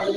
Nih.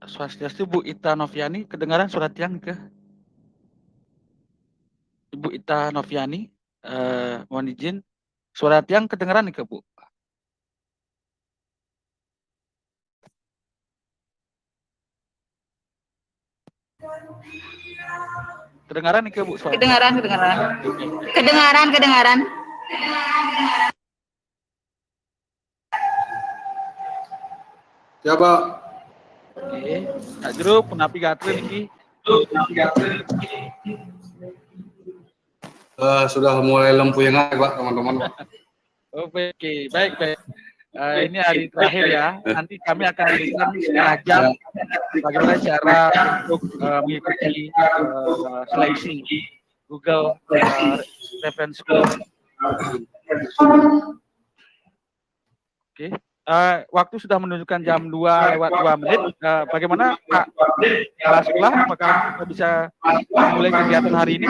Swastiastu Bu Ita Noviani, kedengaran surat yang ke Ibu Ita Noviani, mohon izin, surat yang kedengaran ke Bu? Kedengaran ke Bu? Suara? Kedengaran. Kedengaran. Siapa? Oke, Kak Jero, penapi gatre niki. Sudah mulai lempuyengan Pak, teman-teman. Oke, baik. Ini hari terakhir ya. Nanti kami akan berikan setengah jam bagaimana cara untuk mengikuti seleksi Google Reference School. Oke, waktu sudah menunjukkan jam 2:02. Bagaimana Pak Kepala Sekolah? Apakah kita bisa mulai kegiatan hari ini?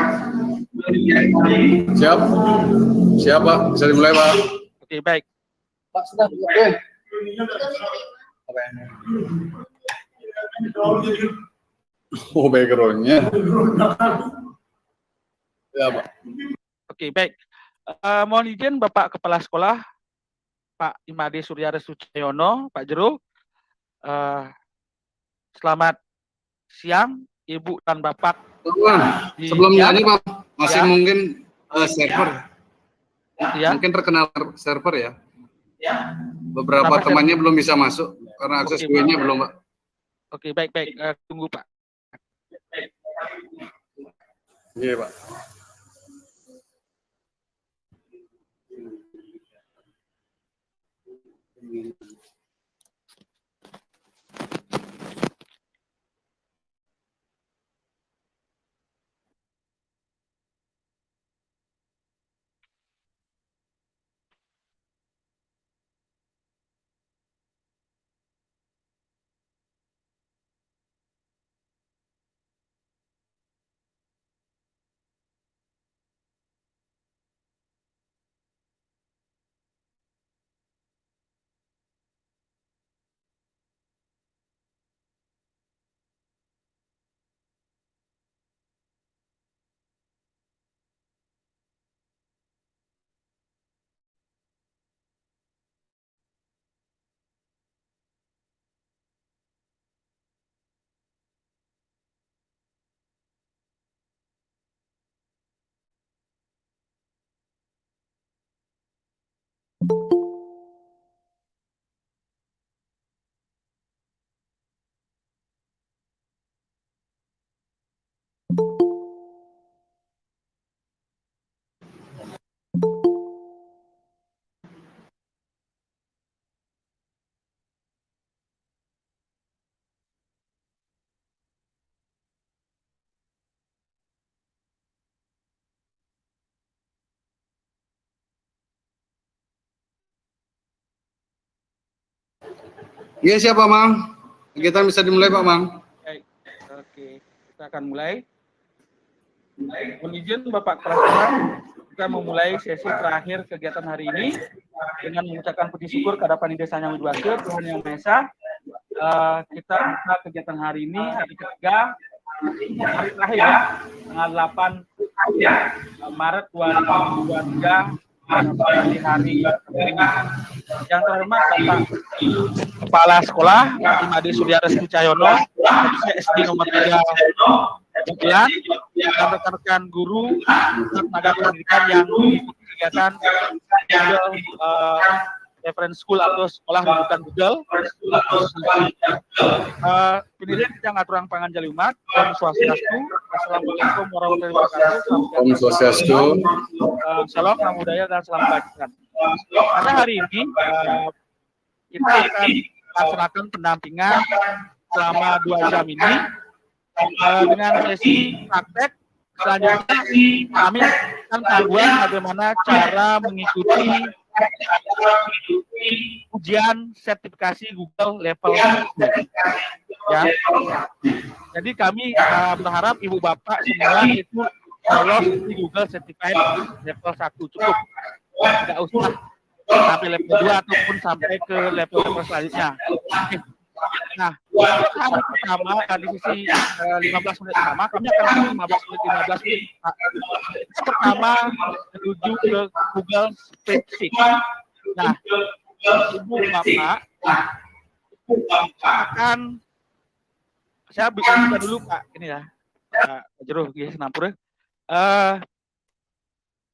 Siap Pak, bisa dimulai Pak. Oke, baik. Pak sudah deh. Oh, backgroundnya. Ya Pak. Oke, baik. Mohon izin Bapak Kepala Sekolah, Pak Imade Surya Resuciono, Pak Jero. Selamat siang, Ibu dan Bapak. Sebelumnya ini Pak, masih ya. mungkin server. Ya. Mungkin terkenal server ya. Beberapa temannya belum bisa masuk karena akses gue-nya belum Pak. Oke, baik. Tunggu Pak. Iya Pak. Iya siap Pak Mang. Kita bisa dimulai Pak Mang. Baik. Oke, kita akan mulai. Mohon izin Bapak Kepala Sekolah, kita memulai sesi terakhir kegiatan hari ini dengan mengucapkan puji syukur kepada Desa Yang Widwase, Tuhan Yang Maha Esa. Kita buka kegiatan hari ini hari ketiga, hari terakhir ya, tanggal 8 Maret 2023 di hari ini. Yang terhormat Bapak Kepala Sekolah Imade Surya Restu Cahyono, SD nomor 3 Bulan, dan rekan-rekan guru dan tenaga pendidikan yang mengikuti kegiatan Google Reference School atau sekolah rujukan Google. Pendidik yang aturang pangan jali umat, Om Swastiastu, Assalamualaikum warahmatullahi wabarakatuh. Om Swastiastu. Salam, Namo Buddhaya, dan salam kebajikan. Pada hari ini kita akan melaksanakan pendampingan selama 2 jam ini dengan sesi praktek. Selanjutnya kami akan panduan bagaimana cara mengikuti ujian sertifikasi Google level 1. Ya. Jadi kami berharap Ibu Bapak semua itu lolos di Google Certified level 1 cukup. Tidak usah sampai level 2 ataupun sampai ke level selanjutnya. Nah, untuk hari pertama di sisi 15 menit pertama, kami akan 15 menit. Pertama menuju ke Google Spreadsheet. Nah, Ibu Bapak akan saya buka dulu Pak ini ya, Pak Jeruh di Senampur.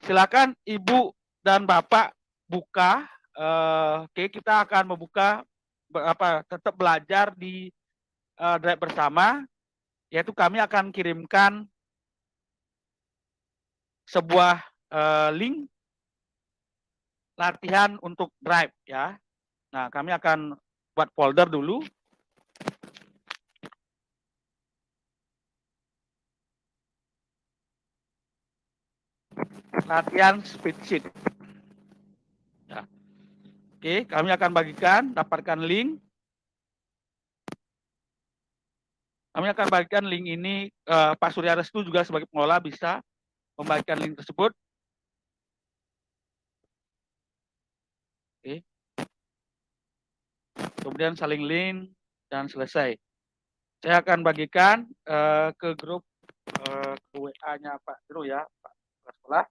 Silakan Ibu dan Bapak buka. Oke, kita akan membuka tetap belajar di Drive bersama, yaitu kami akan kirimkan sebuah link latihan untuk Drive ya. Nah, kami akan buat folder dulu. Latihan spreadsheet. Ya. Oke, kami akan bagikan, dapatkan link. Kami akan bagikan link ini, Pak Surya Restu juga sebagai pengelola bisa membagikan link tersebut. Oke. Kemudian saling link dan selesai. Saya akan bagikan ke grup ke WA-nya Pak Jeru ya, Pak Kepala Sekolah.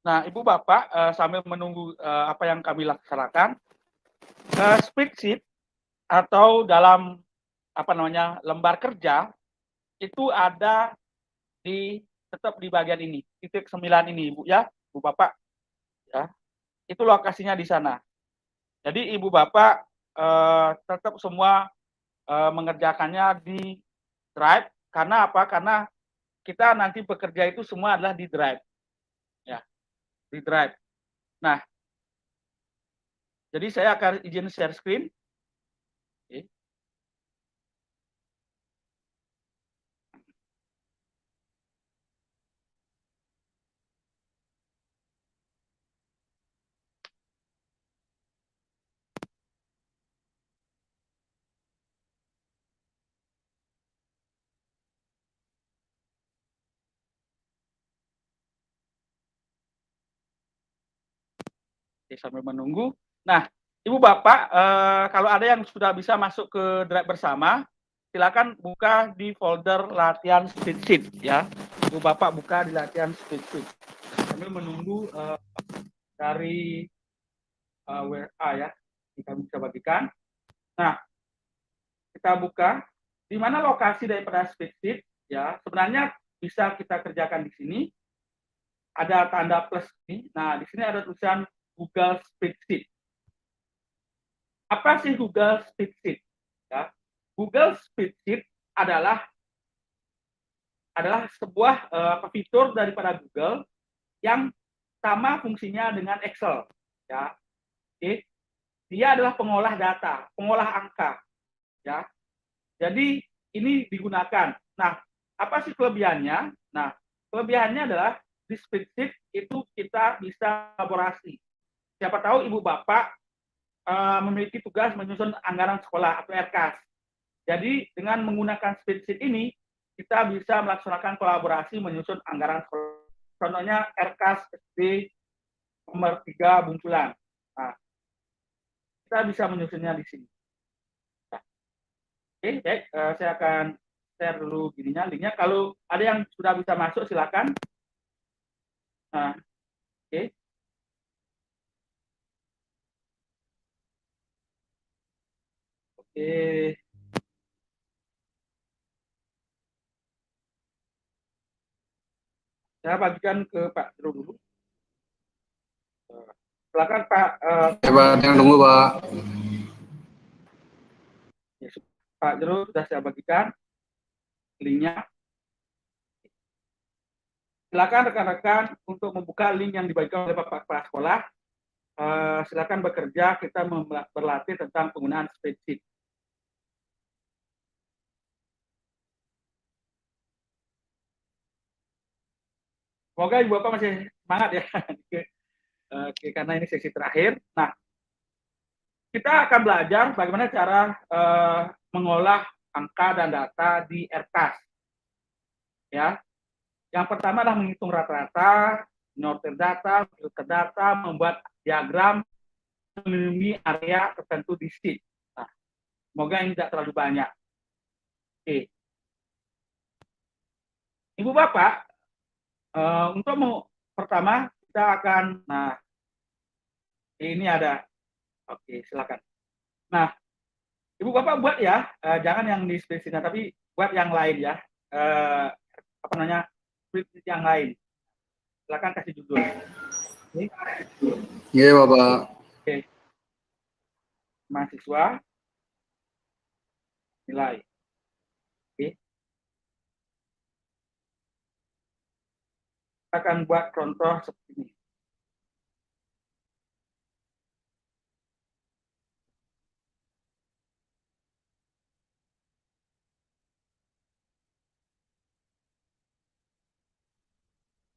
Nah, Ibu Bapak sambil menunggu apa yang kami laksanakan, spreadsheet atau dalam lembar kerja itu ada tetap di bagian ini, titik 9 ini, Ibu ya, Ibu Bapak ya. Itu lokasinya di sana. Jadi Ibu Bapak tetap semua mengerjakannya di Drive. Karena apa? Karena kita nanti bekerja itu semua adalah di Drive. Ya, di Drive. Nah, jadi saya akan izin share screen. Oke. Oke, sambil menunggu. Nah, Ibu Bapak, kalau ada yang sudah bisa masuk ke Drive bersama, silakan buka di folder latihan spreadsheet ya. Ibu Bapak buka di latihan spreadsheet. Sambil menunggu dari WA ya, kita bisa bagikan. Nah, kita buka di mana lokasi daripada spreadsheet ya. Sebenarnya bisa kita kerjakan di sini. Ada tanda plus ini. Nah, di sini ada tulisan Google Spreadsheet. Apa sih Google Spreadsheet? Ya, Google Spreadsheet adalah sebuah fitur daripada Google yang sama fungsinya dengan Excel. Ya, oke. Dia adalah pengolah data, pengolah angka. Ya, jadi ini digunakan. Nah, apa sih kelebihannya? Nah, kelebihannya adalah di spreadsheet itu kita bisa kolaborasi. Siapa tahu ibu bapak memiliki tugas menyusun anggaran sekolah atau RKAS. Jadi dengan menggunakan spreadsheet ini kita bisa melaksanakan kolaborasi menyusun anggaran sekolah. Contohnya RKAS SD nomor 3 Bunculan. Nah, kita bisa menyusunnya di sini. Nah, oke, baik, saya akan share dulu gininya, linknya. Kalau ada yang sudah bisa masuk, silakan. Nah, oke. Oke. Saya bagikan ke Pak Jero dulu. Silakan Pak. Pak, yang tunggu Pak. Ya, Pak Jero sudah saya bagikan linknya. Silakan rekan-rekan untuk membuka link yang dibagikan oleh Bapak Kepala Sekolah. Silakan bekerja, kita berlatih tentang penggunaan spreadsheet. Semoga Ibu Bapak masih semangat ya. Oke, karena ini sesi terakhir. Nah, kita akan belajar bagaimana cara mengolah angka dan data di RKAS. Ya, yang pertama adalah menghitung rata-rata, menyortir data, filter data, membuat diagram, melindungi area tertentu di sheet. Nah, semoga ini tidak terlalu banyak. Oke. Ibu Bapak, untuk pertama kita akan, nah ini ada, oke silakan. Nah, Ibu Bapak buat ya, jangan yang di spreadsheet tapi buat yang lain ya, apa namanya, spreadsheet yang lain. Silakan kasih judul. Iya Bapak. Oke. Mahasiswa nilai. Oke. Kita akan buat contoh seperti ini.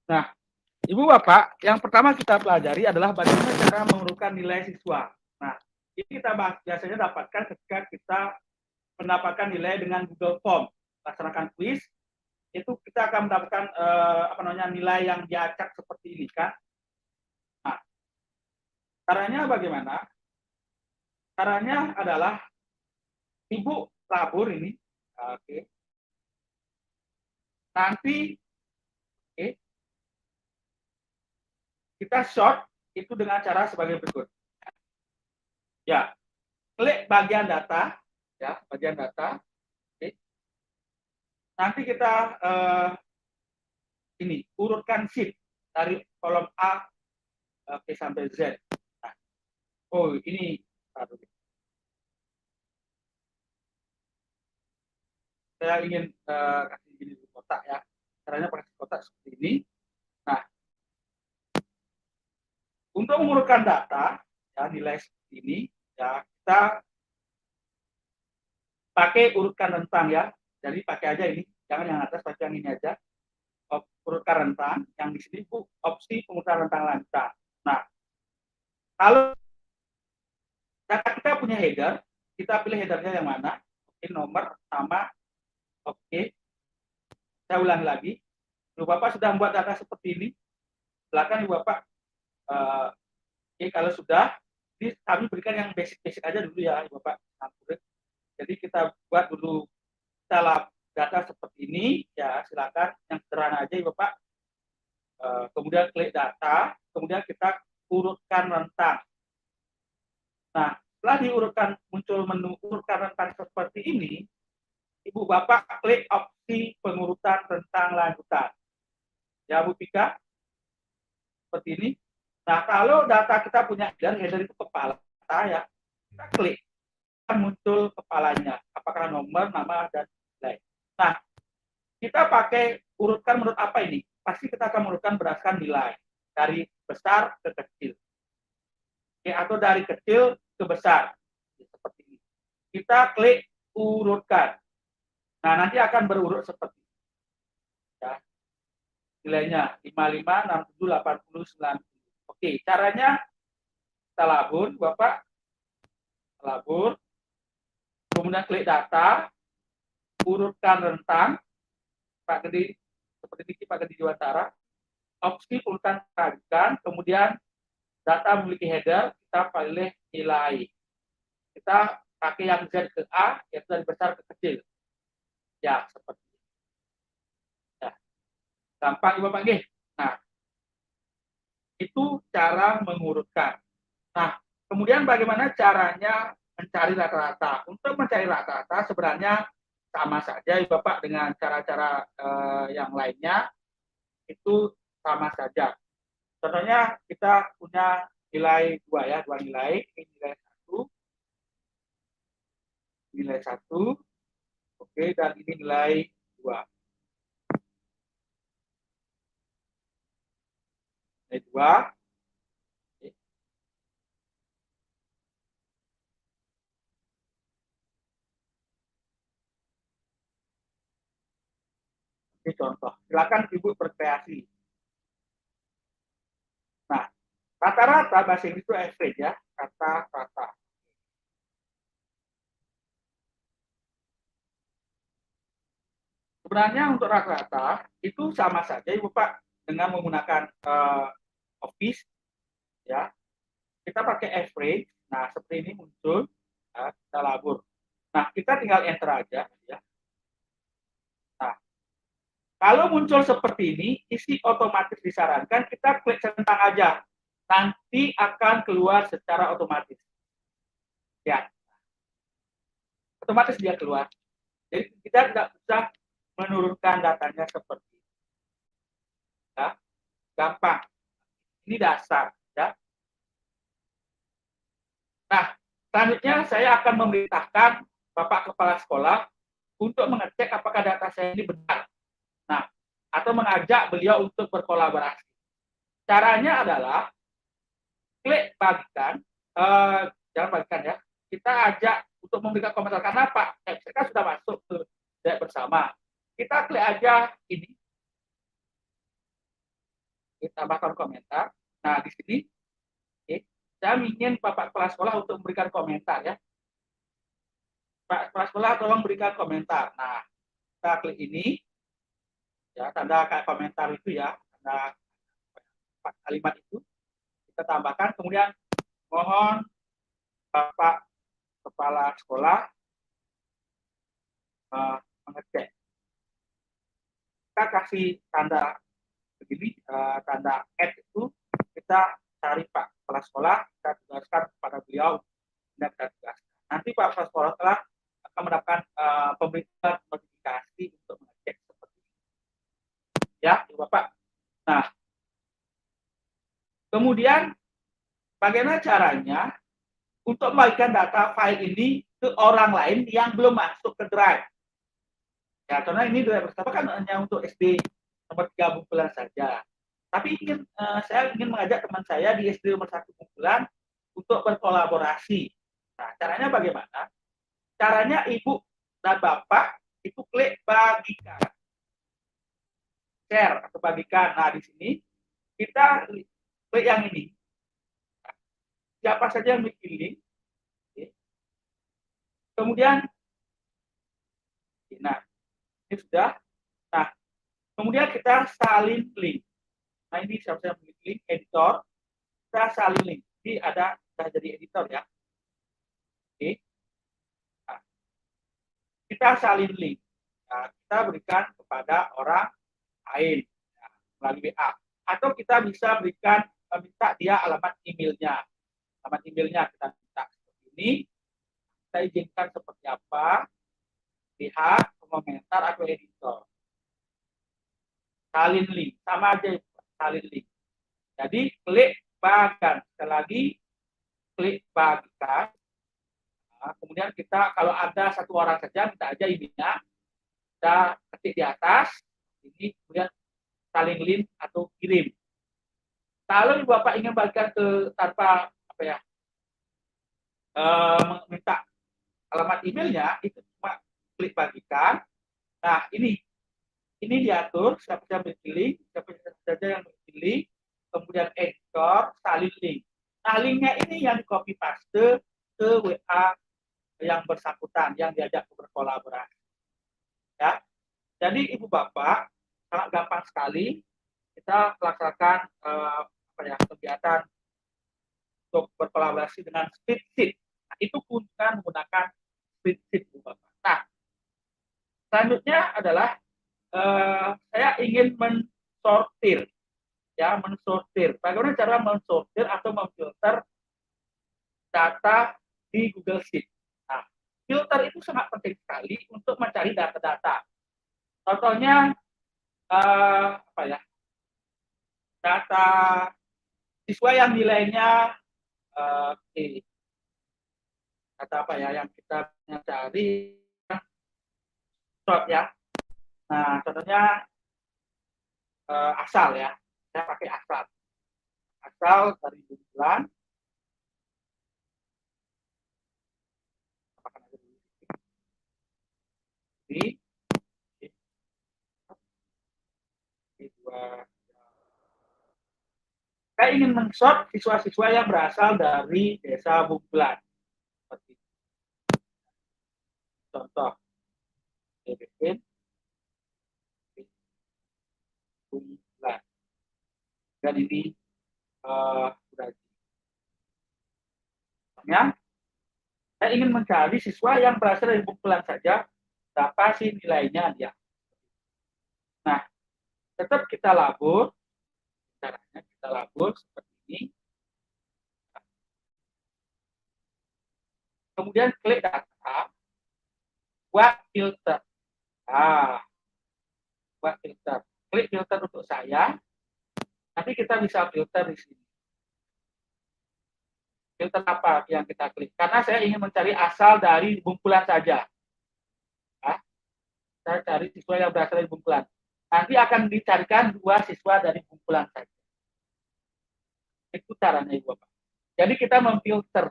Nah, Ibu Bapak, yang pertama kita pelajari adalah bagaimana cara mengurutkan nilai siswa. Nah, ini kita biasanya dapatkan ketika kita mendapatkan nilai dengan Google Form. Laksanakan quiz, itu kita akan mendapatkan nilai yang diacak seperti ini kan. Nah, caranya bagaimana? Caranya adalah Ibu tabur ini, oke. Nanti, oke, kita short itu dengan cara sebagai berikut. Ya, klik bagian data, ya, bagian data. Oke. Nanti kita ini urutkan sheet dari kolom A sampai Z. Nah, oh ini, saya ingin kasih gini di kotak ya. Caranya pakai kotak seperti ini. Nah, untuk mengurutkan data, ya nilai seperti ini, ya kita pakai urutkan rentang ya. Jadi pakai aja ini, jangan yang atas, pakai yang ini aja. Urutkan rentang, yang di sini itu opsi pengurutan rentang lancar. Nah, kalau data kita punya header, kita pilih headernya yang mana? Oke, nomor, nama, oke. Saya ulangi lagi. Ibu Bapak sudah membuat data seperti ini. Silakan Ibu Bapak. Oke, kalau sudah, ini kami berikan yang basic-basic aja dulu ya, Ibu Bapak. Jadi kita buat dulu data seperti ini, ya silakan yang sederhana aja Ibu Bapak. Kemudian klik data, kemudian kita urutkan rentang. Nah, setelah diurutkan muncul menu urutkan rentang seperti ini, Ibu Bapak klik opsi pengurutan rentang lanjutan. Ya Bu Pika, seperti ini. Nah, kalau data kita punya header itu kepala ya, kita klik, muncul kepalanya, apakah nomor, nama, dan nilai. Nah, kita pakai urutkan menurut apa ini? Pasti kita akan menurutkan berdasarkan nilai, dari besar ke kecil. Oke, atau dari kecil ke besar. Seperti ini. Kita klik urutkan. Nah, nanti akan berurut seperti ini. Ya. Nilainya 55, 67, 80, 90. Oke, caranya kita labur, Bapak. Labur. Kemudian klik data, urutkan rentang, Pak Gede, seperti ini Pak Gede Jiwantara. Opsi urutan lanjutan, kemudian data memiliki header, kita pilih nilai. Kita pakai yang Z ke A, yaitu dari besar ke kecil. Ya, seperti ini. Ya. Gampang, Bapak G. Nah, itu cara mengurutkan. Nah, kemudian bagaimana caranya mencari rata-rata? Untuk mencari rata-rata sebenarnya sama saja ya Bapak dengan cara-cara yang lainnya, itu sama saja. Contohnya kita punya nilai dua nilai, ini nilai satu, oke, dan ini nilai 2. Nilai 2. Ini contoh. Silakan Ibu berkreasi. Nah, rata-rata bahasa Inggris itu average ya, rata-rata. Sebenarnya untuk rata-rata itu sama saja Ibu Pak dengan menggunakan Office ya. Kita pakai average. Nah, seperti ini muncul ya, kita labur. Nah, kita tinggal enter aja ya. Nah, kalau muncul seperti ini, isi otomatis disarankan kita klik centang aja. Nanti akan keluar secara otomatis. Ya. Otomatis dia keluar. Jadi kita tidak bisa menurunkan datanya seperti ini. Ya. Gampang. Ini dasar. Ya. Nah, selanjutnya saya akan memerintahkan Bapak Kepala Sekolah untuk mengecek apakah data saya ini benar. Nah, atau mengajak beliau untuk berkolaborasi. Caranya adalah klik bagikan, jangan bagikan ya. Kita ajak untuk memberikan komentar karena Pak, mereka sudah masuk ke dek bersama. Kita klik aja ini, kita tambahkan komentar. Nah, di sini, saya ingin Bapak Kepala Sekolah untuk memberikan komentar ya. Pak Kepala Sekolah tolong berikan komentar. Nah, kita klik ini, ya tanda kayak komentar itu ya, tanda kalimat itu kita tambahkan. Kemudian mohon Bapak Kepala Sekolah mengecek. Kita kasih tanda begini, tanda add itu kita cari Pak Kepala Sekolah, kita tugaskan kepada beliau dan kita tugaskan. Nanti Pak Kepala Sekolah telah akan mendapatkan pemberitaan notifikasi untuk mengecek seperti ini. Ya, Bapak. Nah, kemudian bagaimana caranya untuk membagikan data file ini ke orang lain yang belum masuk ke Drive? Ya, karena ini Drive bersama kan hanya untuk SD nomor 3 Bungkulan saja. Tapi saya ingin mengajak teman saya di SD nomor 1 Bungkulan untuk berkolaborasi. Nah, caranya bagaimana? Caranya Ibu dan Bapak itu klik bagikan. Share atau bagikan. Nah, di sini kita klik yang ini. Siapa saja yang bikin link. Kemudian, nah, ini sudah. Nah, kemudian kita salin link. Nah, ini siapa yang bikin link, editor. Kita salin link. Jadi ada, sudah jadi editor ya. Oke. Nah, kita salin link. Nah, kita berikan kepada orang lain ya, melalui WA. Atau kita bisa berikan, minta dia alamat emailnya. Alamat emailnya kita minta seperti ini. Kita izinkan seperti apa. lihat komentar atau editor. Salin link, sama aja salin link. Jadi klik bagikan, sekali lagi klik bagikan. Nah, kemudian kita kalau ada satu orang saja, minta aja emailnya, kita ketik di atas, ini kemudian salin link atau kirim. Kalau Bapak ingin bagikan ke tanpa apa ya, minta alamat emailnya, itu cuma klik bagikan. Nah, ini diatur siapa yang berpilih, siapa saja yang berpilih, kemudian editor, salin link. Nah, linknya ini yang di copy paste ke WA yang bersangkutan, yang diajak berkolaborasi. Ya, jadi Ibu Bapak sangat gampang sekali kita melaksanakan kegiatan untuk berkolaborasi dengan spreadsheet. Nah, itu gunakan menggunakan spreadsheet Ibu Bapak. Nah, selanjutnya adalah saya ingin mensortir, ya, mensortir. Bagaimana cara mensortir atau memfilter data di Google Sheet? Nah, filter itu sangat penting sekali untuk mencari data-data. Contohnya data siswa yang nilainya data apa ya yang kita cari ya. Nah, contohnya asal ya, saya pakai asal dari bulan. Saya ingin men-short siswa-siswa yang berasal dari desa Bungkulan. Seperti contoh, Bungkulan. Dan ini sudah. Saya ingin mencari siswa yang berasal dari Bungkulan saja, berapa sih nilainya dia. Nah, tetap kita labur, caranya kita labur seperti ini. Kemudian klik data, buat filter. Buat filter. Klik filter untuk saya. Nanti kita bisa filter di sini. Filter apa yang kita klik? Karena saya ingin mencari asal dari Bungkulan saja. Ya. Saya cari siswa yang berasal dari Bungkulan. Nanti akan dicarikan 2 siswa dari Bungkulan saja. Itu caranya Ibu Bapak. Jadi kita memfilter.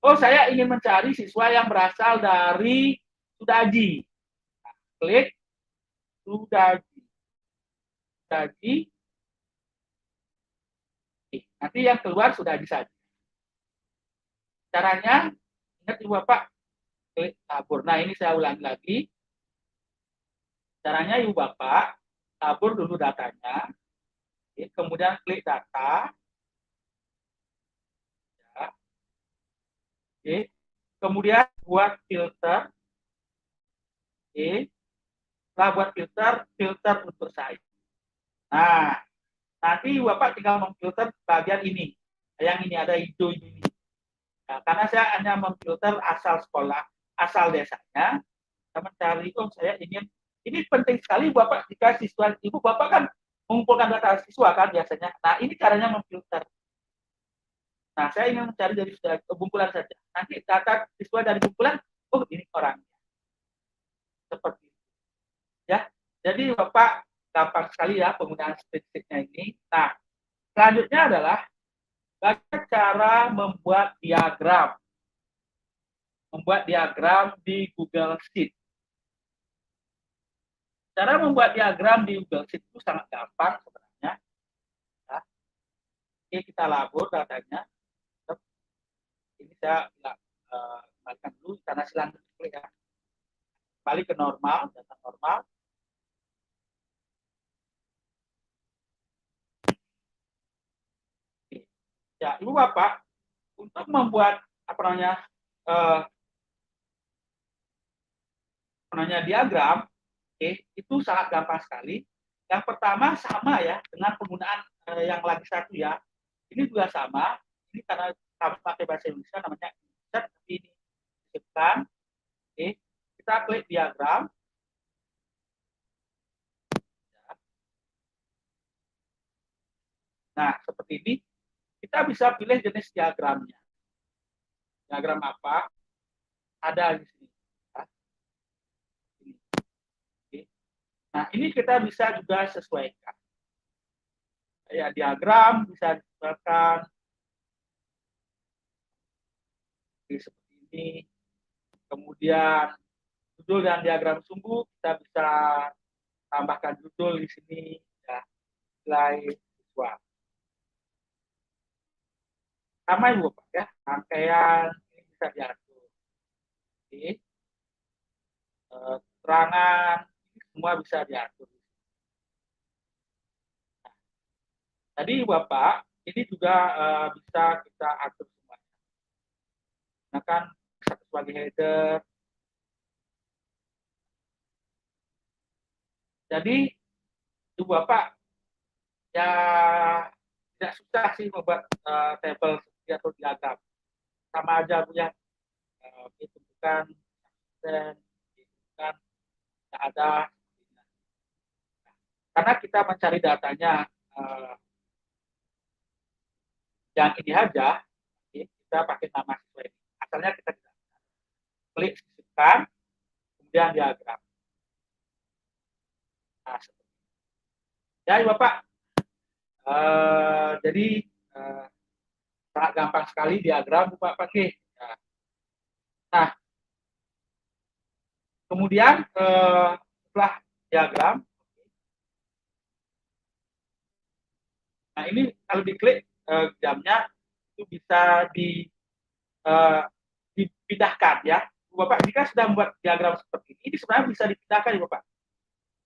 Oh, saya ingin mencari siswa yang berasal dari Sudaji. Nah, klik Sudaji. Nanti yang keluar Sudaji saja. Caranya, ingat Ibu Bapak, klik tabur. Nah, ini saya ulangi lagi. Caranya Ibu Bapak, tabur dulu datanya. Kemudian klik data. Kemudian buat filter. Setelah buat filter untuk saya. Nah, nanti Bapak tinggal memfilter bagian ini. Yang ini ada hijau ini. Nah, karena saya hanya memfilter asal sekolah, asal desanya. Saya mencari, saya ingin, ini penting sekali Bapak jika siswa, Ibu Bapak kan mengumpulkan data siswa kan biasanya. Nah, ini caranya memfilter. Nah, saya ingin mencari dari Bungkulan saja. Nanti data siswa dari Bungkulan, oh ini orangnya. Seperti itu. Ya. Jadi Bapak gampang sekali ya penggunaan spreadsheet-nya ini. Nah, selanjutnya adalah bagaimana cara membuat diagram. Membuat diagram di Google Sheet. Cara membuat diagram di Google Sheet itu sangat gampang sebenarnya. Ya. Oke, kita labur datanya. Ini saya kembalikan dulu karena silang ya. Balik ke normal, data normal. Oke. Ya, Ibu Bapak, untuk membuat diagram, itu sangat gampang sekali. Yang pertama sama ya dengan penggunaan yang lagi satu ya. Ini juga sama. Ini karena kami pakai bahasa Indonesia namanya insert, ini disebutkan Oke, kita klik diagram. Nah, seperti ini, kita bisa pilih jenis diagramnya. Diagram apa? Ada di sini. Oke. Nah, ini kita bisa juga sesuaikan. Ya, diagram bisa disesuaikan seperti ini. Kemudian judul dan diagram sumbu kita bisa tambahkan judul di sini, ya, nilai siswa. Sama Ibu Pak ya, rangkaian ini bisa diatur. Oke. Terangan ini semua bisa diatur. Tadi Bapak ini juga bisa kita atur semuanya. Gunakan satu sebagai header. Jadi Ibu Bapak ya tidak susah sih membuat tabel atau diagram. Sama aja Bu ya. Ditentukan dan ditentukan tidak ada. Karena kita mencari datanya yang ini aja, kita pakai nama siswa ini. Asalnya kita klik sisipkan, kemudian diagram. Nah, ya Bapak, jadi sangat gampang sekali diagram Bapak pakai. Nah, kemudian setelah diagram, nah ini kalau diklik jamnya itu bisa dipindahkan ya. Bapak jika sudah membuat diagram seperti ini sebenarnya bisa dipindahkan ya Bapak.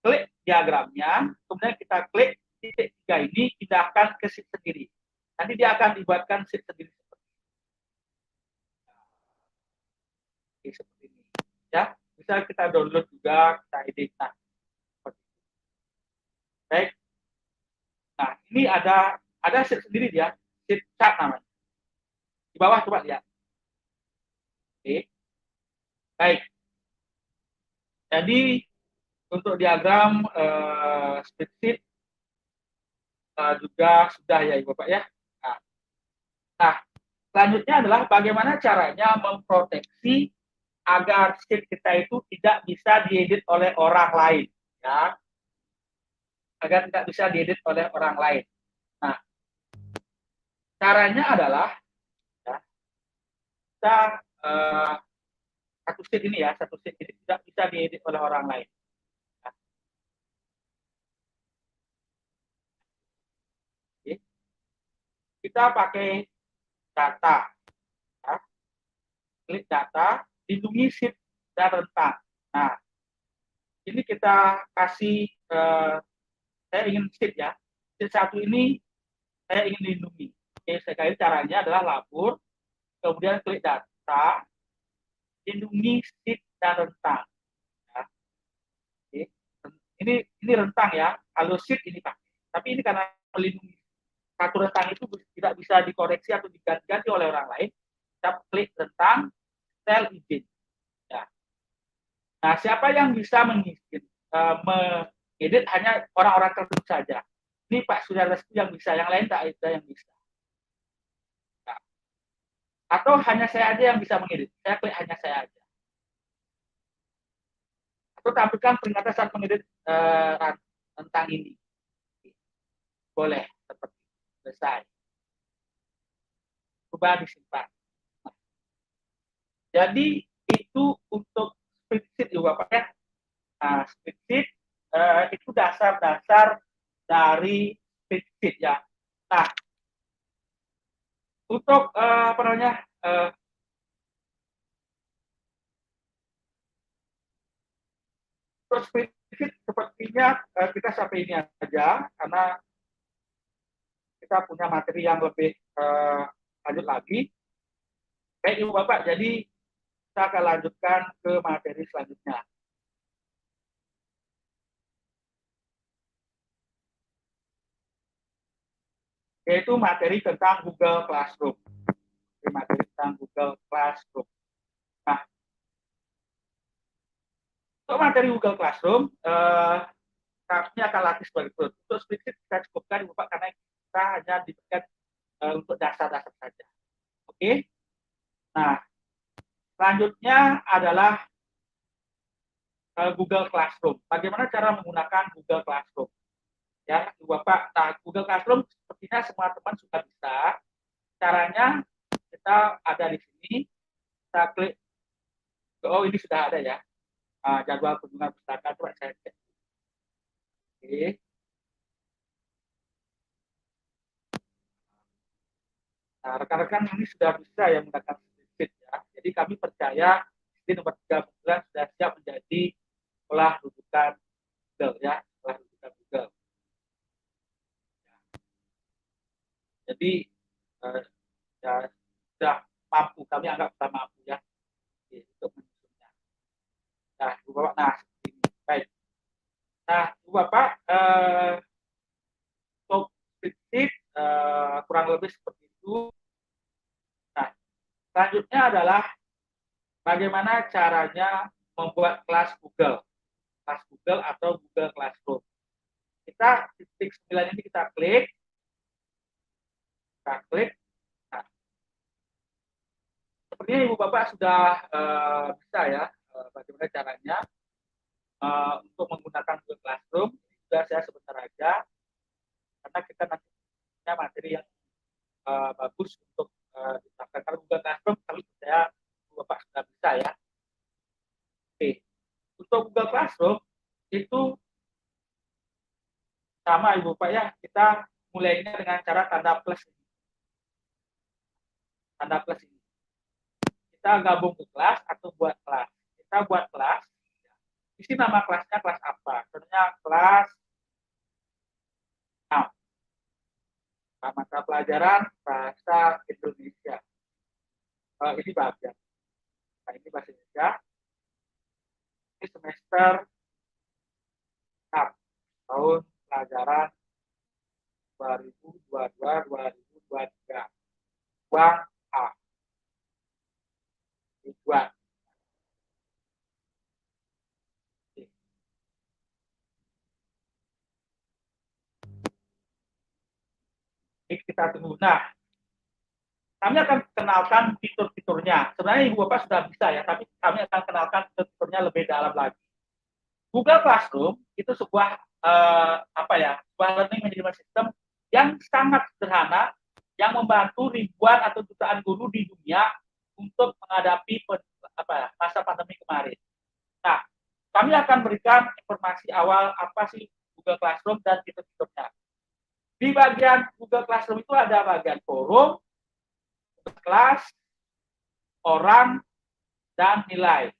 Klik diagramnya, kemudian kita klik titik 3 ini, pindahkan ke sheet sendiri. Nanti dia akan dibuatkan sheet sendiri seperti ini. Ya, bisa kita download juga, kita edit. Nah, baik. Nah, ini ada sheet sendiri dia, sheet chart namanya. Di bawah coba lihat. Oke. Baik. Jadi untuk diagram spreadsheet juga sudah ya Ibu Bapak ya. Nah, selanjutnya adalah bagaimana caranya memproteksi agar sheet kita itu tidak bisa diedit oleh orang lain, ya, agar tidak bisa diedit oleh orang lain. Nah, caranya adalah ya, kita satu sheet ini ya, satu sheet ini tidak bisa diedit oleh orang lain. Nah, oke. Kita pakai data, ya. Klik data, lindungi sheet dan rentang. Nah, ini kita kasih saya ingin sheet ya, sheet satu ini saya ingin lindungi. Oke, sekali caranya adalah labur, kemudian klik data, lindungi sheet dan rentang. Ya. Oke. Ini rentang ya, kalau sheet ini Pak. Tapi ini karena melindungi satu rentang itu tidak bisa dikoreksi atau diganti oleh orang lain. Kita klik rentang, sel izin. Ya. Nah, siapa yang bisa mengedit hanya orang-orang tertentu saja. Ini Pak Surya Restu yang bisa, yang lain tak ada yang bisa. Nah, atau hanya saya aja yang bisa mengedit. Saya klik hanya saya aja. Atau tampilkan peringatan saat mengedit tentang ini. Boleh, seperti selesai. Coba disimpan. Nah, jadi itu untuk spreadsheet ya Bapak ya. Nah, spreadsheet itu dasar-dasar dari spreadsheet ya. Nah, untuk apa namanya terus spreadsheet sepertinya kita sampai ini aja karena kita punya materi yang lebih lanjut lagi. Baik Ibu Bapak, jadi kita akan lanjutkan ke materi selanjutnya. Yaitu materi tentang Google Classroom. Materi tentang Google Classroom. Nah, Untuk materi Google Classroom, kami akan latih sebagai berikut. Untuk spreadsheet kita cukupkan Bapak karena kita hanya diberikan untuk dasar-dasar saja. Oke. Nah, selanjutnya adalah Google Classroom. Bagaimana cara menggunakan Google Classroom? Ya, Bapak. Nah, Google Classroom sepertinya semua teman sudah bisa. Caranya kita ada di sini. Kita klik. Oh, ini sudah ada ya. Jadwal kunjungan pustaka. Coba saya cek. Oke. Nah, rekan-rekan ini sudah bisa ya menggunakan spreadsheet ya. Jadi kami percaya di nomor 3 sudah siap menjadi olah rujukan Google ya, olah rujukan Google. Jadi ya sudah mampu, kami anggap sudah mampu ya untuk menyusunnya. Nah, Ibu Bapak, nah ini baik. Nah, Ibu Bapak, untuk spreadsheet kurang lebih seperti itu. Nah, selanjutnya adalah bagaimana caranya membuat kelas Google atau Google Classroom. Kita titik 9 ini kita klik. Nah, sepertinya Ibu Bapak sudah bisa ya bagaimana caranya untuk menggunakan Google Classroom. Sudah saya sebentar aja karena kita nanti punya materi yang bagus untuk diterapkan. Karena Google Classroom kali saya Ibu Bapak sudah bisa ya. Oke. Untuk Google Classroom itu sama Ibu Bapak ya, kita mulainya dengan cara tanda plus ini. Tanda plus ini. Kita gabung ke kelas atau buat kelas. Kita buat kelas. Isi nama kelasnya kelas apa? Contohnya kelas 6. Mata pelajaran bahasa Indonesia. Ini bagian. Nah, ini bahasa Indonesia. Ini semester 6. Tahun pelajaran 2022-2023. Uang A. Tujuan. Ini kita tunggu. Nah, kami akan kenalkan fitur-fiturnya. Sebenarnya Ibu Bapak sudah bisa ya, tapi kami akan kenalkan fitur-fiturnya lebih dalam lagi. Google Classroom itu sebuah sebuah learning management system yang sangat sederhana, yang membantu ribuan atau jutaan guru di dunia untuk menghadapi masa pandemi kemarin. Nah, kami akan berikan informasi awal apa sih Google Classroom dan fitur-fiturnya. Di bagian Google Classroom itu ada bagian forum, kelas, orang, dan nilai.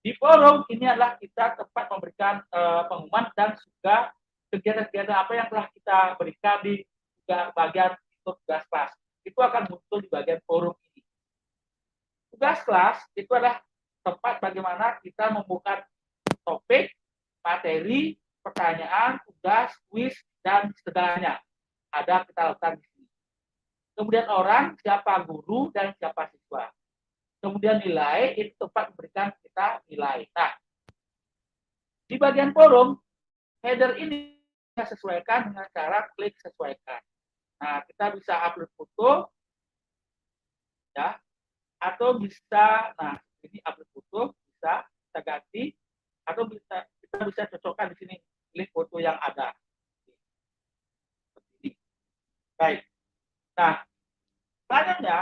Di forum ini adalah kita tempat memberikan pengumuman dan juga kegiatan-kegiatan apa yang telah kita berikan di bagian tugas kelas. Itu akan muncul di bagian forum ini. Tugas kelas itu adalah tempat bagaimana kita membuka topik, materi, pertanyaan, tugas, kuis, dan segalanya. Ada kita lakukan di sini. Kemudian orang, siapa guru, dan siapa siswa. Kemudian nilai, itu tempat memberikan kita nilai. Nah, di bagian forum, header ini kita sesuaikan dengan cara klik sesuaikan. Nah, kita bisa upload foto, ya, atau bisa, nah, ini upload foto, bisa kita ganti, atau kita bisa cocokkan di sini link foto yang ada. Seperti ini. Baik. Nah, selanjutnya,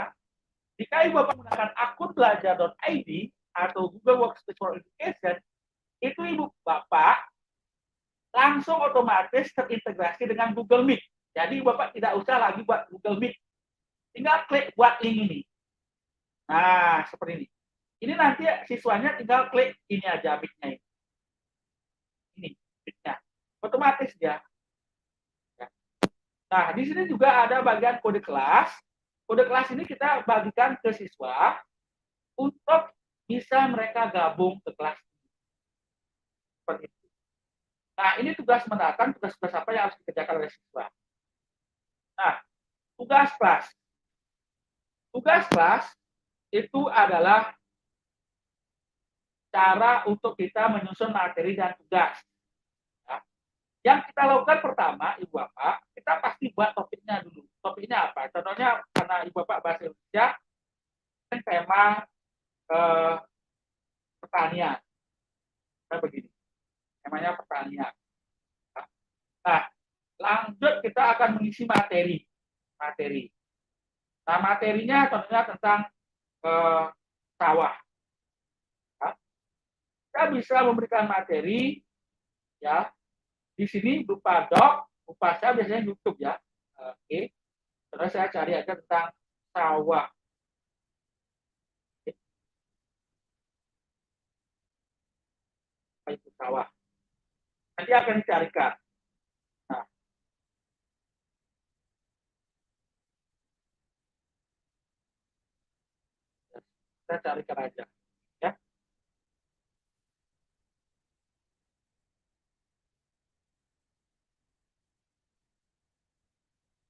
jika Ibu Bapak menggunakan akun belajar.id atau Google Workspace for Education, itu Ibu Bapak langsung otomatis terintegrasi dengan Google Meet. Jadi Bapak tidak usah lagi buat Google Meet. Tinggal klik buat link ini. Nah, seperti ini. Ini nanti siswanya tinggal klik ini aja Meet-nya ini. Ini Meet-nya. Otomatis dia. Nah, di sini juga ada bagian kode kelas. Kode kelas ini kita bagikan ke siswa untuk bisa mereka gabung ke kelas. Seperti itu. Nah, ini tugas mendatang, tugas-tugas apa yang harus dikerjakan oleh siswa. Nah, tugas kelas. Tugas kelas itu adalah cara untuk kita menyusun materi dan tugas. Ya. Yang kita lakukan pertama, Ibu Bapak, kita pasti buat topiknya dulu. Topiknya apa? Contohnya karena Ibu Bapak bahasa Indonesia, tema pertanian. Nah, begini, namanya pertanian. Nah, lanjut kita akan mengisi materi. Nah, materinya contohnya tentang sawah. Ya. Kita bisa memberikan materi, ya. Di sini berupa doc, berupa saya biasanya YouTube ya. Oke. Terus saya cari aja tentang sawah. Itu sawah. Nanti akan dicarikan. Nah, saya carikan aja. Ya.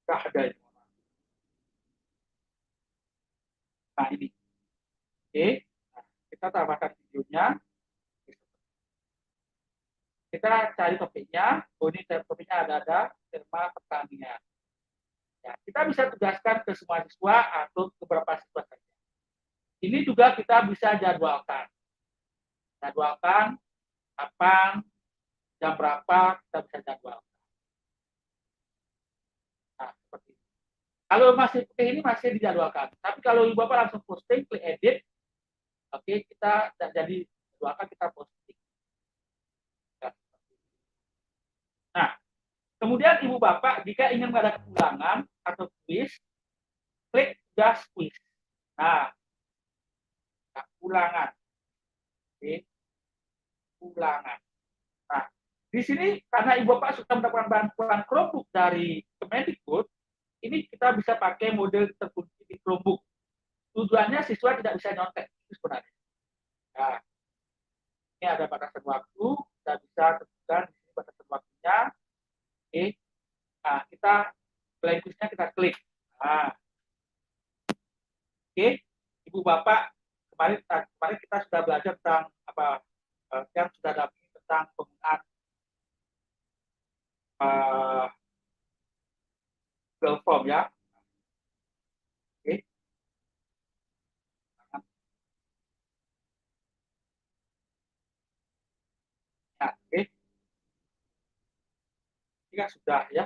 Nggak ada ini. Nah, ini. Oke. Nah, kita tambahkan videonya. Kita cari topiknya. Oh, ini topiknya ada tema pertanian. Ya, kita bisa tugaskan ke semua siswa atau ke beberapa siswa saja. Ini juga kita bisa jadwalkan. Kapan, jam berapa kita bisa jadwalkan. Nah, seperti itu. Kalau masih ini masih dijadwalkan. Tapi kalau Ibu Bapak langsung posting, klik edit, oke, kita jadi jadwalkan, kita posting. Ya. Nah, kemudian Ibu Bapak jika ingin mengadakan ulangan atau quiz, klik gas quiz. Nah, ulangan. Oke. Ulangan. Nah, di sini karena Ibu Bapak sudah mendapatkan bantuan Chromebook dari Kemendikbud, ini kita bisa pakai model terkunci di Chromebook. Tujuannya siswa tidak bisa nyontek sebenarnya. Nah, ini ada batasan waktu, kita bisa tentukan di sini batasan waktunya. Oke. Nah, kita selain kuisnya kita klik. Nah, oke, Ibu Bapak, kemarin kita sudah belajar tentang apa yang sudah dapat tentang penggunaan Google Form ya. Oke. Nah, oke. Ini kan sudah ya.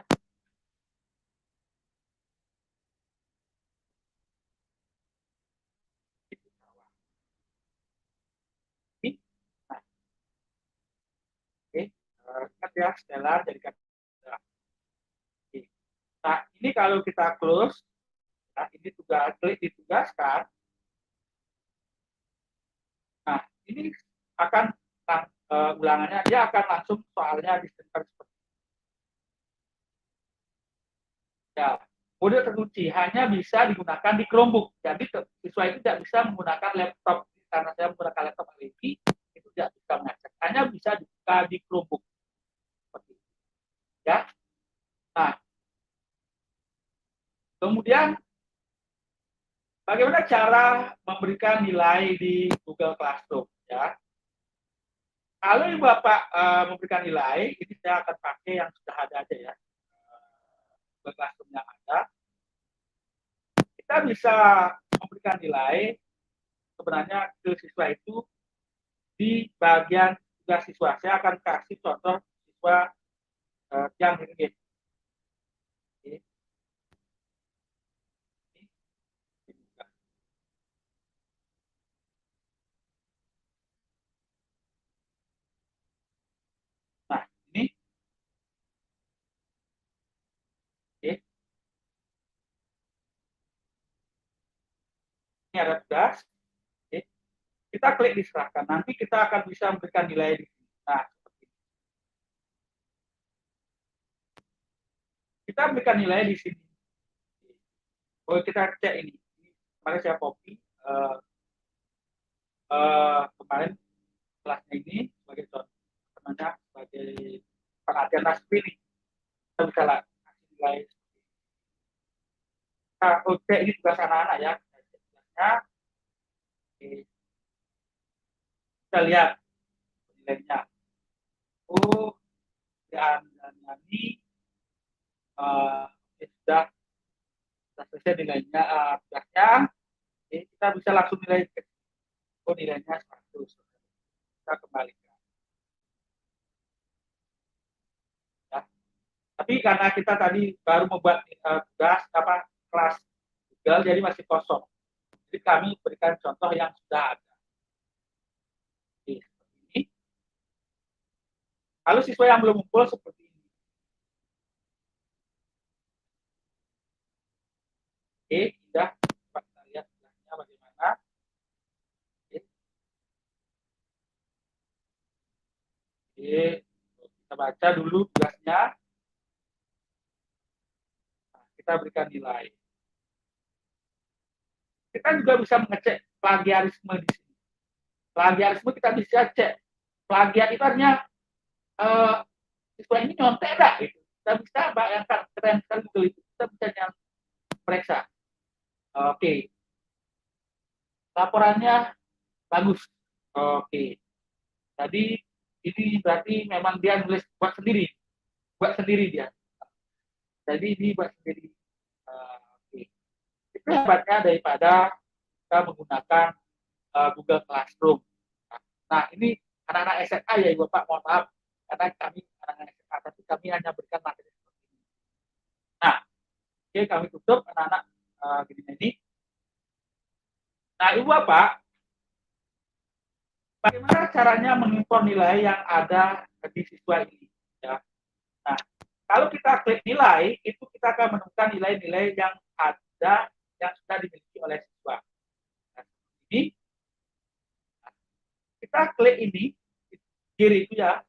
Ini, nah, oke. Ingat ya, Stella jadikan. Nah, ini kalau kita close, nah ini juga klik ditugaskan. Nah, ini akan ulangannya, dia akan langsung soalnya disediakan seperti ya. Model terkunci hanya bisa digunakan di Chromebook. Jadi siswa itu tidak bisa menggunakan laptop. Karena saya menggunakan laptop ini, itu tidak bisa mengakses. Hanya bisa dibuka di Chromebook. Seperti itu. Ya. Nah, kemudian bagaimana cara memberikan nilai di Google Classroom? Ya. Kalau Ibu Bapak memberikan nilai, ini saya akan pakai yang sudah ada aja ya. Google Classroom yang ada. Kita bisa memberikan nilai sebenarnya ke siswa itu di bagian tugas siswa. Saya akan kasih contoh siswa yang ini. Nah, ini ini ada tugas. Kita klik diserahkan. Nanti kita akan bisa memberikan nilai di sini. Nah, seperti ini. Kita berikan nilai di sini. Oh, kita cek ini. Kemarin saya copy. Kemarin kelasnya ini sebagai contoh, namanya sebagai perhatian nasib ini. Kita bisa lah kasih nilai. Nah, oke, ini tugas anak-anak ya. Tugasnya. kita lihat nilainya. Oh, dan ini sudah selesai nilainya, tugasnya. Kita bisa langsung nilai, oh nilainya 100. Kita kembalikan. Ya. Tapi karena kita tadi baru membuat tugas kelas Google, jadi masih kosong. Jadi kami berikan contoh yang sudah ada. Oke, seperti ini. Kalau siswa yang belum ngumpul seperti ini. Oke, sudah. Kita lihat tugasnya bagaimana. Oke. Oke, kita baca dulu tugasnya. Nah, kita berikan nilai. Kita juga bisa mengecek plagiarisme di sini. Plagiarisme kita bisa cek. Plagiat itu artinya siswa ini nyontek enggak gitu. Kita bisa bayangkan keren sekali gitu itu. Kita bisa periksa. Oke. Laporannya bagus. Oke. Jadi ini berarti memang dia nulis buat sendiri. Buat sendiri dia. Jadi ini buat sendiri. Oke. Itu hebatnya daripada kita menggunakan Google Classroom. Nah, ini anak-anak SMA ya Ibu Bapak, mohon maaf. Karena kami anak-anak SMA, tapi kami hanya berikan materi seperti ini. Nah, oke, kami tutup anak-anak gini ini. Nah, Ibu Bapak, bagaimana caranya mengimpor nilai yang ada di siswa ini? Ya. Nah, kalau kita klik nilai, itu kita akan menemukan nilai-nilai yang ada yang sudah dimiliki oleh siswa. Nah, ini kita klik ini, kiri itu ya.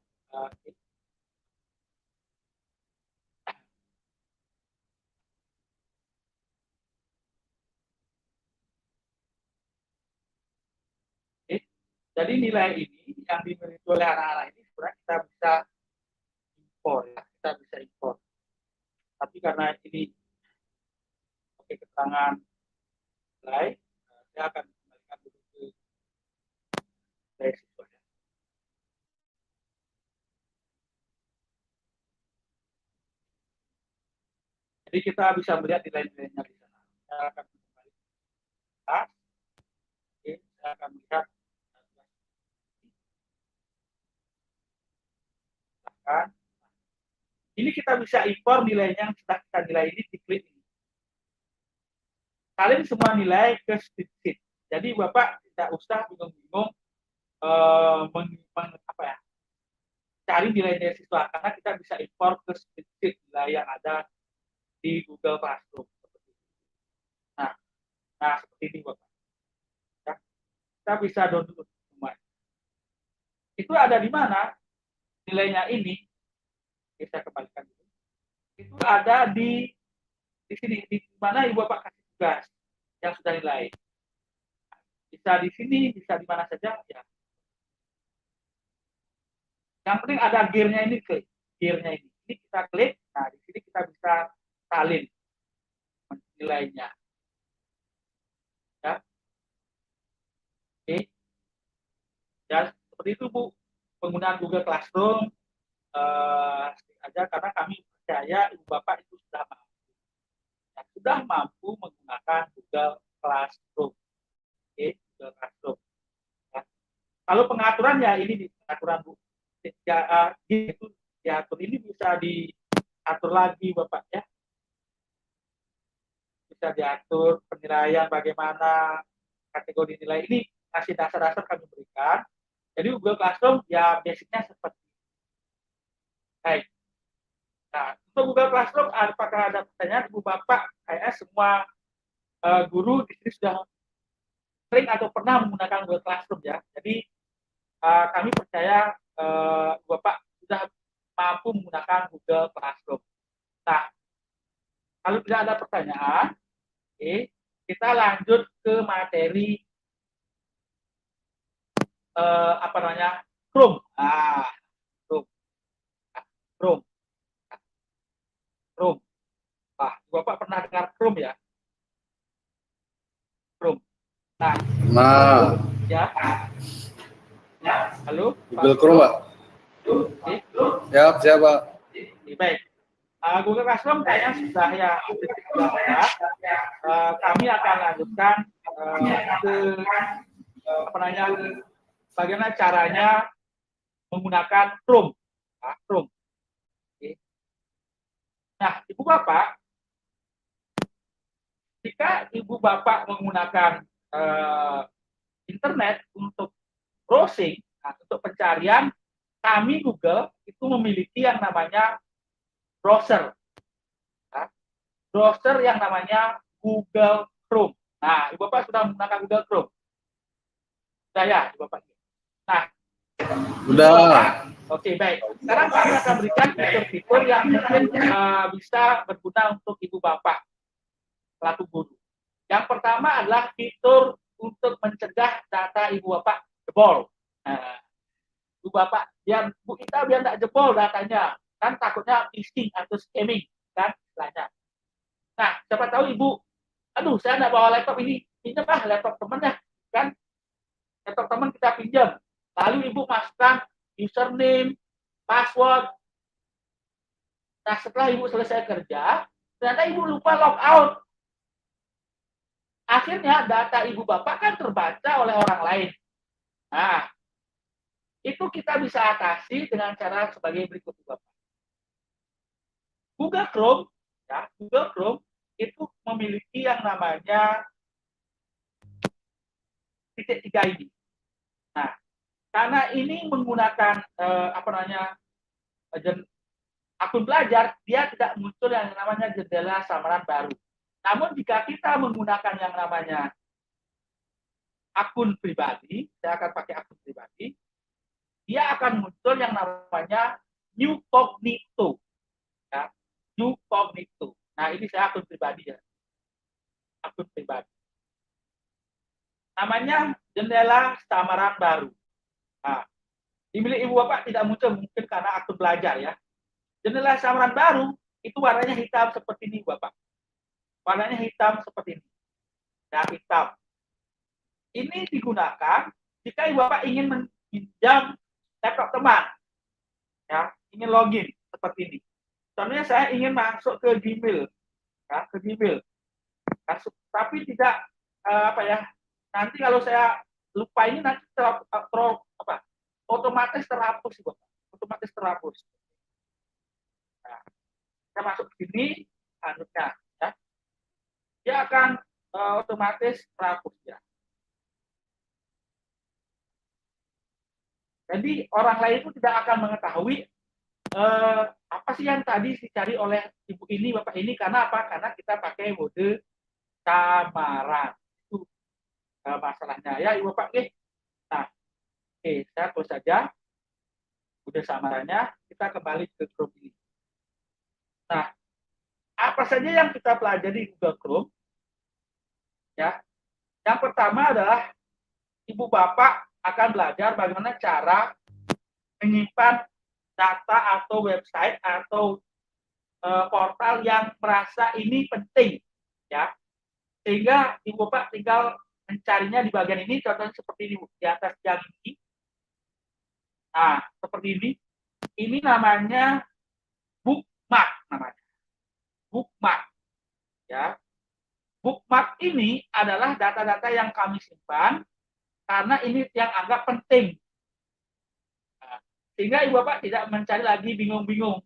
Jadi nilai ini yang dimiliki oleh anak-anak ini sebenarnya kita bisa impor, ya. Kita bisa impor. Tapi karena ini pakai keterangan nilai, saya akan kembalikan dulu ke nilai siswa. Ya. Jadi kita bisa melihat nilai-nilainya di sana. Saya akan kembali ke atas. Oke, saya akan melihat ini kita bisa impor nilainya yang sudah kita nilai ini di klik ini. Kalian semua nilai ke spreadsheet. Jadi Bapak tidak usah bingung-bingung cari nilai-nilai siswa karena kita bisa impor ke spreadsheet nilai yang ada di Google Classroom. Nah seperti ini Bapak. Ya, kita bisa download semua. Itu ada di mana nilainya ini? Kita kembalikan dulu. Itu ada di sini, di mana Ibu Bapak kasih tugas yang sudah nilai. Bisa di sini, bisa di mana saja. Ya. Yang penting ada gear-nya ini, klik. Gear-nya ini. Ini kita klik, nah di sini kita bisa salin nilainya. Ya. Oke. Dan seperti itu Bu, penggunaan Google Classroom aja karena kami percaya Ibu Bapak itu sudah mampu menggunakan Google Classroom. Oke, Google Classroom. Ya. Kalau pengaturan ya ini di pengaturan Bu. Ya, itu diatur, ini bisa diatur lagi Bapak ya. Bisa diatur penilaian bagaimana, kategori nilai ini masih dasar-dasar kami berikan. Jadi Google Classroom ya basicnya seperti ini. Baik. Nah, untuk Google Classroom apakah ada pertanyaan Ibu Bapak? Kayaknya semua guru di sini sudah sering atau pernah menggunakan Google Classroom ya. Jadi kami percaya Bapak sudah mampu menggunakan Google Classroom. Nah, kalau tidak ada pertanyaan, kita lanjut ke materi Chrome. Chrome. Chrome. Bapak pernah dengar Chrome ya? Chrome. Nah, nah, ya. Halo? Google Chrome, Pak. Oke. Siap, Pak. Baik. Google Classroom kayaknya sudah ya sudah ada. Kami akan lanjutkan ke apa namanya, bagaimana caranya menggunakan Chrome. Chrome. Oke. Nah, Ibu Bapak, jika Ibu Bapak menggunakan internet untuk browsing, untuk pencarian, kami Google itu memiliki yang namanya browser. Browser yang namanya Google Chrome. Nah, Ibu Bapak sudah menggunakan Google Chrome. Sudah ya, Ibu Bapak. Nah, Udah. Oke, baik. Sekarang kami akan berikan fitur-fitur yang mungkin bisa berguna untuk Ibu Bapak selaku guru. Yang pertama adalah fitur untuk mencegah data Ibu Bapak jebol. Nah, Ibu Bapak, Bu kita biar tidak jebol datanya, kan takutnya phishing atau scamming, kan istilahnya. Nah, siapa tahu Ibu, aduh saya tidak bawa laptop ini, pinjam laptop temannya, kan? Laptop teman kita pinjam. Lalu Ibu masukkan username, password. Nah, setelah Ibu selesai kerja, ternyata Ibu lupa log out. Akhirnya data Ibu Bapak kan terbaca oleh orang lain. Nah, itu kita bisa atasi dengan cara sebagai berikut, Ibu Bapak. Google Chrome, ya, Google Chrome itu memiliki yang namanya titik 3 ini. Nah, karena ini menggunakan akun belajar, dia tidak muncul yang namanya jendela samaran baru. Namun jika kita menggunakan yang namanya akun pribadi, saya akan pakai akun pribadi, dia akan muncul yang namanya new cognito. Ya, new cognito. Nah, ini saya akun pribadi ya. Akun pribadi. Namanya jendela samaran baru. Nah, di milik Ibu Bapak tidak muncul mungkin karena akun belajar ya. Jendela samaran baru itu warnanya hitam seperti ini, Bapak. Warnanya hitam seperti ini. Ya, hitam. Ini digunakan jika Ibu Bapak ingin meminjam laptop teman. Ya, ingin login seperti ini. Contohnya saya ingin masuk ke Gmail. Ya, ke Gmail. Tapi tidak nanti kalau saya lupa ini nanti otomatis terhapus, Bapak. Otomatis terhapus. Nah, saya masuk ke sini, lanjutnya, ya. Dia akan otomatis terhapus ya. Jadi orang lain itu tidak akan mengetahui apa sih yang tadi dicari oleh ibu ini, bapak ini, karena apa? Karena kita pakai mode samaran. Itu masalahnya ya, ibu bapak. Nah, saya close saja mode samarannya. Kita kembali ke Chrome ini. Nah, apa saja yang kita pelajari di Google Chrome? Ya, yang pertama adalah ibu bapak akan belajar bagaimana cara menyimpan data atau website atau portal yang merasa ini penting, ya, sehingga ibu bapak tinggal mencarinya di bagian ini. Contohnya seperti ini, di atas yang ini. Nah, seperti ini. Ini namanya bookmark, namanya bookmark, ya. Bookmark ini adalah data-data yang kami simpan karena ini yang anggap penting. Nah, sehingga ibu bapak tidak mencari lagi bingung-bingung.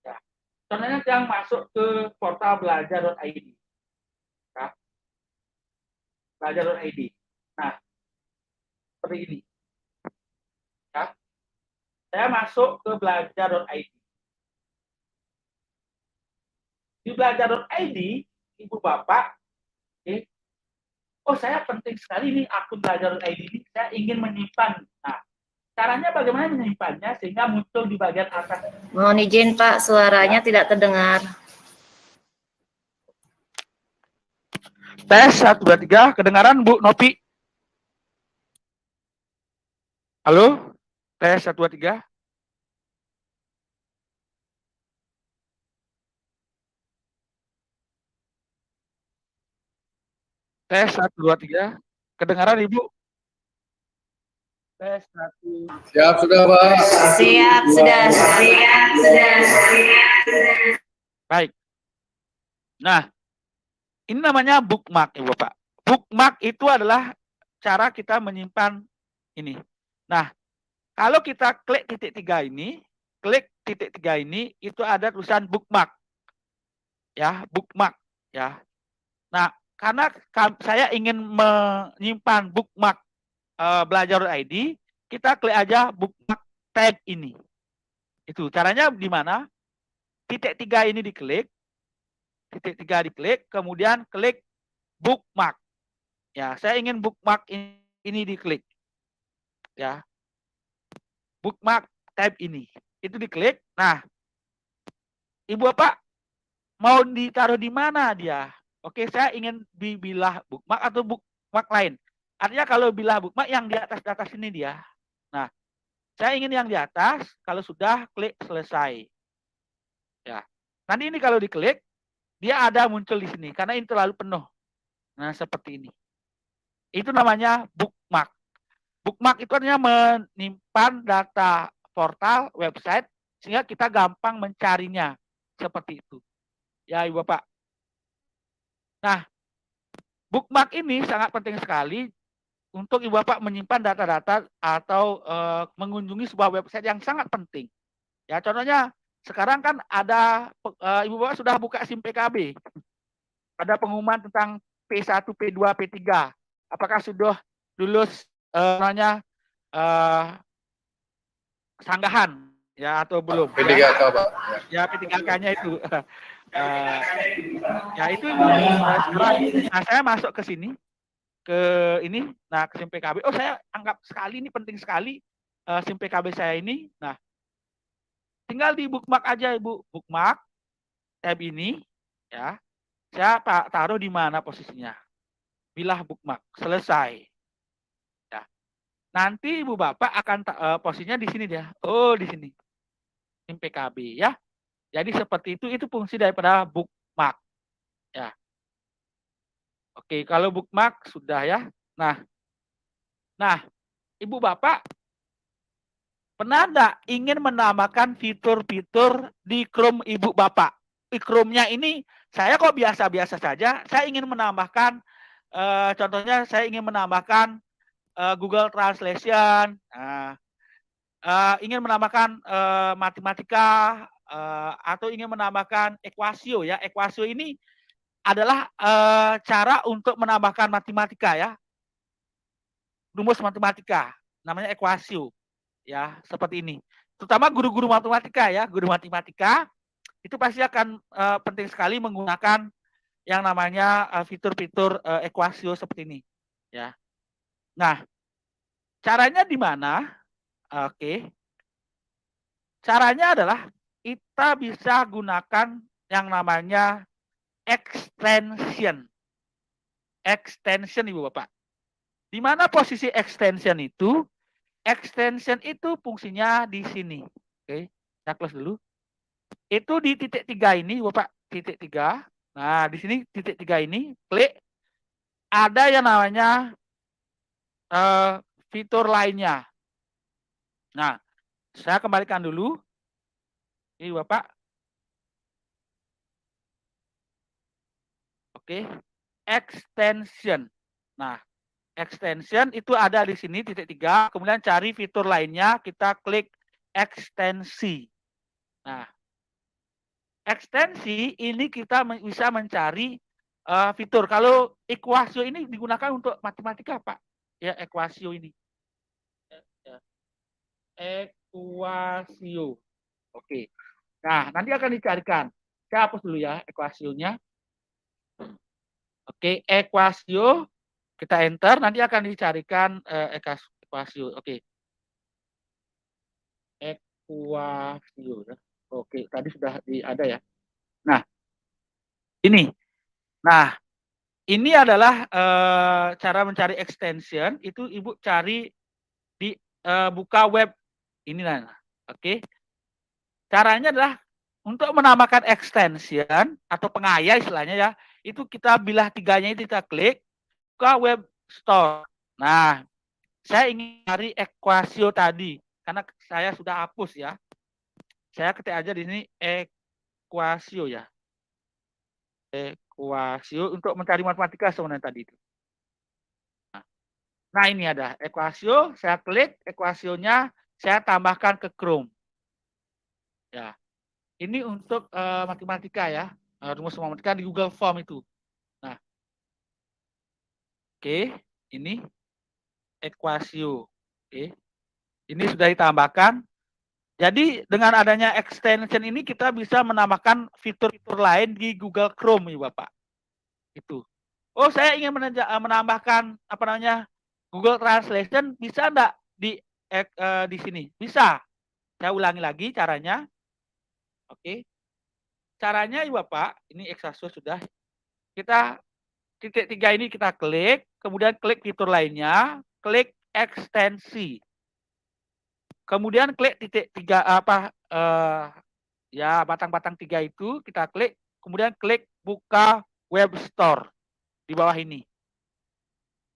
Ya. Contohnya yang masuk ke portal belajar.id. Ya. Belajar.id. Nah, seperti ini. Ya. Saya masuk ke belajar.id. Di belajar.id, ibu bapak, oh saya penting sekali nih akun belajar.id ini, saya ingin menyimpan. Nah, caranya bagaimana menyimpannya sehingga muncul di bagian atas. Mohon izin Pak, suaranya tidak terdengar. Tes 1, 2, 3, kedengaran Bu Nopi? Halo? Tes 1, 2, 3. Tes 1, 2, 3. Kedengaran Ibu? Tes 1. Siap sudah, Pak. Siap, sudah. Siap, sudah. Baik. Nah, ini namanya bookmark, Ibu Bapak. Bookmark itu adalah cara kita menyimpan ini. Nah, kalau kita klik titik 3 ini, itu ada tulisan bookmark. Ya, bookmark ya. Nah, karena saya ingin menyimpan bookmark belajar.id, kita klik aja bookmark tab ini. Itu caranya di mana? Titik 3 ini diklik, kemudian klik bookmark. Ya, saya ingin bookmark ini diklik. Ya. Bookmark tab ini. Itu diklik. Nah, Ibu Bapak mau ditaruh di mana dia? Oke, saya ingin dibilah bookmark atau bookmark lain. Artinya kalau bilah bookmark yang di atas ini dia. Nah, saya ingin yang di atas, kalau sudah klik selesai. Ya. Nanti ini kalau diklik, dia ada muncul di sini karena ini terlalu penuh. Nah, seperti ini. Itu namanya bookmark. Bookmark itu artinya menyimpan data portal, website, sehingga kita gampang mencarinya. Seperti itu. Ya, Ibu Bapak. Nah, bookmark ini sangat penting sekali untuk Ibu Bapak menyimpan data-data atau mengunjungi sebuah website yang sangat penting. Ya, contohnya sekarang kan ada Ibu Bapak sudah buka SIM PKB. Ada pengumuman tentang P1, P2, P3. Apakah sudah lulus sanggahan ya atau belum? P3K, Pak. Ya, P3K-nya itu. Ya itu sekarang. Nah, saya masuk ke sini, ke ini, nah ke SIM PKB. Oh, saya anggap sekali ini penting sekali SIM PKB saya ini. Nah, tinggal di bookmark aja, Ibu. Bookmark tab ini, ya. Saya taruh di mana posisinya? Bilah bookmark, selesai. Ya. Nanti Ibu Bapak akan posisinya di sini dia. Oh, di sini. SIM PKB ya. Jadi seperti itu fungsi daripada bookmark. Ya. Oke, kalau bookmark sudah ya. Nah, Ibu Bapak pernah enggak ingin menambahkan fitur-fitur di Chrome Ibu Bapak? Di Chrome-nya ini saya kok biasa-biasa saja. Saya ingin menambahkan contohnya saya ingin menambahkan Google Translation, ingin menambahkan matematika atau ingin menambahkan Equasio ya. Equasio ini adalah cara untuk menambahkan matematika ya. Rumus matematika namanya Equasio ya, seperti ini. Terutama guru-guru matematika ya, guru matematika itu pasti akan penting sekali menggunakan yang namanya fitur-fitur Equasio seperti ini ya. Nah, caranya di mana? Oke. Caranya adalah kita bisa gunakan yang namanya extension. Extension, Ibu Bapak. Di mana posisi extension itu? Extension itu fungsinya di sini. Oke, saya close dulu. Itu di titik 3 ini, Bapak, titik 3. Nah, di sini titik 3 ini, klik. Ada yang namanya fitur lainnya. Nah, saya kembalikan dulu. Ini Bapak. Oke, extension. Nah, extension itu ada di sini titik 3, kemudian cari fitur lainnya, kita klik ekstensi. Nah, ekstensi ini kita bisa mencari fitur. Kalau Equasio ini digunakan untuk matematika, Pak. Ya, Equasio ini. Equasio. Oke. Nah, nanti akan dicarikan. Saya hapus dulu ya Equasionya. Oke, Equasio. Kita enter, nanti akan dicarikan Equasio. Oke. Equasio. Oke, tadi sudah ada ya. Nah, ini. Nah, ini adalah cara mencari extension. Itu Ibu cari di buka web ini. Nah, oke. Caranya adalah untuk menambahkan extension atau pengaya istilahnya ya. Itu kita bilah 3-nya itu kita klik ke web store. Nah, saya ingin cari ekuasio tadi, karena saya sudah hapus ya. Saya ketik aja di sini ekuasio ya. Ekuasio untuk mencari matematika sebenarnya tadi itu. Nah ini ada ekuasio, saya klik ekuasionya, saya tambahkan ke Chrome. Ya, ini untuk matematika ya, rumus matematika di Google Form itu. Nah, oke, ini ekuasio. Oke, ini sudah ditambahkan. Jadi dengan adanya extension ini kita bisa menambahkan fitur-fitur lain di Google Chrome ya Bapak. Itu. Oh, saya ingin menambahkan apa namanya Google Translation, bisa enggak di sini? Bisa. Saya ulangi lagi caranya. Oke. Caranya ya Bapak, ini Exasio sudah. Kita titik 3 ini kita klik, kemudian klik fitur lainnya, klik ekstensi. Kemudian klik titik 3 ya batang-batang 3 itu kita klik, kemudian klik buka web store di bawah ini.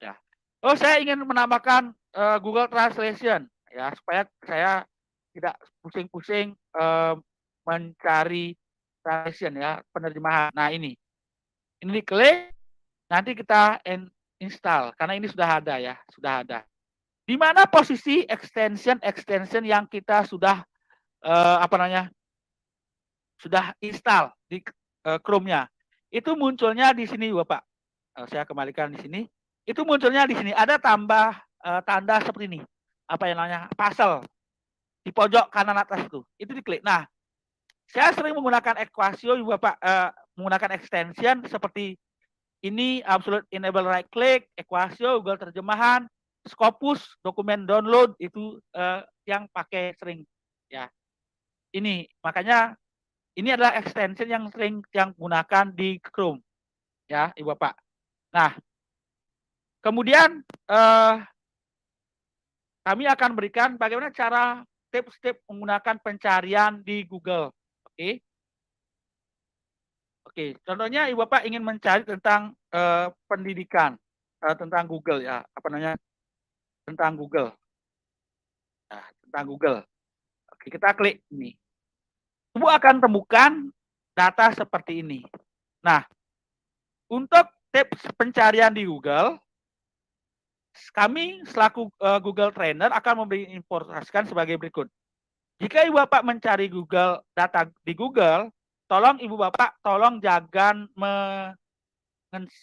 Ya. Oh, saya ingin menambahkan Google Translation ya supaya saya tidak pusing-pusing mencari translation ya, penerjemahan. Nah, ini diklik, nanti kita install karena ini sudah ada ya, sudah ada. Di mana posisi extension yang kita sudah sudah install di Chrome-nya. Itu munculnya di sini Bapak. Saya kembalikan di sini. Itu munculnya di sini ada tambah tanda seperti ini. Apa yang namanya? Puzzle. Di pojok kanan atas itu. Itu diklik. Nah, saya sering menggunakan ekuasio Bapak, menggunakan extension seperti ini, Absolute Enable Right Click, ekuasio, Google Terjemahan, Scopus, dokumen download itu yang pakai sering ya. Ini makanya ini adalah extension yang sering yang gunakan di Chrome ya, Ibu Bapak. Nah, kemudian kami akan berikan bagaimana cara tips-tips menggunakan pencarian di Google. Oke. Oke, contohnya Ibu Bapak ingin mencari tentang pendidikan, tentang Google ya, apa namanya? Tentang Google. Nah, tentang Google. Oke, kita klik ini. Ibu akan temukan data seperti ini. Nah, untuk tips pencarian di Google, kami selaku Google Trainer akan memberi informasikan sebagai berikut. Jika Ibu Bapak mencari Google data di Google, tolong Ibu Bapak tolong jangan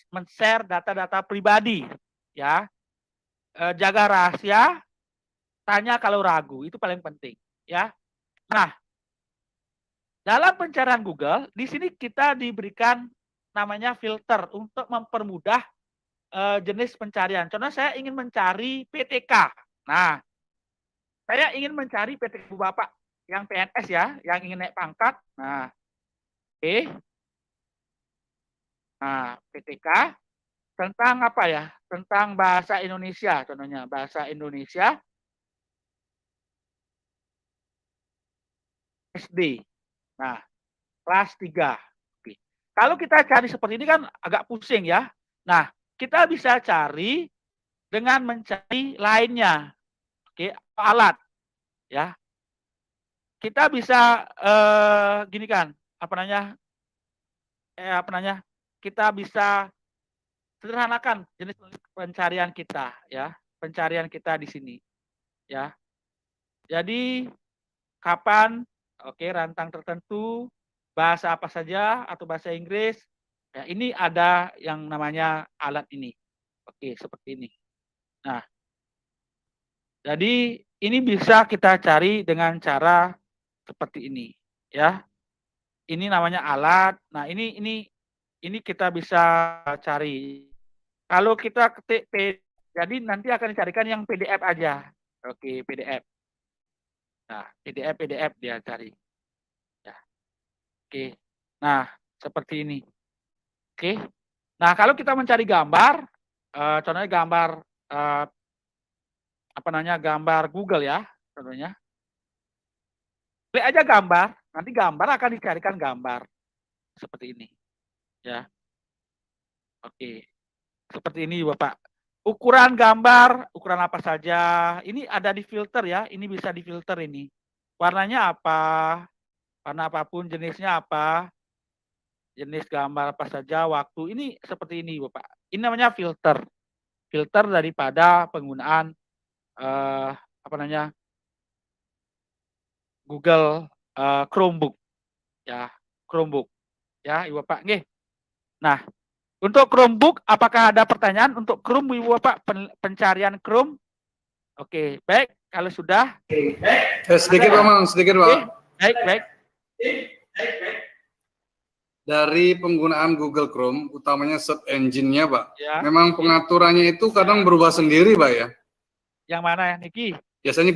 men-share data-data pribadi ya. Jaga rahasia, tanya kalau ragu, itu paling penting ya. Nah, dalam pencarian Google, di sini kita diberikan namanya filter untuk mempermudah jenis pencarian. Contoh saya ingin mencari PTK. Nah, saya ingin mencari PTK Ibu Bapak yang PNS ya, yang ingin naik pangkat. Nah, oke. Nah, PTK tentang apa ya? Tentang bahasa Indonesia, contohnya bahasa Indonesia SD. Nah, kelas 3. Oke. Kalau kita cari seperti ini kan agak pusing ya. Nah, kita bisa cari dengan mencari lainnya. Oke, alat ya. Kita bisa gini kan, apa namanya? Kita bisa sederhanakan jenis pencarian kita ya. Pencarian kita di sini ya. Jadi kapan, oke, rantang tertentu, bahasa apa saja atau bahasa Inggris. Ya, ini ada yang namanya alat ini. Oke, seperti ini. Nah, jadi ini bisa kita cari dengan cara seperti ini, ya. Ini namanya alat. Nah, ini kita bisa cari. Kalau kita ketik jadi nanti akan dicarikan yang PDF aja. Oke, PDF. Nah, PDF dia cari. Ya. Oke. Nah, seperti ini. Oke. Nah, kalau kita mencari gambar, contohnya gambar apa namanya? Gambar Google ya, contohnya. Klik aja gambar, nanti gambar akan dicarikan gambar seperti ini. Ya. Oke. Seperti ini Bapak. ukuran gambar, ukuran apa saja. Ini ada di filter ya. Ini bisa difilter ini. Warnanya apa? Warna apapun, jenisnya apa? Jenis gambar apa saja, waktu. Ini seperti ini, Bapak. Ini namanya filter. Filter daripada penggunaan apa namanya? Google Chromebook ya, Chromebook ya, Ibu Bapak. Nggih. Nah, untuk Chromebook apakah ada pertanyaan untuk Chrome Ibu Bapak, pencarian Chrome? Oke, baik. Kalau sudah Sedikit Pak Mang, sedikit Pak. baik. Dari penggunaan Google Chrome, utamanya search engine-nya Pak, Ya. memang pengaturannya itu kadang berubah sendiri Pak ya. Yang mana ya, Niki? Biasanya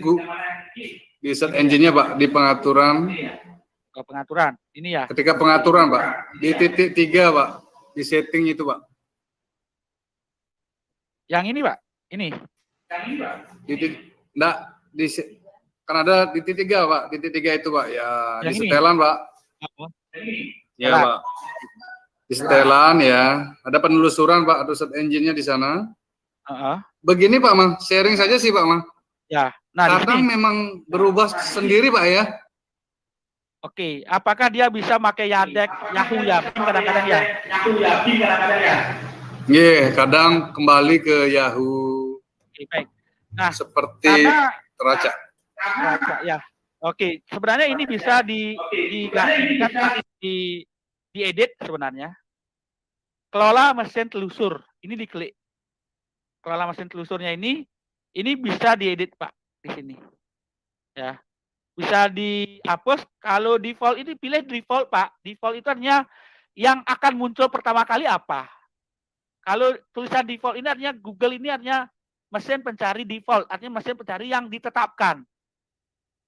di search engine-nya Pak, di pengaturan. Oh, pengaturan. Ini ya. Ketika pengaturan Pak, di titik 3 Pak, di setting itu Pak. Yang ini Pak, ini. Enggak, kan ada di titik 3 Pak, di titik 3 itu Pak, ya Yang di ini? setelan Pak. Oh. Ya Pak. Di setelan ya, ada penelusuran Pak, ada search engine-nya di sana. Begini Pak Mang, sharing saja sih Pak Mang. Ya. Nah, kadang memang berubah sendiri Pak ya. Oke, apakah dia bisa pakai Yandex, Yahoo ya? Kadang-kadang ya. Iya, kadang kembali ke Yahoo. Oke, baik. Nah, seperti teraca. Ya. Oke, sebenarnya ini bisa diedit sebenarnya. Kelola mesin telusur, ini diklik. Kelola mesin telusurnya ini bisa diedit Pak di sini. Ya. Bisa dihapus. Kalau default ini pilih default Pak. Default itu artinya yang akan muncul pertama kali apa. Kalau tulisan default ini artinya Google ini artinya mesin pencari default. Artinya mesin pencari yang ditetapkan.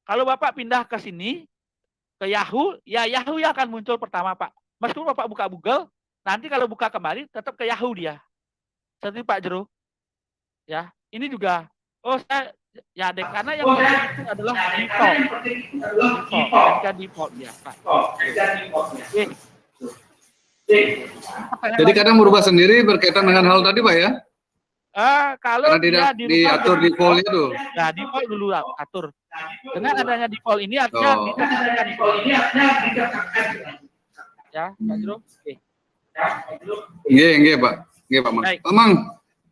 Kalau Bapak pindah ke sini, ke Yahoo, ya Yahoo yang akan muncul pertama Pak. Meskipun Bapak buka Google, nanti kalau buka kembali tetap ke Yahoo dia. Seperti Pak Jero. Ya, ini juga. Oh, saya ya dek, karena yang itu adalah default ya Pak. Jadi kadang berubah sendiri berkaitan dengan hal tadi Pak ya? Kalau karena tidak diatur default itu. Nah, default dulu atur. Dengan adanya default ini artinya ditetapkan ya, Pak Jero. Nggih, Pak. Nggih, Pak Mang. Pak Mang.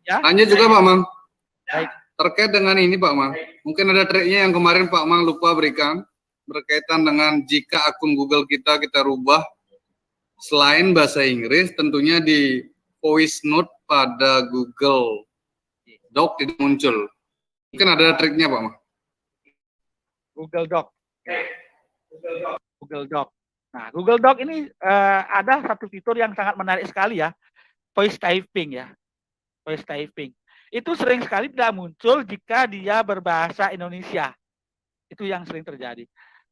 Ya. Lanjut juga Pak Mang. Baik. Terkait dengan ini Pak Mang, mungkin ada triknya yang kemarin Pak Mang lupa berikan berkaitan dengan jika akun Google kita rubah selain bahasa Inggris, tentunya di voice note pada Google Doc tidak muncul. Mungkin ada triknya Pak Mang. Google Doc. Google Doc. Nah, Google Doc ini ada satu fitur yang sangat menarik sekali ya, voice typing ya, voice typing. Itu sering sekali tidak muncul jika dia berbahasa Indonesia. Itu yang sering terjadi.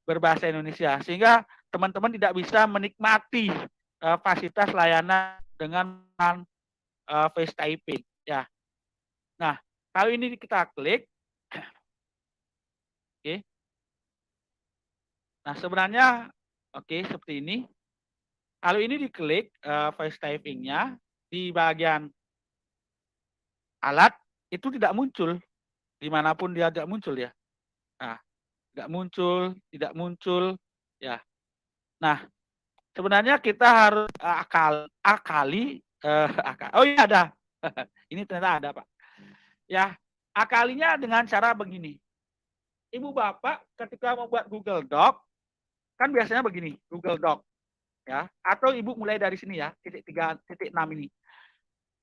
Berbahasa Indonesia. Sehingga teman-teman tidak bisa menikmati fasilitas layanan dengan voice typing. Ya. Nah, kalau ini kita klik. Oke. Nah, sebenarnya seperti ini. Kalau ini diklik voice typing-nya di bagian alat itu tidak muncul dimanapun dia tidak muncul ya. Nah, tidak muncul ya. Nah, sebenarnya kita harus akali. Oh iya ada. Ini ternyata ada Pak. Ya, akalinya dengan cara begini. Ibu Bapak ketika membuat Google Doc kan biasanya begini, Google Doc ya. Atau Ibu mulai dari sini ya, titik 3, titik 6 ini.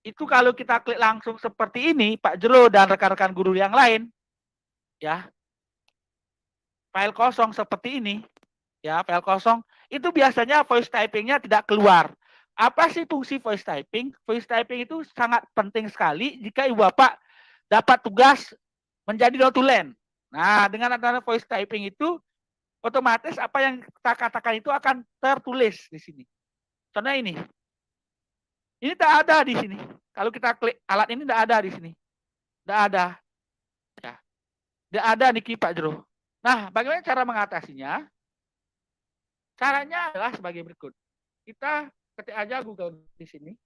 Itu kalau kita klik langsung seperti ini, Pak Jero dan rekan-rekan guru yang lain, ya, file kosong seperti ini, ya, file kosong, itu biasanya voice typing-nya tidak keluar. Apa sih fungsi voice typing? Voice typing itu sangat penting sekali jika Ibu Bapak dapat tugas menjadi notulen. Nah, dengan adanya voice typing itu, otomatis apa yang kita katakan itu akan tertulis di sini. Contohnya ini. Ini tak ada di sini. Kalau kita klik alat ini tidak ada di sini. Tidak ada. Ya. Tidak ada Niki Pak Jero. Nah, bagaimana cara mengatasinya? Caranya adalah sebagai berikut. Kita ketik aja Google di sini.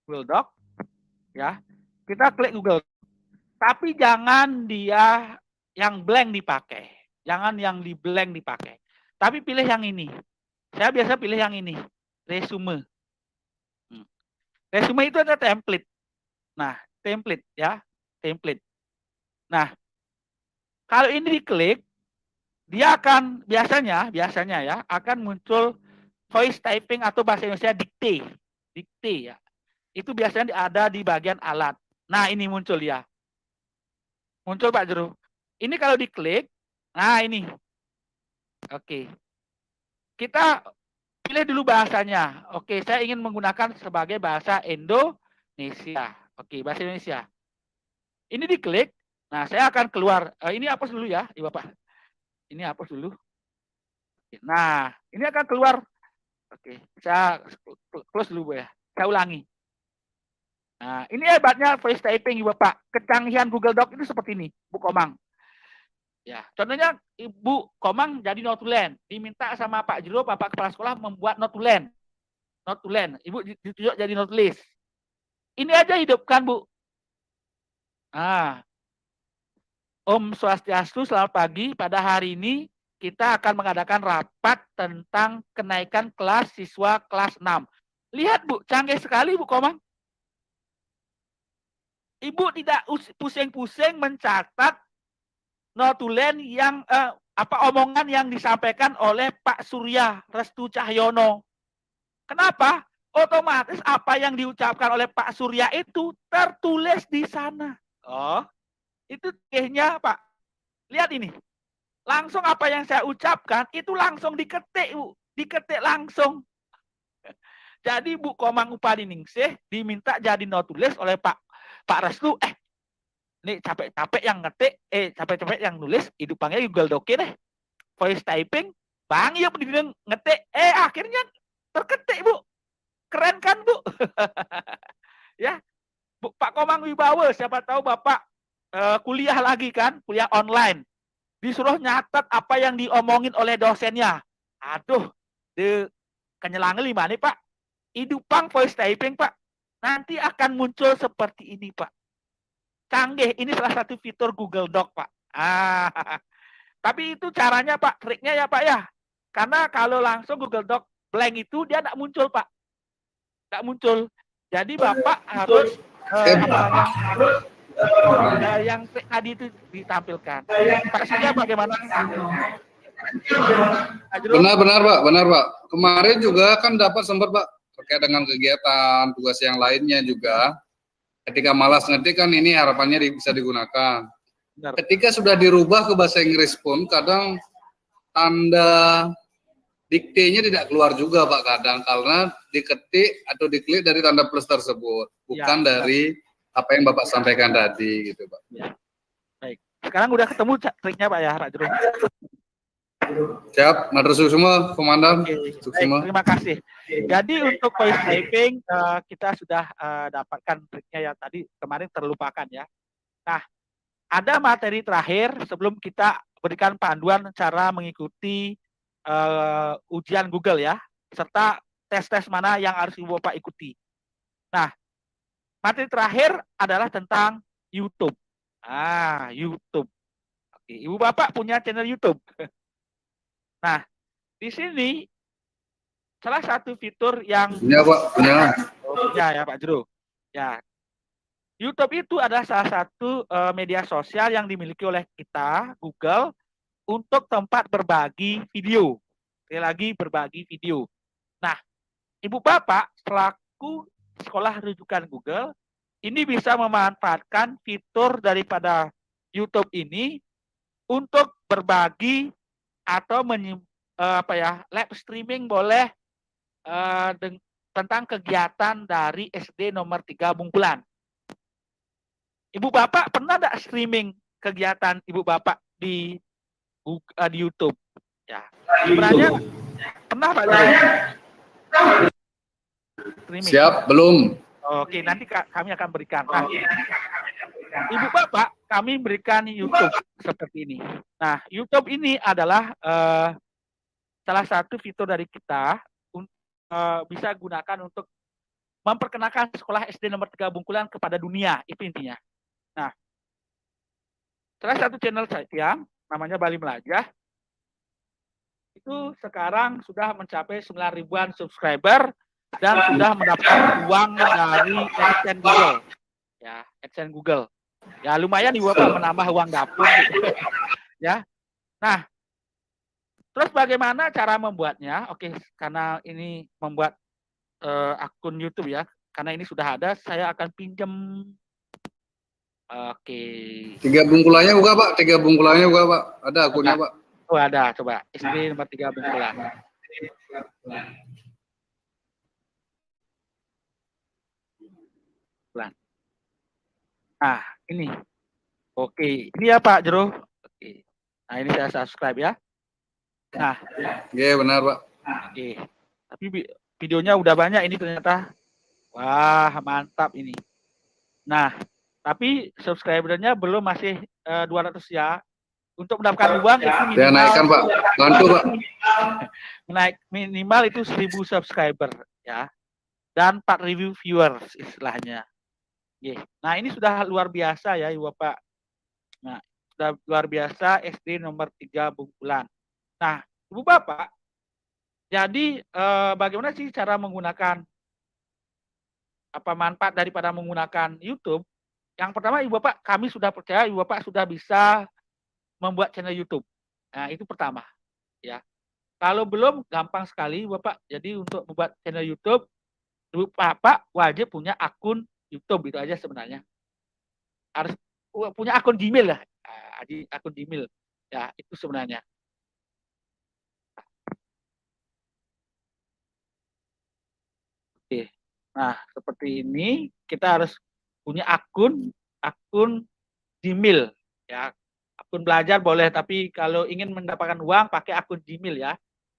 Google Doc. ya. Kita klik Google. Tapi jangan dia yang blank dipakai. Jangan yang di blank dipakai. Tapi pilih yang ini. Saya biasa pilih yang ini. Resume. Resume itu ada template. Nah, template ya. Template. Nah, kalau ini diklik, dia akan biasanya ya akan muncul voice typing atau bahasa Indonesia dikte. Dikte ya. Itu biasanya ada di bagian alat. Nah, ini muncul ya. Muncul Pak Jero. Ini kalau diklik, nah ini. Oke. Kita pilih dulu bahasanya. Oke, saya ingin menggunakan sebagai bahasa Indonesia. Oke, bahasa Indonesia. Ini diklik. Nah, saya akan keluar. Ini hapus dulu ya, Ibu Bapak. Ini hapus dulu. Nah, ini akan keluar. Oke, saya close dulu ya. Saya ulangi. Nah, ini hebatnya voice typing Ibu Bapak. Kecanggihan Google Doc itu seperti ini, Bu Komang. Ya, contohnya Ibu Komang jadi notulen, diminta sama Pak Jero, Bapak Kepala Sekolah membuat notulen. Notulen, Ibu ditunjuk jadi notulis. Ini aja hidupkan, Bu. Nah, Om Swastiastu, selamat pagi. Pada hari ini kita akan mengadakan rapat tentang kenaikan kelas siswa kelas 6. Lihat, Bu, canggih sekali, Bu Komang. Ibu tidak pusing-pusing mencatat notulen yang omongan yang disampaikan oleh Pak Surya Restu Cahyono. Kenapa? Otomatis apa yang diucapkan oleh Pak Surya itu tertulis di sana. Oh, itu canggihnya, Pak. Lihat ini. Langsung apa yang saya ucapkan itu langsung diketik, Bu. Diketik langsung. Jadi Bu Komang Upadiningsih diminta jadi notulis oleh Pak Restu. Ini capek-capek yang ngetik, capek-capek yang nulis, hidup panggil Google Doc deh. Voice typing, Bang yuk ngetik, akhirnya terketik, Bu. Keren kan, Bu? Ya, Bu, Pak Komang Wibawa, siapa tahu Bapak kuliah lagi kan, kuliah online. Disuruh nyatat apa yang diomongin oleh dosennya. Aduh, kenyelangin lima nih, Pak. Hidupang voice typing, Pak. Nanti akan muncul seperti ini, Pak. Canggih, ini salah satu fitur Google Doc, Pak. Tapi itu caranya, Pak, triknya ya, Pak ya. Karena kalau langsung Google Doc blank itu dia tidak muncul, Pak. Tidak muncul. Jadi Bapak harus yang tadi itu ditampilkan. Pak Surya bagaimana? Benar, Pak. Benar, Pak. Kemarin juga kan dapat sempat, Pak, terkait dengan kegiatan, tugas yang lainnya juga. Ketika malas ngetik kan ini harapannya bisa digunakan. Benar. Ketika sudah dirubah ke bahasa Inggris pun kadang tanda diktenya tidak keluar juga, Pak, kadang karena diketik atau diklik dari tanda plus tersebut, bukan ya, dari apa yang Bapak sampaikan tadi gitu, Pak. Ya. Baik. Sekarang udah ketemu triknya, Pak ya, Pak Jero. Siap, matur semua, Komandan. Baik, terima kasih. Jadi untuk voice typing kita sudah dapatkan triknya ya tadi, kemarin terlupakan ya. Nah, ada materi terakhir sebelum kita berikan panduan cara mengikuti ujian Google ya, serta tes-tes mana yang harus Ibu Bapak ikuti. Nah, materi terakhir adalah tentang YouTube. YouTube. Oke, Ibu Bapak punya channel YouTube. Nah, di sini salah satu fitur yang punya, Pak, punya. Punya ya, Pak Jero. Ya. YouTube itu adalah salah satu media sosial yang dimiliki oleh kita, Google, untuk tempat berbagi video. Sekali lagi berbagi video. Nah, Ibu Bapak selaku sekolah rujukan Google, ini bisa memanfaatkan fitur daripada YouTube ini untuk berbagi atau live streaming boleh tentang kegiatan dari SD nomor 3 Bungkulan. Ibu Bapak pernah enggak streaming kegiatan Ibu Bapak di YouTube? Ya. Sebenarnya pernah Pak? Streaming. Siap, belum. Oke, nanti kami akan berikan. Nah, Ibu Bapak, kami berikan YouTube seperti ini. Nah, YouTube ini adalah salah satu fitur dari kita bisa gunakan untuk memperkenalkan sekolah SD nomor 3 Bungkulan kepada dunia, itu intinya. Nah, salah satu channel saya namanya Bali Melajah itu sekarang sudah mencapai 9 ribuan subscriber dan sudah mendapatkan uang dari AdSense Google. Ya, AdSense Google. Ya, lumayan nih Bapak menambah uang dapur gitu. Ya. Nah, terus bagaimana cara membuatnya? Oke, karena ini membuat akun YouTube ya. Karena ini sudah ada, saya akan pinjam. Oke. 3 bungkulannya buka Pak, 3 bungkulannya buka Pak. Ada akunnya Coba. Pak. Oh ada, coba. SD nomor 3 Bungkulan. Nah, ini. Oke, ini ya Pak Jero. Oke. Nah, ini saya subscribe ya. Nah, Iya benar Pak. oke. Tapi videonya udah banyak ini ternyata. Wah, mantap ini. Nah, tapi subscribernya belum masih 200 ya. Untuk mendapatkan uang itu Saya minimal naikkan Pak. Bantu Pak. minimal itu 1000 subscriber ya. Dan 4.000 viewers istilahnya. Oke. Nah, ini sudah luar biasa ya, Ibu Bapak. Nah, sudah luar biasa SD nomor 3 Bungkulan. Nah, Ibu Bapak, jadi bagaimana sih cara menggunakan apa manfaat daripada menggunakan YouTube? Yang pertama, Ibu Bapak, kami sudah percaya Ibu Bapak sudah bisa membuat channel YouTube. Nah, itu pertama, ya. Kalau belum, gampang sekali, Bapak. Jadi untuk membuat channel YouTube, Ibu Bapak wajib punya akun YouTube, itu aja sebenarnya. Harus punya akun Gmail lah, akun Gmail. Ya, itu sebenarnya. Oke. Nah, seperti ini kita harus punya akun Gmail ya. Akun belajar boleh, tapi kalau ingin mendapatkan uang pakai akun Gmail ya,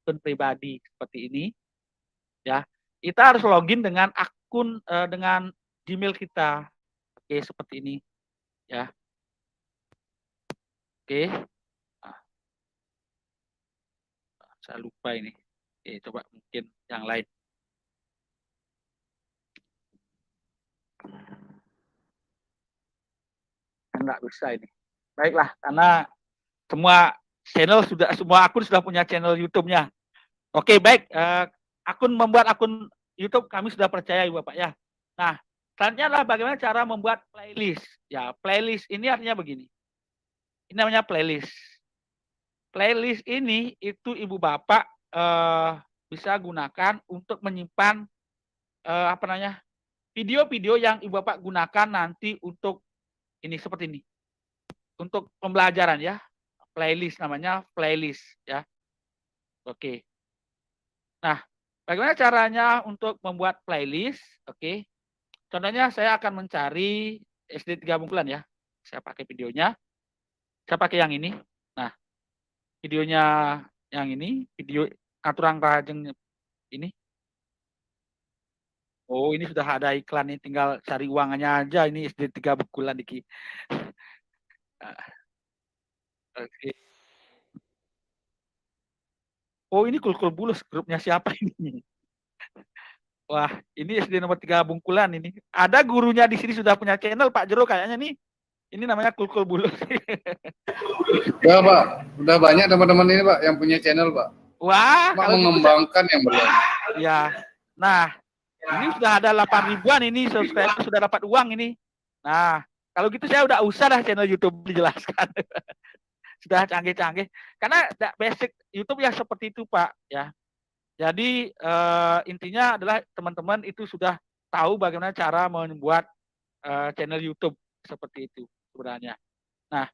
akun pribadi seperti ini ya. Kita harus login dengan akun dengan Gmail kita. Oke, seperti ini ya. Oke. Nah, saya lupa ini. Oke, coba mungkin yang lain. Enggak bisa ini. Baiklah, karena semua akun sudah punya channel YouTube-nya. Oke, baik. Membuat akun YouTube kami sudah percaya, Ibu Bapak ya. Nah, selanjutnya adalah bagaimana cara membuat playlist. Ya, playlist ini artinya begini. Ini namanya playlist. Playlist ini itu Ibu Bapak bisa gunakan untuk menyimpan video-video yang Ibu Bapak gunakan nanti untuk ini seperti ini. Untuk pembelajaran ya. Playlist namanya playlist ya. Oke. Nah, bagaimana caranya untuk membuat playlist? Oke. Contohnya saya akan mencari SD 3 Bungkulan ya. Saya pakai videonya. Saya pakai yang ini. Nah, videonya yang ini, video aturan rajeng ini. Oh, ini sudah ada iklan ini, tinggal cari uangnya aja ini SD 3 Bungkulan iki. Oke. Oh, ini Kulkul Bulus, grupnya siapa ini? Wah, ini SD nomor 3 Bungkulan ini. Ada gurunya di sini sudah punya channel Pak Jero kayaknya nih. Ini namanya Kulkul Bulus. Ya Pak, udah banyak teman-teman ini Pak yang punya channel Pak. Wah, Pak kalau mengembangkan yang berlaku. Ya. Nah, ini sudah ada 8 ribuan ini subscriber, sudah dapat uang ini. Nah, kalau gitu saya udah usah dah channel YouTube dijelaskan. Sudah canggih-canggih. Karena basic YouTube ya seperti itu Pak ya. Jadi intinya adalah teman-teman itu sudah tahu bagaimana cara membuat channel YouTube seperti itu sebenarnya. Nah,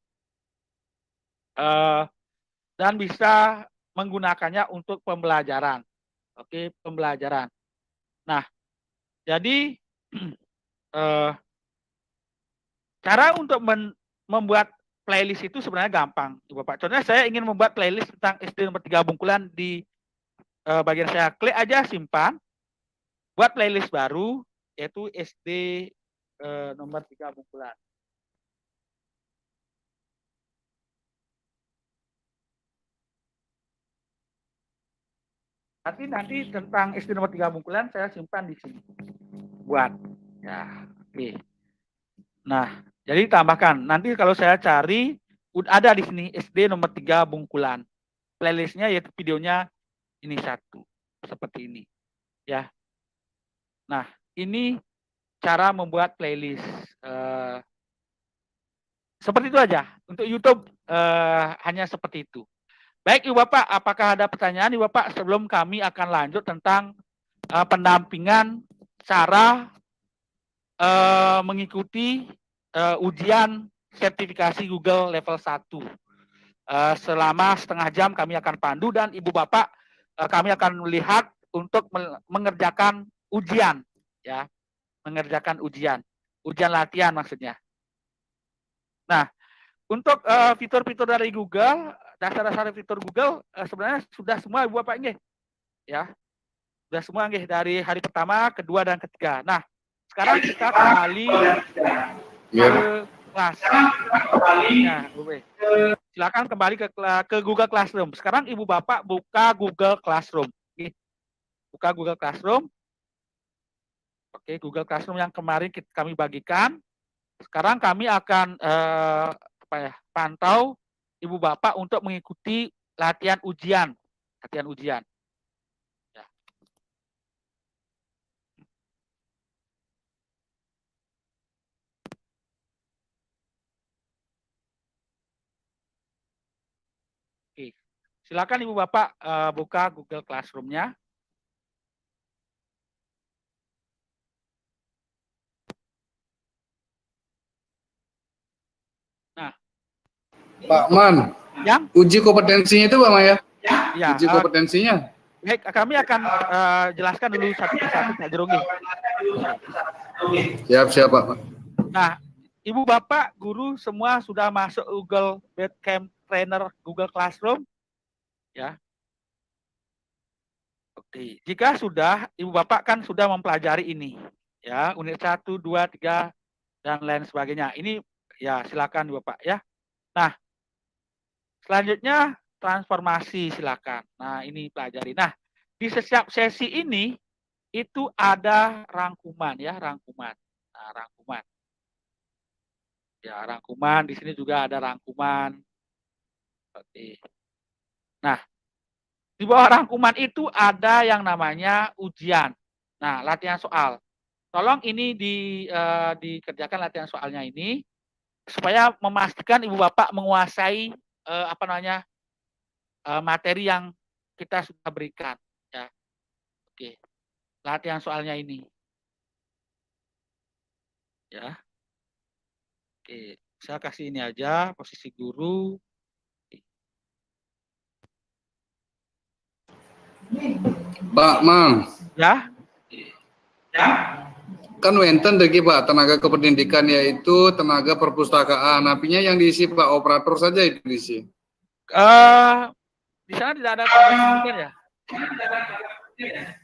dan bisa menggunakannya untuk pembelajaran. Oke, pembelajaran. Nah, jadi cara untuk membuat playlist itu sebenarnya gampang, Bapak. Contohnya saya ingin membuat playlist tentang SD nomor 3 Bungkulan di bagian saya klik aja simpan, buat playlist baru yaitu SD nomor 3 Bungkulan. Nanti tentang SD nomor 3 Bungkulan saya simpan di sini. buat. Ya, oke. Nah, jadi tambahkan. Nanti kalau saya cari ada di sini SD nomor 3 Bungkulan. Playlistnya yaitu videonya ini satu seperti ini ya. Nah, ini cara membuat playlist. Seperti itu aja. Untuk YouTube hanya seperti itu. Baik, Ibu Bapak, apakah ada pertanyaan Ibu Bapak sebelum kami akan lanjut tentang pendampingan cara mengikuti ujian sertifikasi Google level 1. Selama setengah jam kami akan pandu dan Ibu Bapak kami akan melihat untuk mengerjakan ujian ya, mengerjakan ujian latihan maksudnya. Nah, untuk fitur-fitur dari Google, dasar-dasar fitur Google sebenarnya sudah semua Ibu Bapak nggih. Ya. Sudah semua nggih dari hari pertama, kedua dan ketiga. Nah, sekarang kita kembali ke kelas. Ya, silakan kembali ke Google Classroom. Sekarang Ibu Bapak buka Google Classroom. Buka Google Classroom. Oke, Google Classroom yang kemarin kami bagikan. Sekarang kami akan pantau Ibu Bapak untuk mengikuti latihan ujian. Latihan ujian. Ya. Oke. Silakan Ibu Bapak buka Google Classroom-nya. Nah, Pak Man, yang uji kompetensinya itu Pak Man ya? Ya, Uji kompetensinya. baik, kami akan jelaskan dulu satu persatu Pak Jerogi. Siap Pak. Nah, Ibu Bapak, guru semua sudah masuk Google Badcamp Trainer Google Classroom, ya. Oke, jika sudah, Ibu Bapak kan sudah mempelajari ini, ya, unit 1, 2, 3, dan lain sebagainya. Ini, ya, silakan Ibu Bapak, ya. Nah, selanjutnya transformasi silakan. Nah, ini pelajari. Nah, di setiap sesi ini itu ada rangkuman ya, rangkuman. Nah, rangkuman. Ya, rangkuman di sini juga ada rangkuman. Oke. Nah, di bawah rangkuman itu ada yang namanya ujian. Nah, latihan soal. Tolong ini dikerjakan latihan soalnya ini supaya memastikan Ibu Bapak menguasai materi yang kita sudah berikan ya. Oke. Latihan soalnya ini. Ya. Oke, saya kasih ini aja posisi guru. Pak Mang. Ya. Ya. Kan wenten degi Pak tenaga kependidikan yaitu tenaga perpustakaan. Napinya yang diisi Pak operator saja itu diisi. Di sana tidak ada tenaga pendidikan ya?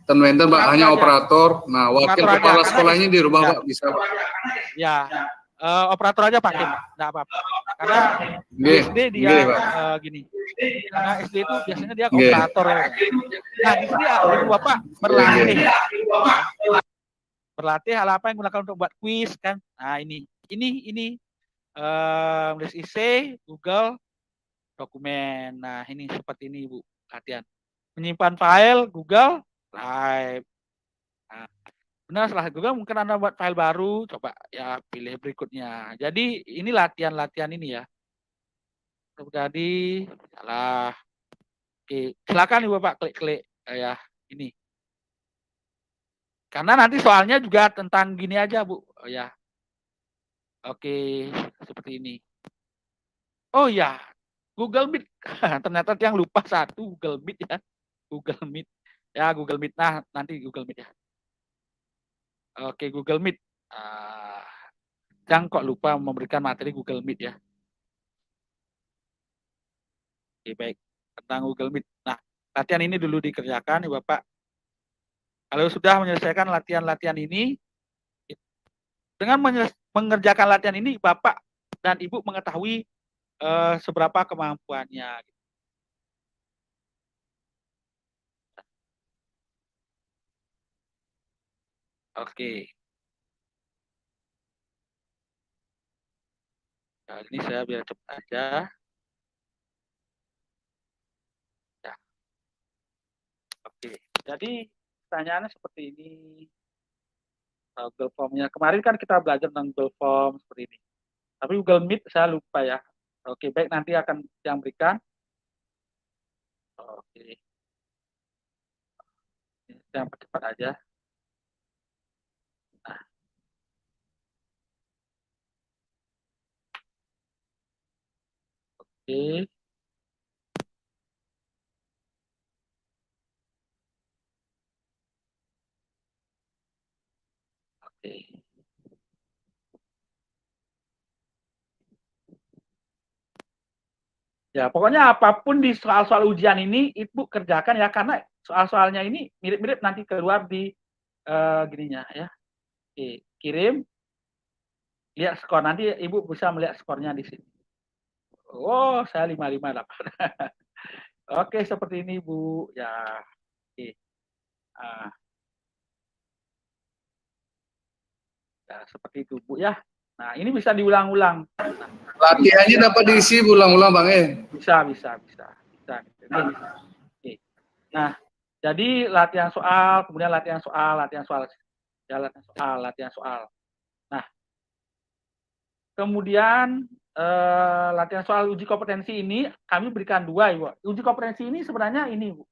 Ten wenten Pak hanya operator. Nah, wakil operator kepala aja, sekolahnya di rumah Pak bisa Pak. Ya. Operator aja pakai, enggak apa-apa. Karena SD dia gini. Karena SD itu biasanya dia operator ya. Nah, di sini Ibu Bapak berlatih. Berlatih hal apa yang digunakan untuk buat kuis kan. Nah, ini menulis essay, Google, dokumen. Nah, ini seperti ini Ibu, latihan. Menyimpan file, Google, Drive. Nah, benar setelah Google mungkin Anda buat file baru, coba ya pilih berikutnya. Jadi ini latihan ini ya. Jadi salah. Oke, silakan Ibu Bapak klik-klik ya ini. Karena nanti soalnya juga tentang gini aja Bu, ya. Oke, seperti ini. Oh ya, Google Meet. Ternyata yang lupa satu Google Meet ya. Google Meet. Ya, Google Meet. Nah, nanti Google Meet ya. Oke, Google Meet. Yang kok lupa memberikan materi Google Meet ya. Oke, baik. Tentang Google Meet. Nah, latihan ini dulu dikerjakan, Ibu Bapak. Kalau sudah menyelesaikan latihan-latihan ini, dengan mengerjakan latihan ini, Bapak dan Ibu mengetahui seberapa kemampuannya. Oke. Nah, ini saya biar cepat aja. Ya. Oke, jadi pertanyaannya seperti ini. Google Form-nya. Kemarin kan kita belajar tentang Google Form seperti ini. Tapi Google Meet saya lupa ya. Oke, baik, nanti akan yang berikan. Oke, yang cepat aja. Nah, oke. Oke. Ya, pokoknya apapun di soal-soal ujian ini, Ibu kerjakan ya, karena soal-soalnya ini mirip-mirip nanti keluar di gininya ya. Oke, kirim, lihat skor. Nanti Ibu bisa melihat skornya di sini. Oh, saya 558. Oke, seperti ini, Bu. Ya, oke. Ah, ya, seperti itu, Bu ya. Nah, ini bisa diulang-ulang. Nah, Latihannya dapat diisi ulang-ulang Bang bisa. Oke. Nah, jadi latihan soal, kemudian latihan soal, ya, latihan soal. Nah, kemudian latihan soal uji kompetensi ini kami berikan 2, Ibu. Uji kompetensi ini sebenarnya ini, Bu.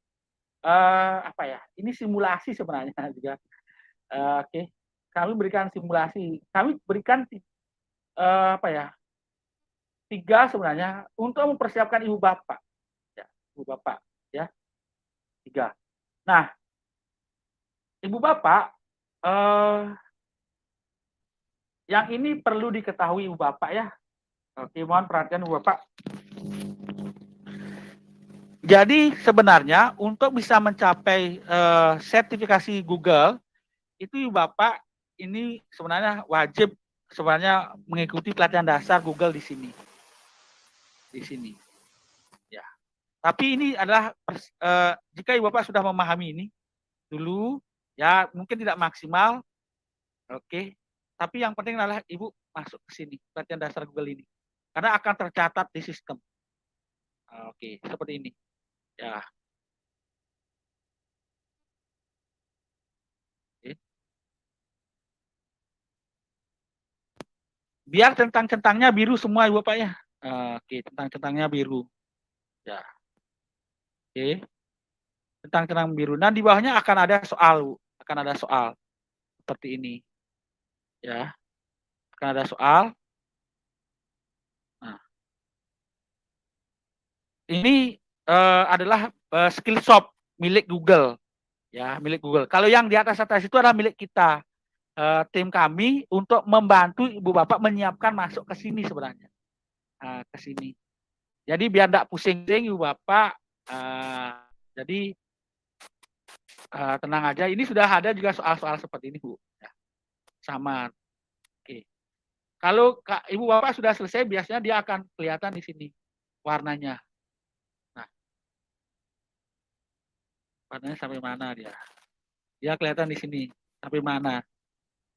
Apa ya? Ini simulasi sebenarnya juga. Oke. Kami berikan simulasi. Kami berikan apa ya? 3 sebenarnya untuk mempersiapkan Ibu Bapak. Ya, Ibu Bapak ya. 3. Nah, Ibu Bapak yang ini perlu diketahui Ibu Bapak ya. Oke, mohon perhatian Ibu Bapak. Jadi sebenarnya untuk bisa mencapai sertifikasi Google itu Ibu Bapak ini sebenarnya wajib sebenarnya mengikuti pelatihan dasar Google di sini. Di sini. Ya. Tapi ini adalah jika Ibu Bapak sudah memahami ini dulu ya mungkin tidak maksimal. Oke. Tapi yang penting adalah Ibu masuk ke sini pelatihan dasar Google ini. Karena akan tercatat di sistem. Oke, seperti ini. Ya. Oke. Biar centang-centangnya biru semua Ibu Bapak ya. Oke, centang-centangnya biru. Ya. Oke. Centang-centang biru. Dan di bawahnya akan ada soal, Bu. Akan ada soal seperti ini. Ya. Akan ada soal. Nah. Ini adalah skill shop milik Google. Ya, milik Google. Kalau yang di atas itu adalah milik kita. Tim kami untuk membantu Ibu Bapak menyiapkan masuk ke sini sebenarnya. Ke sini. Jadi biar tidak pusing-pusing Ibu Bapak. Jadi tenang aja. Ini sudah ada juga soal-soal seperti ini, Bu. Ya, sama. Oke. Kalau Ibu Bapak sudah selesai, biasanya dia akan kelihatan di sini warnanya. Nah, warnanya sampai mana dia? Dia kelihatan di sini sampai mana.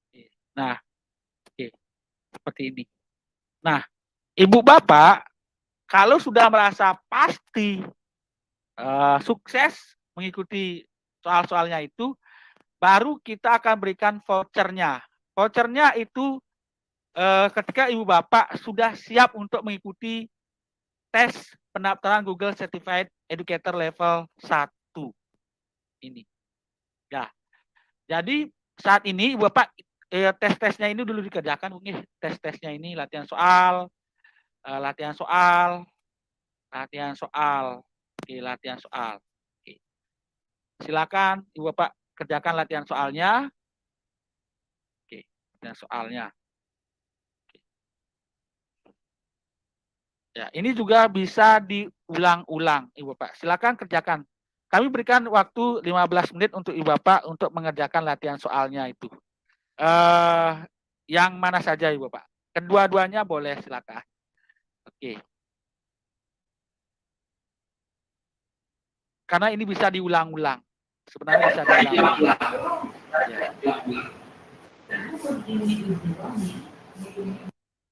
Oke. Nah, oke. Seperti ini. Nah, Ibu Bapak kalau sudah merasa pasti sukses mengikuti soal-soalnya itu, baru kita akan berikan vouchernya. Vouchernya itu ketika Ibu Bapak sudah siap untuk mengikuti tes pendaftaran Google Certified Educator Level 1. Ini. Ya. Jadi saat ini Ibu Bapak tes-tesnya ini dulu dikerjakan. Tes-tesnya ini latihan soal, latihan soal. Oke, latihan soal. Oke. Silakan Ibu Bapak kerjakan latihan soalnya. Oke, latihan soalnya. Oke. Ya, ini juga bisa diulang-ulang Ibu Bapak. Silakan kerjakan. Kami berikan waktu 15 menit untuk Ibu Bapak untuk mengerjakan latihan soalnya itu. Yang mana saja Ibu Bapak? Kedua-duanya boleh, silakan. Oke. Karena ini bisa diulang-ulang. Sebenarnya bisa diulang-ulang. Ya.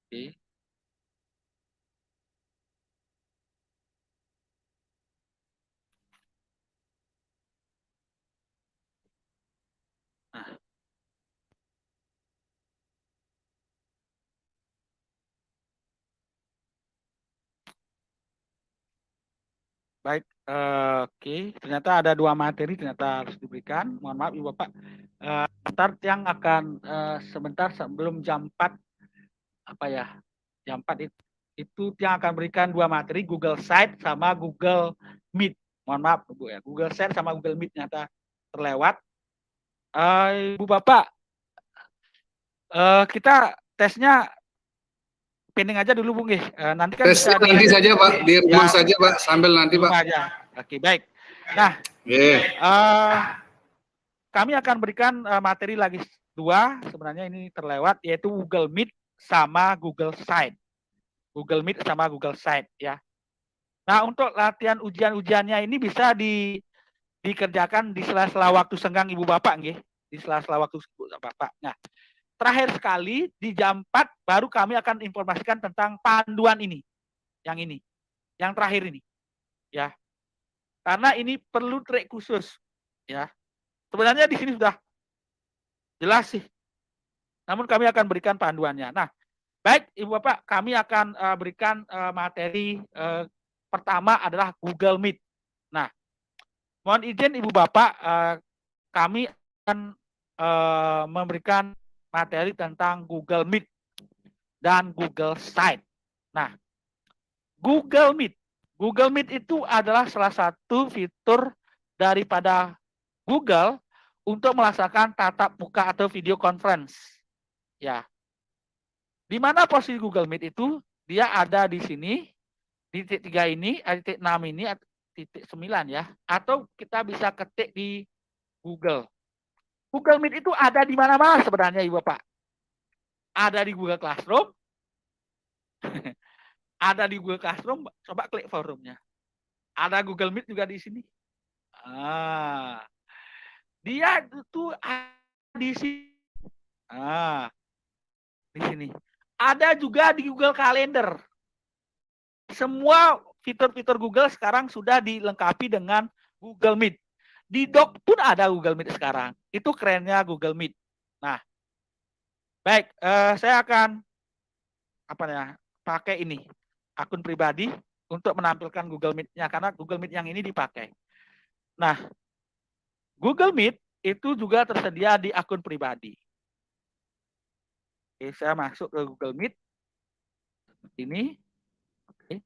Oke. Baik, oke. Ternyata ada 2 materi ternyata harus diberikan. Mohon maaf Ibu Bapak. Start yang akan sebentar sebelum jam 4 apa ya? Jam 4 itu yang akan berikan 2 materi, Google Site sama Google Meet. Mohon maaf Bu ya. Google Site sama Google Meet ternyata terlewat. Ibu Bapak, kita tesnya pending aja dulu Bung. Nanti kan Tesnya bisa nanti saja Pak, di rumah ya, saja Pak, sambil nanti di Pak. rumah aja. Oke, baik. Nah, kami akan berikan materi lagi 2, sebenarnya ini terlewat, yaitu Google Meet sama Google Site. Google Meet sama Google Site ya. Nah, untuk latihan ujian-ujiannya ini bisa dikerjakan di sela-sela waktu senggang Ibu Bapak nggih, di sela-sela waktu Bapak. Nah, terakhir sekali di jam 4 baru kami akan informasikan tentang panduan ini. Yang ini. Yang terakhir ini. Ya. Karena ini perlu trik khusus ya. Sebenarnya di sini sudah jelas sih. Namun kami akan berikan panduannya. Nah, baik Ibu Bapak, kami akan berikan materi pertama adalah Google Meet. Nah, mohon izin Ibu Bapak, kami akan memberikan materi tentang Google Meet dan Google Site. Nah, Google Meet. Google Meet itu adalah salah satu fitur daripada Google untuk melaksanakan tatap muka atau video conference. Ya. Di mana posisi Google Meet itu? Dia ada di sini, di titik 3 ini, titik 6 ini, titik 9 ya. Atau kita bisa ketik di Google. Google Meet itu ada di mana-mana sebenarnya Ibu Bapak. Ada di Google Classroom. Ada di Google Classroom, coba klik forumnya. Ada Google Meet juga di sini. Dia itu ada di sini. Di sini. Ada juga di Google Calendar. Semua fitur-fitur Google sekarang sudah dilengkapi dengan Google Meet. Di Doc pun ada Google Meet sekarang. Itu kerennya Google Meet. Nah, baik, saya akan pakai ini akun pribadi untuk menampilkan Google Meet-nya karena Google Meet yang ini dipakai. Nah, Google Meet itu juga tersedia di akun pribadi. Oke, saya masuk ke Google Meet. Ini. Oke.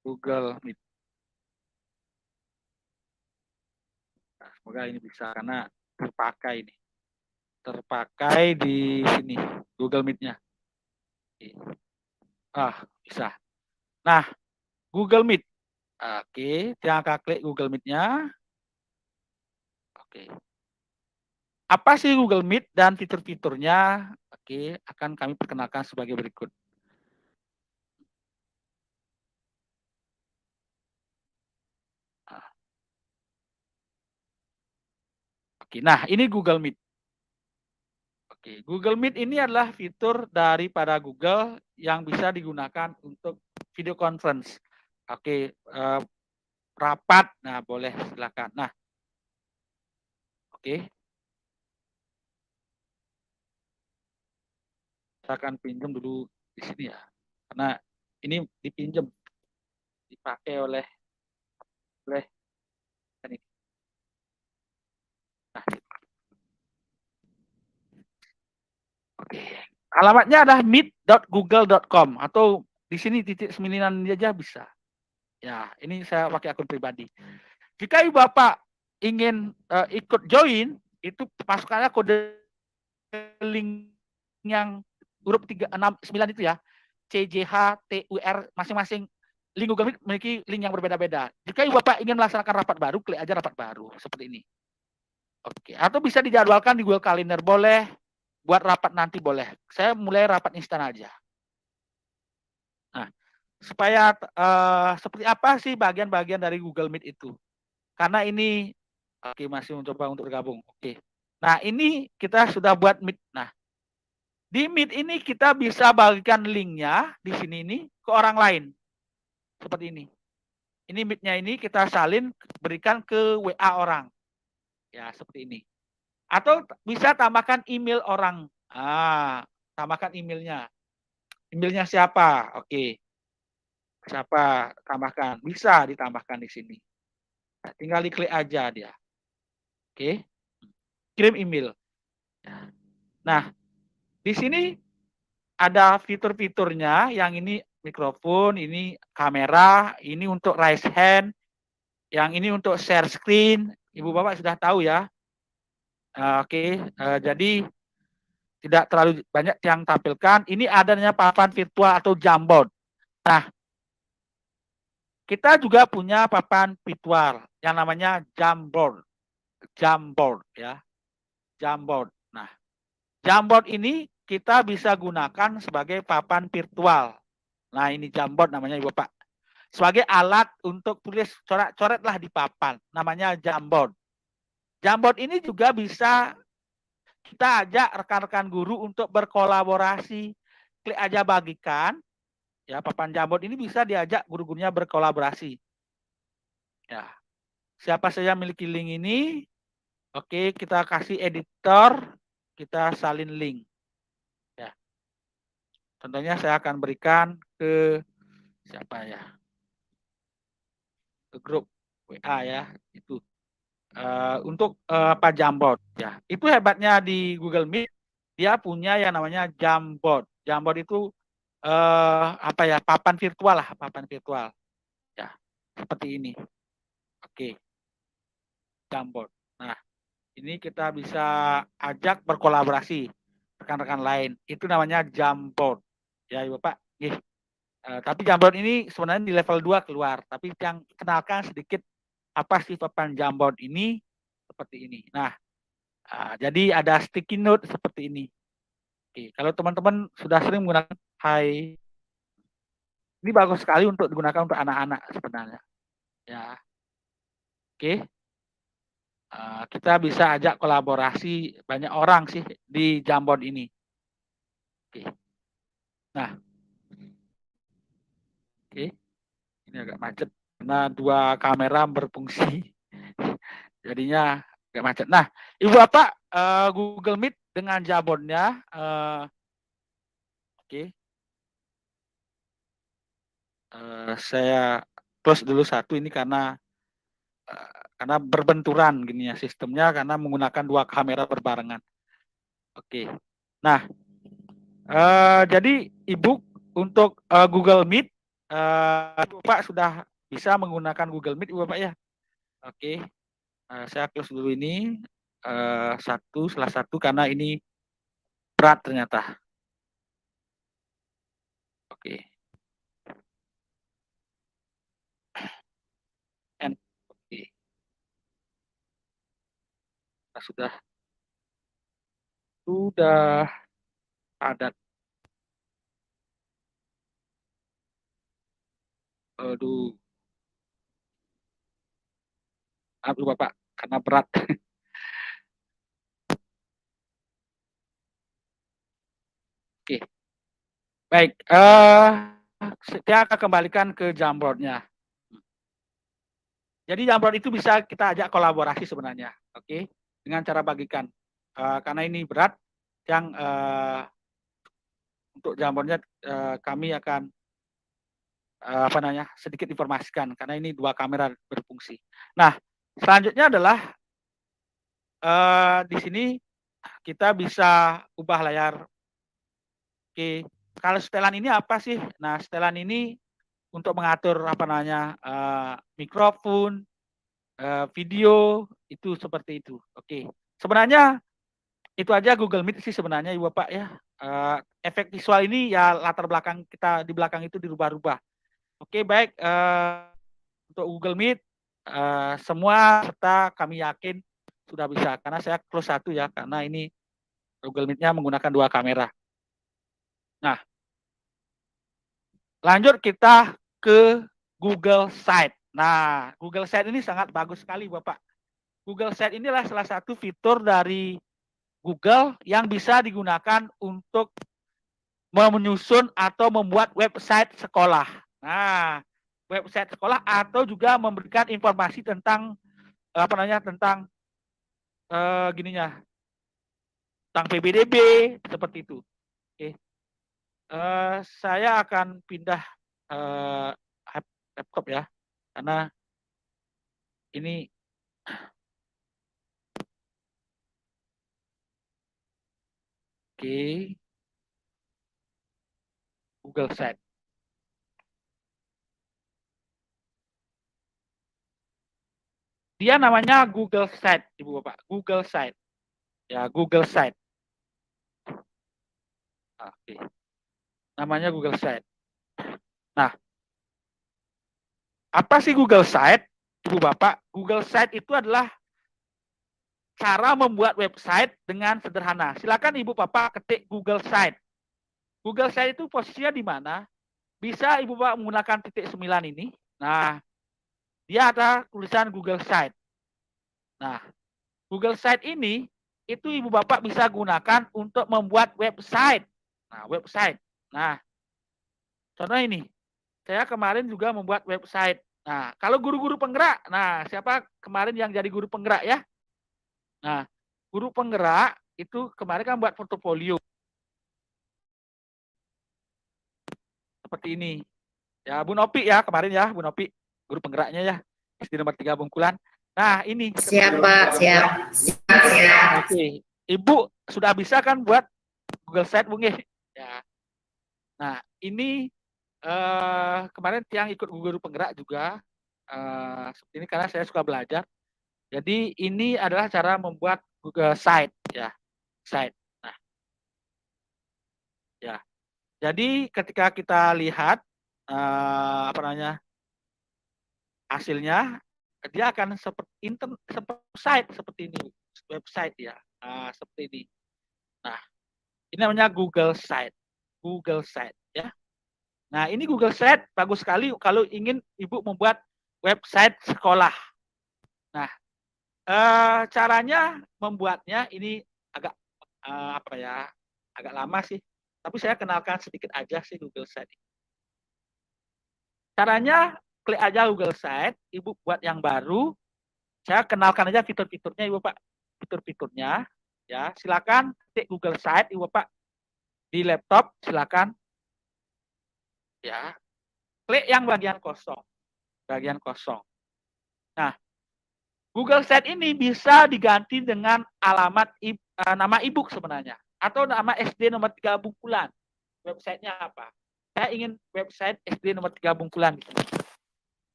Google Meet. Nah, semoga ini bisa karena terpakai ini. Terpakai di sini Google Meet-nya. Bisa. Nah, Google Meet. Oke, jangan klik Google Meet-nya. Oke. Apa sih Google Meet dan fitur-fiturnya? Oke, akan kami perkenalkan sebagai berikut. Oke, nah ini Google Meet. Oke, Google Meet ini adalah fitur daripada Google yang bisa digunakan untuk video conference. Oke, rapat, nah boleh silakan. Nah, oke. Saya akan pinjam dulu di sini ya, karena ini dipinjam, dipakai oleh ini. Nah, oke. Alamatnya adalah meet.google.com atau di sini titik 9 aja bisa. Ya, ini saya pakai akun pribadi. Jika Ibu Bapak ingin ikut join, itu masukkannya kode link yang huruf 3, 6, 9 itu ya. CJHTUR masing-masing link Google Meet memiliki link yang berbeda-beda. Jika Ibu Bapak ingin melaksanakan rapat baru, klik aja rapat baru seperti ini. Oke, atau bisa dijadwalkan di Google Calendar boleh, buat rapat nanti boleh. Saya mulai rapat instan aja. Nah, supaya seperti apa sih bagian-bagian dari Google Meet itu? Karena ini masih mencoba untuk bergabung. Oke. Nah, ini kita sudah buat Meet. Nah, di Meet ini kita bisa bagikan linknya di sini ini ke orang lain. Seperti ini. Ini Meet-nya ini kita salin berikan ke WA orang. Ya, seperti ini. Atau bisa tambahkan email orang. Tambahkan emailnya. Emailnya siapa? Oke. Siapa? Tambahkan. Bisa ditambahkan di sini. Nah, tinggal diklik aja dia. Oke. Kirim email. Nah, di sini ada fitur-fiturnya. Yang ini mikrofon, ini kamera, ini untuk raise hand, yang ini untuk share screen. Ibu Bapak sudah tahu ya. Oke. Jadi tidak terlalu banyak yang tampilkan. Ini adanya papan virtual atau Jamboard. Nah, kita juga punya papan virtual yang namanya Jamboard. Jamboard ya. Jamboard. Nah, Jamboard ini kita bisa gunakan sebagai papan virtual. Nah, ini Jamboard namanya Ibu Bapak. Sebagai alat untuk tulis coret-coretlah di papan. Namanya Jamboard. Jamboard ini juga bisa kita ajak rekan-rekan guru untuk berkolaborasi. Klik aja bagikan. Ya, papan Jamboard ini bisa diajak guru-gurunya berkolaborasi. Ya. Siapa saja memiliki link ini? Oke, kita kasih editor, kita salin link. Ya. Contohnya saya akan berikan ke siapa ya? Ke grup WA ya, itu. Untuk apa Jamboard ya. Itu hebatnya di Google Meet, dia punya yang namanya Jamboard. Jamboard itu apa ya? Papan virtual lah, papan virtual. Ya, seperti ini. Oke. Jamboard. Nah, ini kita bisa ajak berkolaborasi rekan-rekan lain. Itu namanya Jamboard. Ya, Ibu Pak. Tapi Jamboard ini sebenarnya di level 2 keluar. Tapi yang kenalkan sedikit apa sih papan Jamboard ini seperti ini. Nah, jadi ada sticky note seperti ini. Oke, kalau teman-teman sudah sering menggunakan ini bagus sekali untuk digunakan untuk anak-anak sebenarnya. Ya, oke. Kita bisa ajak kolaborasi banyak orang sih di Jamboard ini. Oke. Nah, oke. Ini agak macet karena dua kamera berfungsi. Jadinya agak macet. Nah, Ibu Bapak, Google Meet dengan Jamboard-nya, oke. Saya close dulu satu ini karena berbenturan gini ya sistemnya karena menggunakan dua kamera berbarengan. Oke. Nah, jadi Ibu untuk Google Meet, Ibu Bapak sudah bisa menggunakan Google Meet, Ibu Bapak ya. Oke. Saya close dulu ini salah satu karena ini berat ternyata. Oke. Oke. Sudah padat. Aduh, maaf Bapak karena berat. Oke. Baik, saya akan kembalikan ke Jamboard-nya. Jadi Jamboard itu bisa kita ajak kolaborasi sebenarnya, oke, dengan cara bagikan. Karena ini berat, yang untuk Jamboard-nya kami akan sedikit informasikan karena ini dua kamera berfungsi. Nah, selanjutnya adalah di sini kita bisa ubah layar. Oke, kalau setelan ini apa sih? Nah, setelan ini untuk mengatur mikrofon, video itu seperti itu. Oke, sebenarnya itu aja Google Meet sih sebenarnya Ibu Bapak ya. Efek visual ini ya latar belakang kita di belakang itu dirubah-rubah. Oke, baik. Untuk Google Meet semua serta kami yakin sudah bisa karena saya close satu ya karena ini Google Meet-nya menggunakan dua kamera. Nah, lanjut kita ke Google Site. Nah, Google Site ini sangat bagus sekali Bapak. Google Site inilah salah satu fitur dari Google yang bisa digunakan untuk menyusun atau membuat website sekolah. Nah, website sekolah atau juga memberikan informasi tentang tentang tentang PBDB seperti itu. Oke. Saya akan pindah eh, laptop ya, karena ini oke, Google Site. Dia namanya Google Site, Ibu Bapak. Google Site. Ya, Google Site. Oke. Namanya Google Site. Nah, apa sih Google Site, Ibu Bapak? Google Site itu adalah cara membuat website dengan sederhana. Silakan Ibu Bapak ketik Google Site. Google Site itu posisinya di mana? Bisa Ibu Bapak menggunakan titik 9 ini. Nah, dia ada tulisan Google Site. Nah, Google Site ini itu Ibu Bapak bisa gunakan untuk membuat website. Nah, website. Nah, contoh ini. Saya kemarin juga membuat website. Nah, kalau guru-guru penggerak, nah siapa kemarin yang jadi guru penggerak ya? Nah, guru penggerak itu kemarin kan buat portofolio. Seperti ini. Ya, Bu Nopi ya kemarin ya, Bu Nopi, guru penggeraknya ya. SD nomor 3 Bungkulan. Nah, ini. Siap, Pak. Siap. Siap, siap. Oke. Ibu sudah bisa kan buat Google Site, Bung? Ya. Nah, ini kemarin yang ikut guru penggerak juga seperti ini karena saya suka belajar. Jadi ini adalah cara membuat Google Site ya, site. Nah, ya. Jadi ketika kita lihat apa namanya hasilnya, dia akan seperti seperti site seperti ini, website ya, seperti ini. Nah, ini namanya Google Site, Google Site ya. Nah, ini Google Site bagus sekali kalau ingin Ibu membuat website sekolah. Nah, caranya membuatnya ini agak apa ya, agak lama sih. Tapi saya kenalkan sedikit aja sih Google Site. Caranya klik aja Google Site, Ibu buat yang baru. Saya kenalkan aja fitur-fiturnya Ibu Pak. Fitur-fiturnya ya, silakan ketik Google Site Ibu Pak di laptop, silakan ya. Klik yang bagian kosong. Bagian kosong. Nah, Google Site ini bisa diganti dengan alamat nama e-book sebenarnya atau nama SD nomor 3 Bungkulan. Websitenya apa? Saya ingin website SD nomor 3 Bungkulan.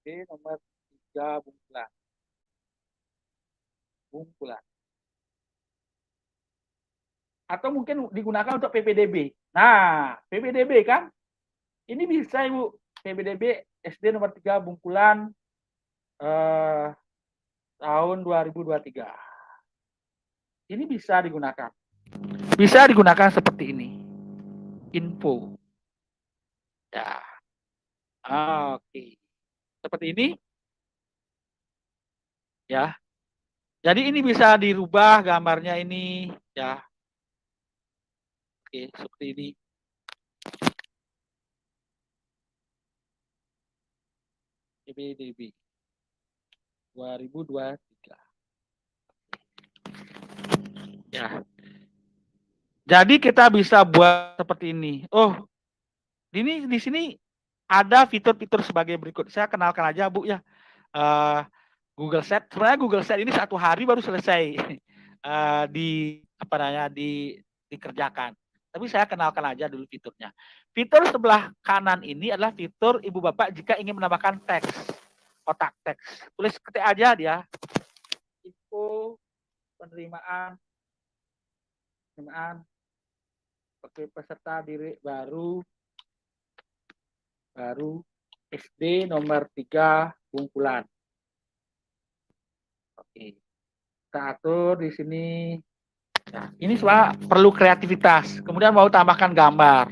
SD nomor 3 Bungkulan. Bungkulan. Atau mungkin digunakan untuk PPDB. Nah, PPDB kan? Ini bisa Ibu. PPDB SD nomor 3 Bungkulan tahun 2023. Ini bisa digunakan. Bisa digunakan seperti ini. Info. Ya. Oke. Seperti ini. Ya. Jadi ini bisa dirubah gambarnya ini. Ya. Oke, seperti ini. PPDB 2023. Ya. Jadi kita bisa buat seperti ini. Oh, ini di sini ada fitur-fitur sebagai berikut. Saya kenalkan aja Bu ya. Google Set. Sebenarnya Google Set ini 1 hari baru selesai di apa namanya dikerjakan. Tapi saya kenalkan aja dulu fiturnya. Fitur sebelah kanan ini adalah fitur Ibu Bapak jika ingin menambahkan teks, kotak teks. Tulis ketik aja dia. Info penerimaan oke, peserta diri baru SD nomor 3 Bungkulan. Oke. Kita atur di sini. Nah, ini semua perlu kreativitas. Kemudian mau tambahkan gambar.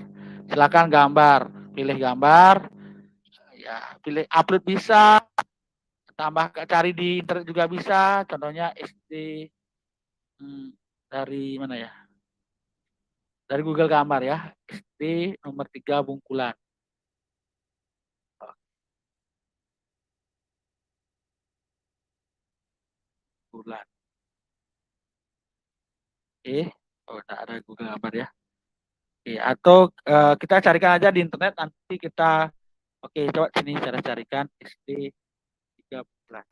Silakan gambar, pilih gambar. Ya, pilih upload bisa. Tambah cari di internet juga bisa. Contohnya SD dari mana ya? Dari Google Gambar ya. SD nomor 3 Bungkulan. Bungkulan. Oke, oh tidak ada Google gambar ya. Oke, atau kita carikan aja di internet nanti kita. Oke, coba sini cara carikan SD 13.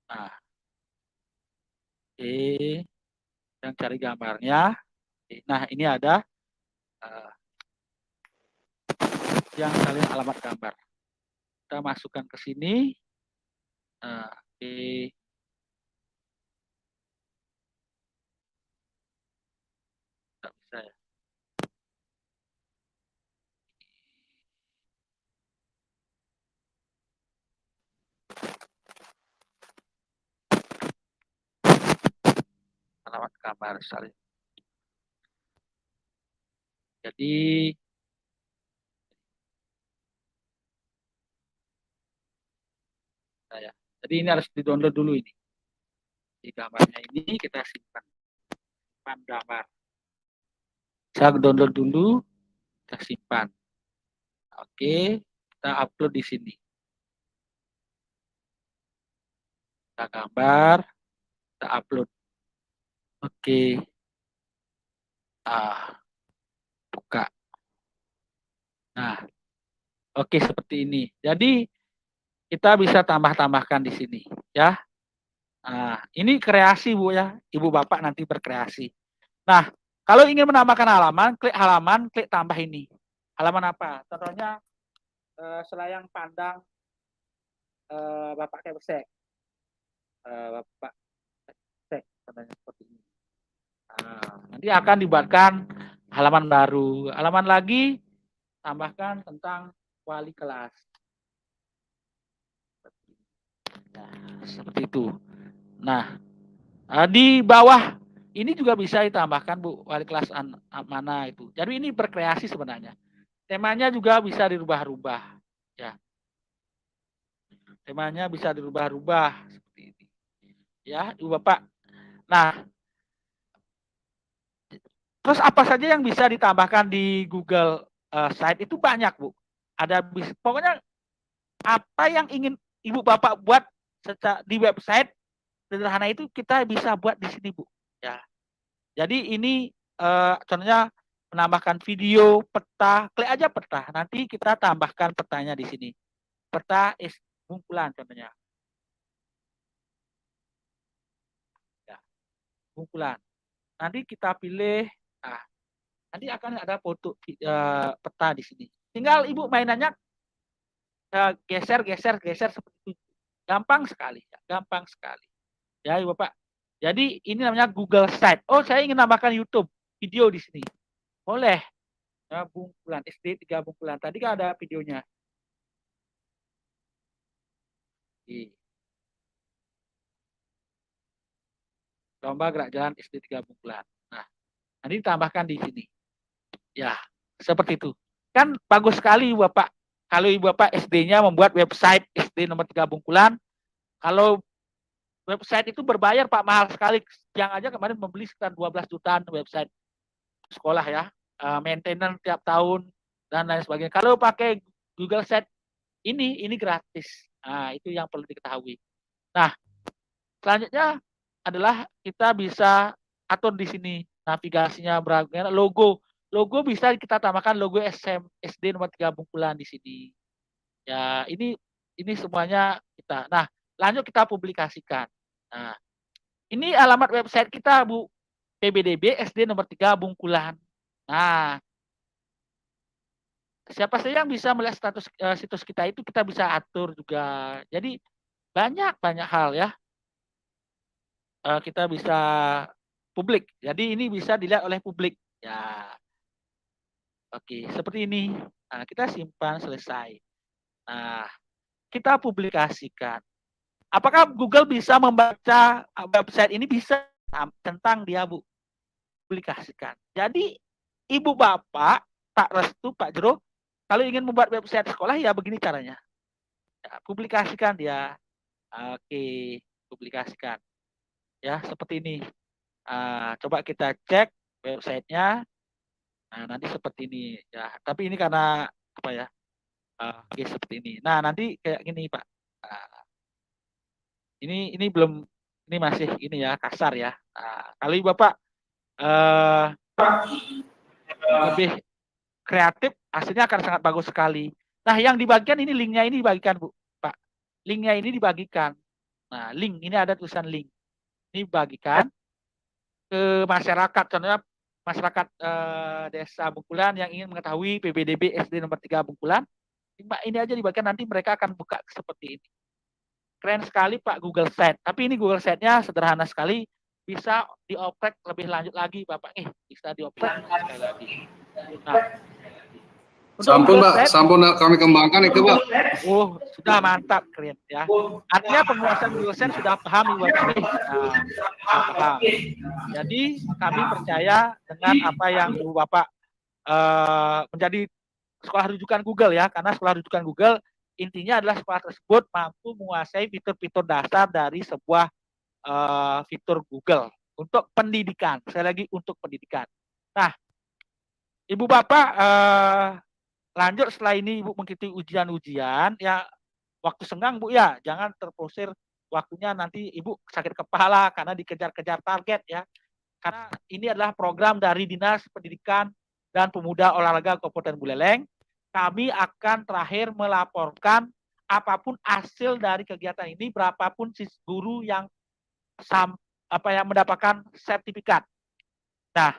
Nah, oke, yang cari gambarnya. Oke, nah, ini ada yang salin alamat gambar. Kita masukkan ke sini. Nah, oke. Tidak bisa ya. Alamat gambar salin. Jadi saya. Jadi ini harus di-download dulu ini. Di gambarnya ini kita simpan. Simpan gambar. Saya download dulu, kita simpan. Oke, kita upload di sini. Kita gambar, kita upload. Oke. Buka. Nah, oke seperti ini. Jadi kita bisa tambah-tambahkan di sini, ya. Nah, ini kreasi Bu ya, Ibu Bapak nanti berkreasi. Nah, kalau ingin menambahkan halaman, klik tambah ini. Halaman apa? Contohnya selayang pandang Bapak Kebsek. Bapak Kebsek, contohnya seperti ini. Nah, nanti akan dibuatkan halaman baru. Halaman lagi, tambahkan tentang wali kelas. Nah, seperti itu. Nah, di bawah ini juga bisa ditambahkan Bu, wali kelas mana itu. Jadi ini berkreasi sebenarnya. Temanya juga bisa dirubah-rubah. Ya. Temanya bisa dirubah-rubah seperti ini. Ya, Ibu Bapak. Nah, terus apa saja yang bisa ditambahkan di Google Site itu banyak, Bu. Ada pokoknya apa yang ingin Ibu Bapak buat di website sederhana itu kita bisa buat di sini, Bu. Ya. Jadi ini contohnya menambahkan video, peta, klik aja peta. Nanti kita tambahkan petanya di sini. Peta kumpulan contohnya. Ya, kumpulan. Nanti kita pilih, nah, nanti akan ada foto peta di sini. Tinggal Ibu mainannya geser, geser, geser seperti itu. Gampang sekali, ya. Gampang sekali. Ya, Ibu Bapak. Jadi ini namanya Google Site. Oh, saya ingin tambahkan YouTube video di sini. Boleh. Ya, Bungkulan SD 3 Bungkulan. Tadi kan ada videonya. Lomba gerak jalan SD 3 Bungkulan. Nah, nanti ditambahkan di sini. Ya, seperti itu. Kan bagus sekali Bapak. Kalau Ibu Bapak SD-nya membuat website SD nomor 3 Bungkulan, kalau website itu berbayar Pak, mahal sekali. Yang aja kemarin membeli sekitar 12 jutaan website sekolah ya. Maintenance tiap tahun dan lain sebagainya. Kalau pakai Google Site ini gratis. Nah, itu yang perlu diketahui. Nah, selanjutnya adalah kita bisa atur di sini navigasinya beragam logo. Logo bisa kita tambahkan logo SD nomor 3 Bungkulan di sini. Ya, ini semuanya kita. Nah, lanjut kita publikasikan. Nah, ini alamat website kita, Bu. PBDB SD nomor 3 Bungkulan. Nah, siapa saja yang bisa melihat status situs kita itu kita bisa atur juga. Jadi banyak hal ya. Kita bisa publik. Jadi ini bisa dilihat oleh publik. Ya, oke. Seperti ini. Nah, kita simpan selesai. Nah, kita publikasikan. Apakah Google bisa membaca website ini? Bisa tentang dia, Bu. Publikasikan. Jadi, Ibu Bapak, Pak Restu, Pak Jero, kalau ingin membuat website sekolah, ya begini caranya. Ya, publikasikan dia. Oke, publikasikan. Ya, seperti ini. Coba kita cek websitenya. Nah, nanti seperti ini. Ya, tapi ini karena apa ya? Oke, seperti ini. Nah, nanti kayak gini, Pak. Ini belum Ini masih ini ya kasar ya. Nah, kalau Bapak lebih kreatif, hasilnya akan sangat bagus sekali. Nah, yang dibagikan ini linknya ini dibagikan, Bu, Pak. Linknya ini dibagikan. Nah, link ini ada tulisan link. Ini dibagikan ke masyarakat. Contohnya masyarakat Desa Bungkulan yang ingin mengetahui PBDB SD nomor 3 Bungkulan. Ini aja dibagikan, nanti mereka akan buka seperti ini. Keren sekali Pak Google Set. Tapi ini Google Set-nya sederhana sekali. Bisa dioprek lebih lanjut lagi Bapak. Bisa dioprek sekali lagi. Nah, sampun Pak, sampun kami kembangkan itu Pak. Oh, sudah mantap, keren ya. Artinya penguasaan Google Set sudah paham Ibu Bapak. Paham. Jadi kami percaya dengan apa yang Ibu Bapak menjadi sekolah rujukan Google ya, karena sekolah rujukan Google intinya adalah sekolah tersebut mampu menguasai fitur-fitur dasar dari sebuah fitur Google untuk pendidikan. Sekali lagi untuk pendidikan. Nah, Ibu Bapak lanjut setelah ini Ibu mengikuti ujian-ujian ya, waktu senggang Bu ya, jangan terforsir waktunya, nanti Ibu sakit kepala karena dikejar-kejar target ya. Karena ini adalah program dari Dinas Pendidikan dan Pemuda Olahraga Kabupaten Buleleng. Kami akan terakhir melaporkan apapun hasil dari kegiatan ini, berapapun guru yang mendapatkan sertifikat. Nah,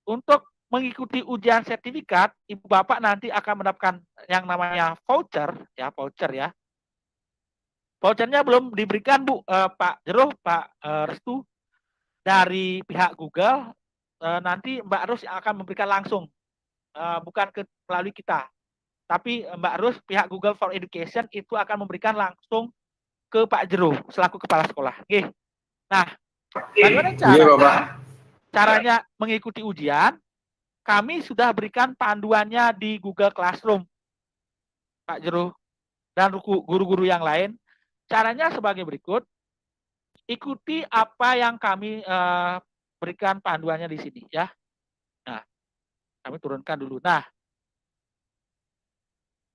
untuk mengikuti ujian sertifikat, Ibu Bapak nanti akan mendapatkan yang namanya voucher ya. Vouchernya belum diberikan Bu, Pak Jeruh, Pak Restu dari pihak Google. Nanti Mbak Rus yang akan memberikan langsung, bukan melalui kita. Tapi Mbak Rus, pihak Google for Education itu akan memberikan langsung ke Pak Jeruh selaku kepala sekolah. Oke. Nah, bagaimana caranya mengikuti ujian? Kami sudah berikan panduannya di Google Classroom, Pak Jeruh dan guru-guru yang lain. Caranya sebagai berikut. Ikuti apa yang kami berikan panduannya di sini ya. Nah, kami turunkan dulu. Nah,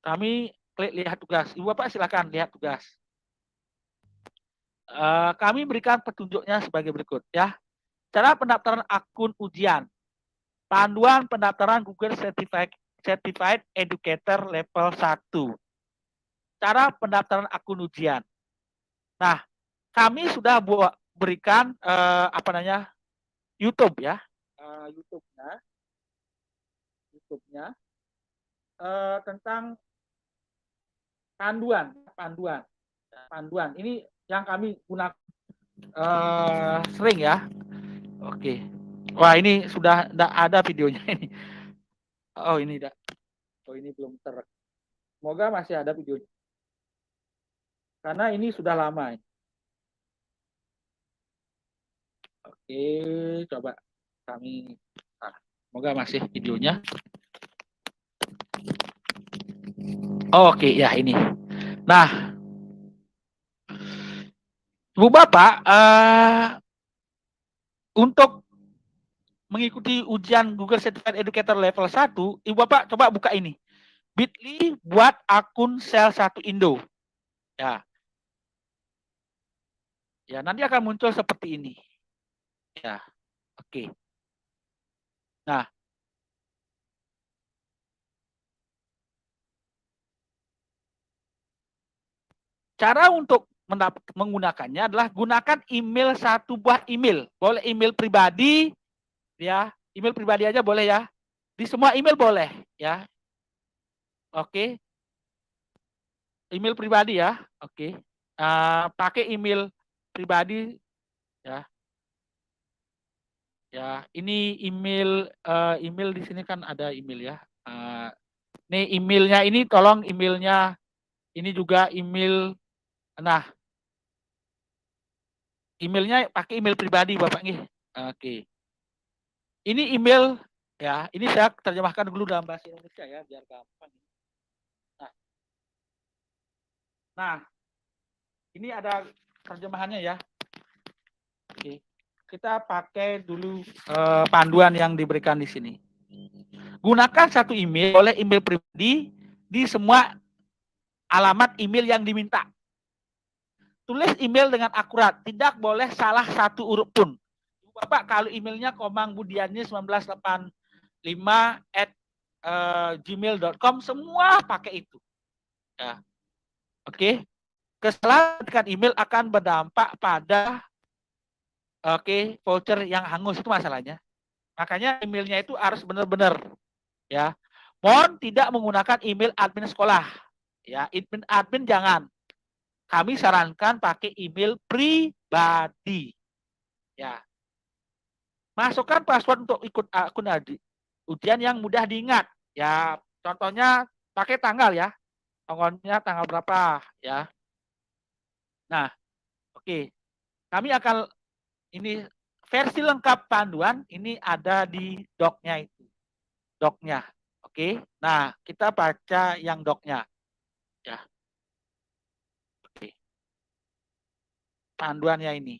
kami klik lihat tugas. Ibu Bapak silakan lihat tugas. Kami berikan petunjuknya sebagai berikut ya. Cara pendaftaran akun ujian. Panduan pendaftaran Google Certified Educator level 1. Cara pendaftaran akun ujian. Nah, kami sudah berikan YouTube ya. YouTube-nya tentang panduan. Ini yang kami gunakan sering ya. Oke. Wah, ini sudah tidak ada videonya ini. Oh, ini tidak. Oh, ini belum Semoga masih ada videonya. Karena ini sudah lama. Oke, coba kami. Semoga masih videonya. Oke, ya ini. Nah, Ibu Bapak, untuk mengikuti ujian Google Certified Educator level 1, Ibu Bapak coba buka ini. Bit.ly buat akun Sel 1 Indo. Ya. Ya, nanti akan muncul seperti ini. Ya. Oke. Nah, cara untuk menggunakannya adalah gunakan email, satu buah email. Boleh email pribadi, ya. Email pribadi aja boleh ya. Di semua email boleh, ya. Oke. Email pribadi ya. Oke. Pakai email pribadi, ya. Ya, ini email email di sini kan ada email ya. Nih emailnya ini, tolong emailnya ini juga email. Nah, emailnya pakai email pribadi Bapak nih. Oke. Ini email ya, ini saya terjemahkan dulu dalam bahasa Indonesia ya biar gampang. Nah, ini ada terjemahannya ya. Oke. Kita pakai dulu panduan yang diberikan di sini. Gunakan satu email, boleh email pribadi di semua alamat email yang diminta. tulis email dengan akurat, tidak boleh salah satu huruf pun. Bapak kalau emailnya komangbudiani1985@gmail.com semua pakai itu. Ya. Oke. Kesalahan dengan email akan berdampak pada voucher yang hangus, itu masalahnya. Makanya emailnya itu harus benar-benar ya. Mohon tidak menggunakan email admin sekolah. Ya, admin jangan. Kami sarankan pakai email pribadi. Ya. Masukkan password untuk ikut akun ujian yang mudah diingat. Ya, contohnya pakai tanggal ya. Tanggalnya tanggal berapa ya. Nah, oke. Kami akan ini versi lengkap panduan ini ada di doc-nya itu. Doc-nya. Oke. Nah, kita baca yang doc-nya. Ya. Oke. Panduannya ini.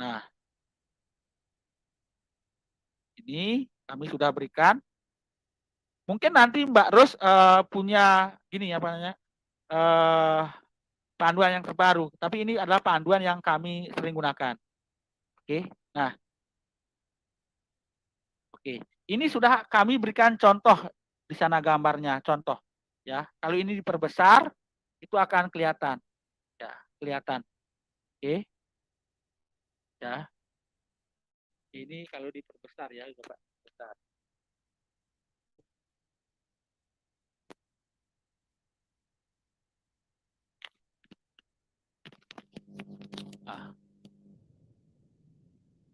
Nah, ini kami sudah berikan. Mungkin nanti Mbak Ros punya gini apa namanya panduan yang terbaru. Tapi ini adalah panduan yang kami sering gunakan. Oke. Nah, oke. Ini sudah kami berikan contoh di sana gambarnya. Contoh. Ya. Kalau ini diperbesar, itu akan kelihatan. Ya, kelihatan. Oke. Ya. Ini kalau diperbesar ya, Bapak. Besar.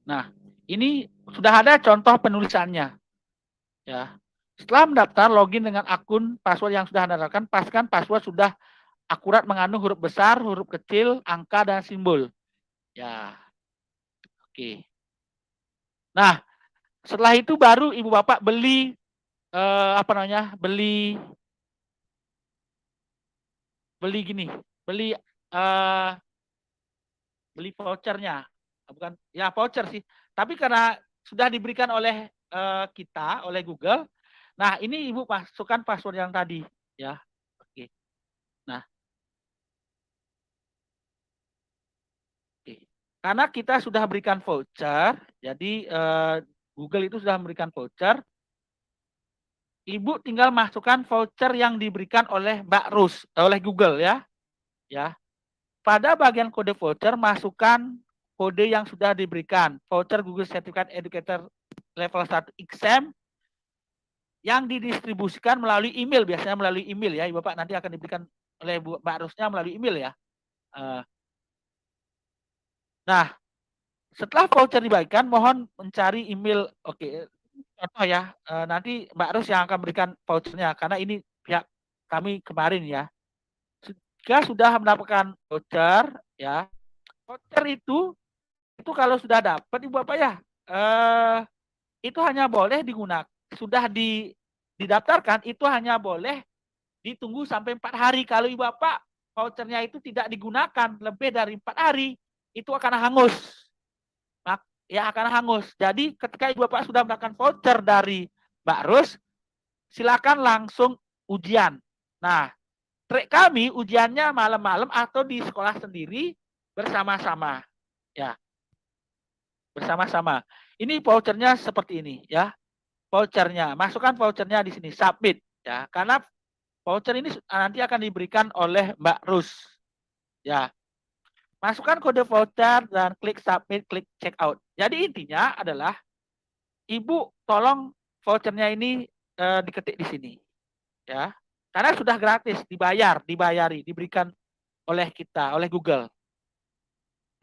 Nah, ini sudah ada contoh penulisannya. Ya. Setelah mendaftar, login dengan akun password yang sudah Anda dapatkan, pastikan password sudah akurat mengandung huruf besar, huruf kecil, angka, dan simbol. Ya. Oke. Nah, setelah itu baru Ibu Bapak beli beli gini, beli beli vouchernya. Bukan ya voucher sih. Tapi karena sudah diberikan oleh kita, oleh Google. Nah, ini Ibu masukkan password yang tadi ya. Oke. Nah, oke. Karena kita sudah berikan voucher, jadi Google itu sudah memberikan voucher. Ibu tinggal masukkan voucher yang diberikan oleh Mbak Rus, oleh Google ya. Ya. Pada bagian kode voucher masukkan kode yang sudah diberikan. Voucher Google Certificate Educator level 1 exam yang didistribusikan melalui email, biasanya melalui email ya. Bapak nanti akan diberikan oleh Mbak Rusnya melalui email ya. Nah, setelah voucher dibagikan, mohon mencari email. Oke, contoh ya, nanti Mbak Rus yang akan berikan vouchernya, karena ini pihak kami kemarin ya. Jika sudah mendapatkan voucher, ya, voucher itu kalau sudah dapat Ibu Bapak ya, itu hanya boleh digunakan, sudah didaftarkan, itu hanya boleh ditunggu sampai 4 hari. Kalau Ibu Bapak vouchernya itu tidak digunakan lebih dari 4 hari, itu akan hangus. Ya akan hangus. Jadi ketika Ibu Bapak sudah mendapatkan voucher dari Mbak Rus, silakan langsung ujian. Nah, trik kami ujiannya malam-malam atau di sekolah sendiri bersama-sama. Ya. Bersama-sama. Ini vouchernya seperti ini ya. Vouchernya, masukkan vouchernya di sini, submit ya. Karena voucher ini nanti akan diberikan oleh Mbak Rus. Ya. Masukkan kode voucher dan klik submit, klik check out. Jadi intinya adalah Ibu tolong vouchernya ini diketik di sini. Ya. Karena sudah gratis, dibayari, diberikan oleh kita, oleh Google.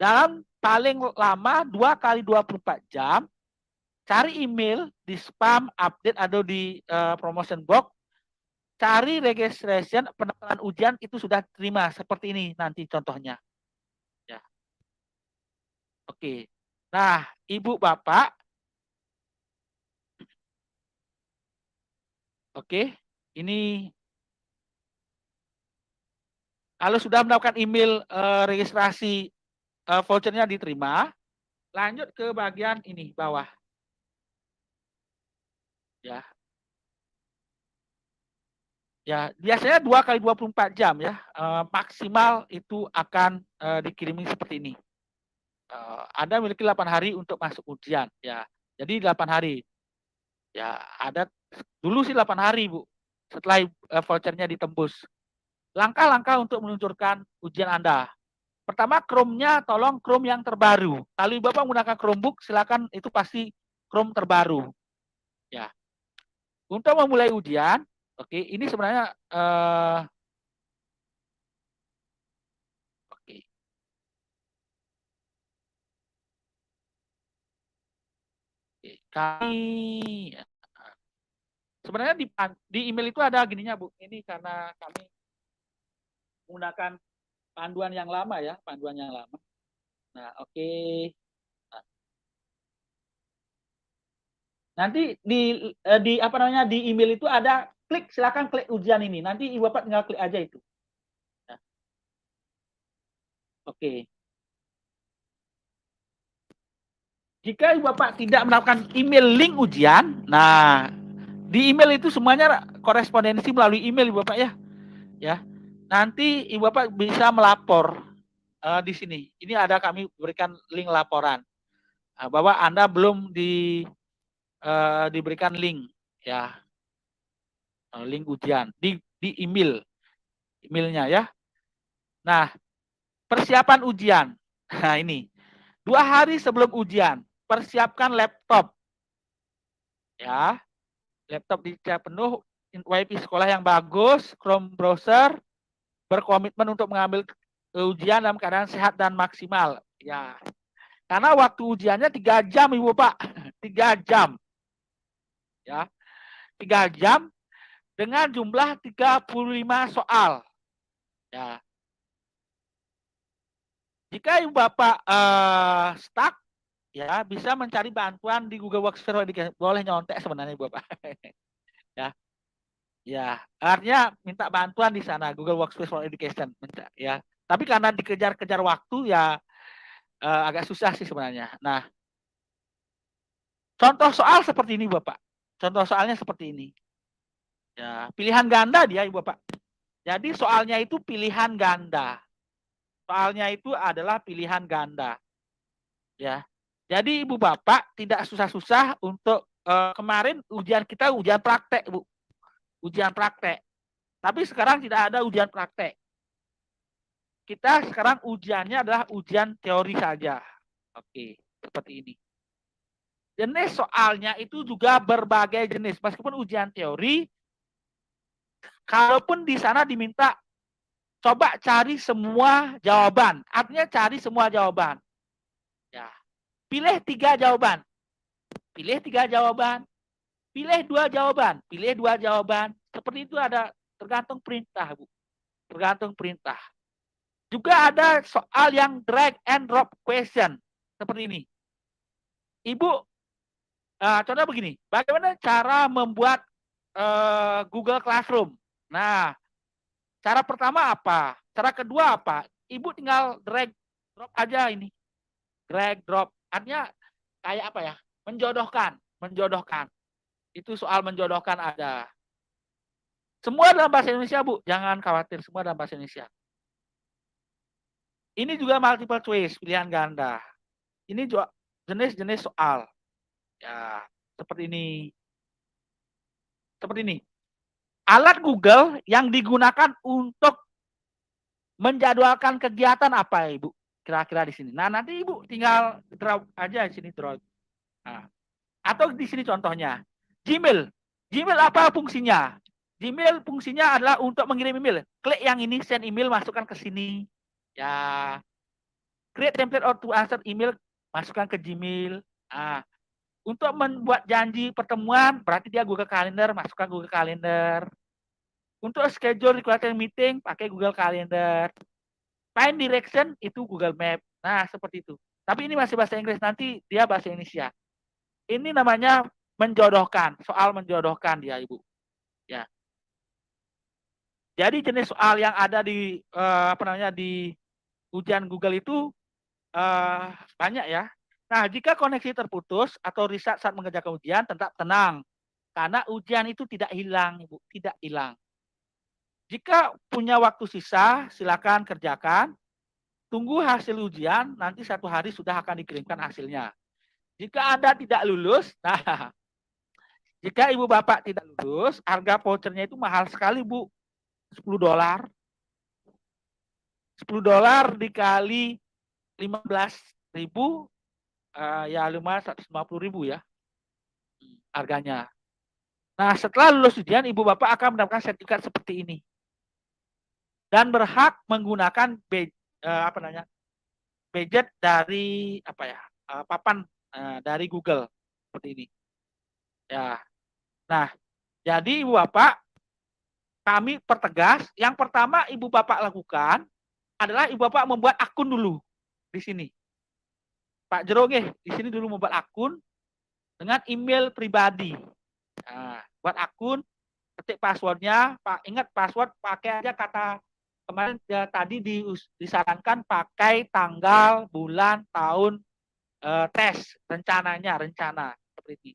Dalam paling lama 2 kali 24 jam, cari email di spam, update, atau di promotion box, cari registration, pendaftaran ujian itu sudah terima. Seperti ini nanti contohnya. Ya. Oke. Nah, Ibu Bapak. Oke. Ini kalau sudah mendapatkan email registrasi vouchernya diterima, lanjut ke bagian ini bawah. Ya. Ya, biasanya 2 kali 24 jam ya, maksimal itu akan dikirimi seperti ini. Anda memiliki 8 hari untuk masuk ujian ya. Jadi 8 hari. Ya, ada dulu sih 8 hari, Bu. Setelah vouchernya ditembus. Langkah-langkah untuk meluncurkan ujian Anda. Pertama, Chrome-nya tolong Chrome yang terbaru. Kalau Bapak menggunakan Chromebook, silakan itu pasti Chrome terbaru. Ya. Untuk memulai ujian, oke, ini sebenarnya oke. Kami sebenarnya di email itu ada gininya, Bu. Ini karena kami menggunakan panduan yang lama ya, panduan yang lama. Nah, oke. Nah, nanti di apa namanya di email itu ada klik, silakan klik ujian ini. Nanti Ibu Bapak tinggal klik aja itu. Nah, oke. Jika Ibu Bapak tidak mendapatkan email link ujian, nah di email itu semuanya korespondensi melalui email Ibu Bapak ya. Ya. Nanti Ibu Bapak bisa melapor di sini. Ini ada kami berikan link laporan bahwa Anda belum diberikan link ya, link ujian di emailnya ya. Nah, persiapan ujian. Nah, ini 2 hari sebelum ujian, persiapkan laptop ya. Laptop dicek penuh, WiFi sekolah yang bagus, Chrome browser, berkomitmen untuk mengambil ujian dalam keadaan sehat dan maksimal. Ya, karena waktu ujiannya 3 jam Ibu Pak, 3 jam. Ya, 3 jam dengan jumlah 35 soal. Ya. Jika Ibu Bapak stuck, ya bisa mencari bantuan di Google Workspace. Boleh nyontek sebenarnya Ibu Bapak. Ya. Ya, artinya minta bantuan di sana Google Workspace for Education, ya. Tapi karena dikejar-kejar waktu ya agak susah sih sebenarnya. Nah, contoh soal seperti ini Bapak. Contoh soalnya seperti ini. Ya, pilihan ganda dia Ibu Bapak. Jadi soalnya itu pilihan ganda. Soalnya itu adalah pilihan ganda. Ya. Jadi Ibu Bapak tidak susah-susah untuk kemarin ujian kita ujian praktek, Bu. Ujian praktek. Tapi sekarang tidak ada ujian praktek. Kita sekarang ujiannya adalah ujian teori saja. Oke, seperti ini. Jenis soalnya itu juga berbagai jenis. Meskipun ujian teori, kalaupun di sana diminta coba cari semua jawaban. Artinya cari semua jawaban. Ya. Pilih 3 jawaban. Pilih 3 jawaban. Pilih 2 jawaban. Pilih 2 jawaban. Seperti itu ada tergantung perintah, Bu. Tergantung perintah. Juga ada soal yang drag and drop question. Seperti ini. Ibu, contoh begini. Bagaimana cara membuat Google Classroom? Nah, cara pertama apa? Cara kedua apa? Ibu tinggal drag drop aja ini. Drag drop. Artinya kayak apa ya? Menjodohkan. Menjodohkan. Itu soal menjodohkan ada. Semua dalam bahasa Indonesia, Bu. Jangan khawatir. Semua dalam bahasa Indonesia. Ini juga multiple choice, pilihan ganda. Ini juga jenis-jenis soal. Ya, seperti ini. Seperti ini. Alat Google yang digunakan untuk menjadwalkan kegiatan apa, Ibu? Kira-kira di sini. Nah, nanti Ibu tinggal draw aja di sini draw. Nah, atau di sini contohnya. Gmail. Gmail apa fungsinya? Gmail fungsinya adalah untuk mengirim email. Klik yang ini, send email, masukkan ke sini. Ya, create template or to answer email, masukkan ke Gmail. Nah, untuk membuat janji pertemuan, berarti dia Google Calendar, masukkan Google Calendar. Untuk schedule requested meeting, pakai Google Calendar. Find direction, itu Google Map. Nah, seperti itu. Tapi ini masih bahasa Inggris, nanti dia bahasa Indonesia. Ini namanya menjodohkan, soal menjodohkan dia, Ibu. Ya. Jadi jenis soal yang ada di di ujian Google itu banyak ya. Nah, jika koneksi terputus atau reset saat mengerjakan ujian, tetap tenang. Karena ujian itu tidak hilang, Ibu, tidak hilang. Jika punya waktu sisa, silakan kerjakan. Tunggu hasil ujian, nanti 1 hari sudah akan dikirimkan hasilnya. Jika Anda tidak lulus, nah, jika Ibu Bapak tidak lulus, harga vouchernya itu mahal sekali, Bu. $10. $10 dikali 15.000, ya 150.000 ya harganya. Nah, setelah lulus ujian, Ibu Bapak akan mendapatkan sertifikat seperti ini. Dan berhak menggunakan budget dari papan dari Google seperti ini. Ya. Nah, jadi Ibu Bapak, kami pertegas, yang pertama Ibu Bapak lakukan adalah Ibu Bapak membuat akun dulu di sini. Pak Jero di sini dulu membuat akun dengan email pribadi. Nah, buat akun, ketik passwordnya, Pak, ingat password pakai aja kata kemarin ya, tadi disarankan pakai tanggal, bulan, tahun tes, rencana seperti ini.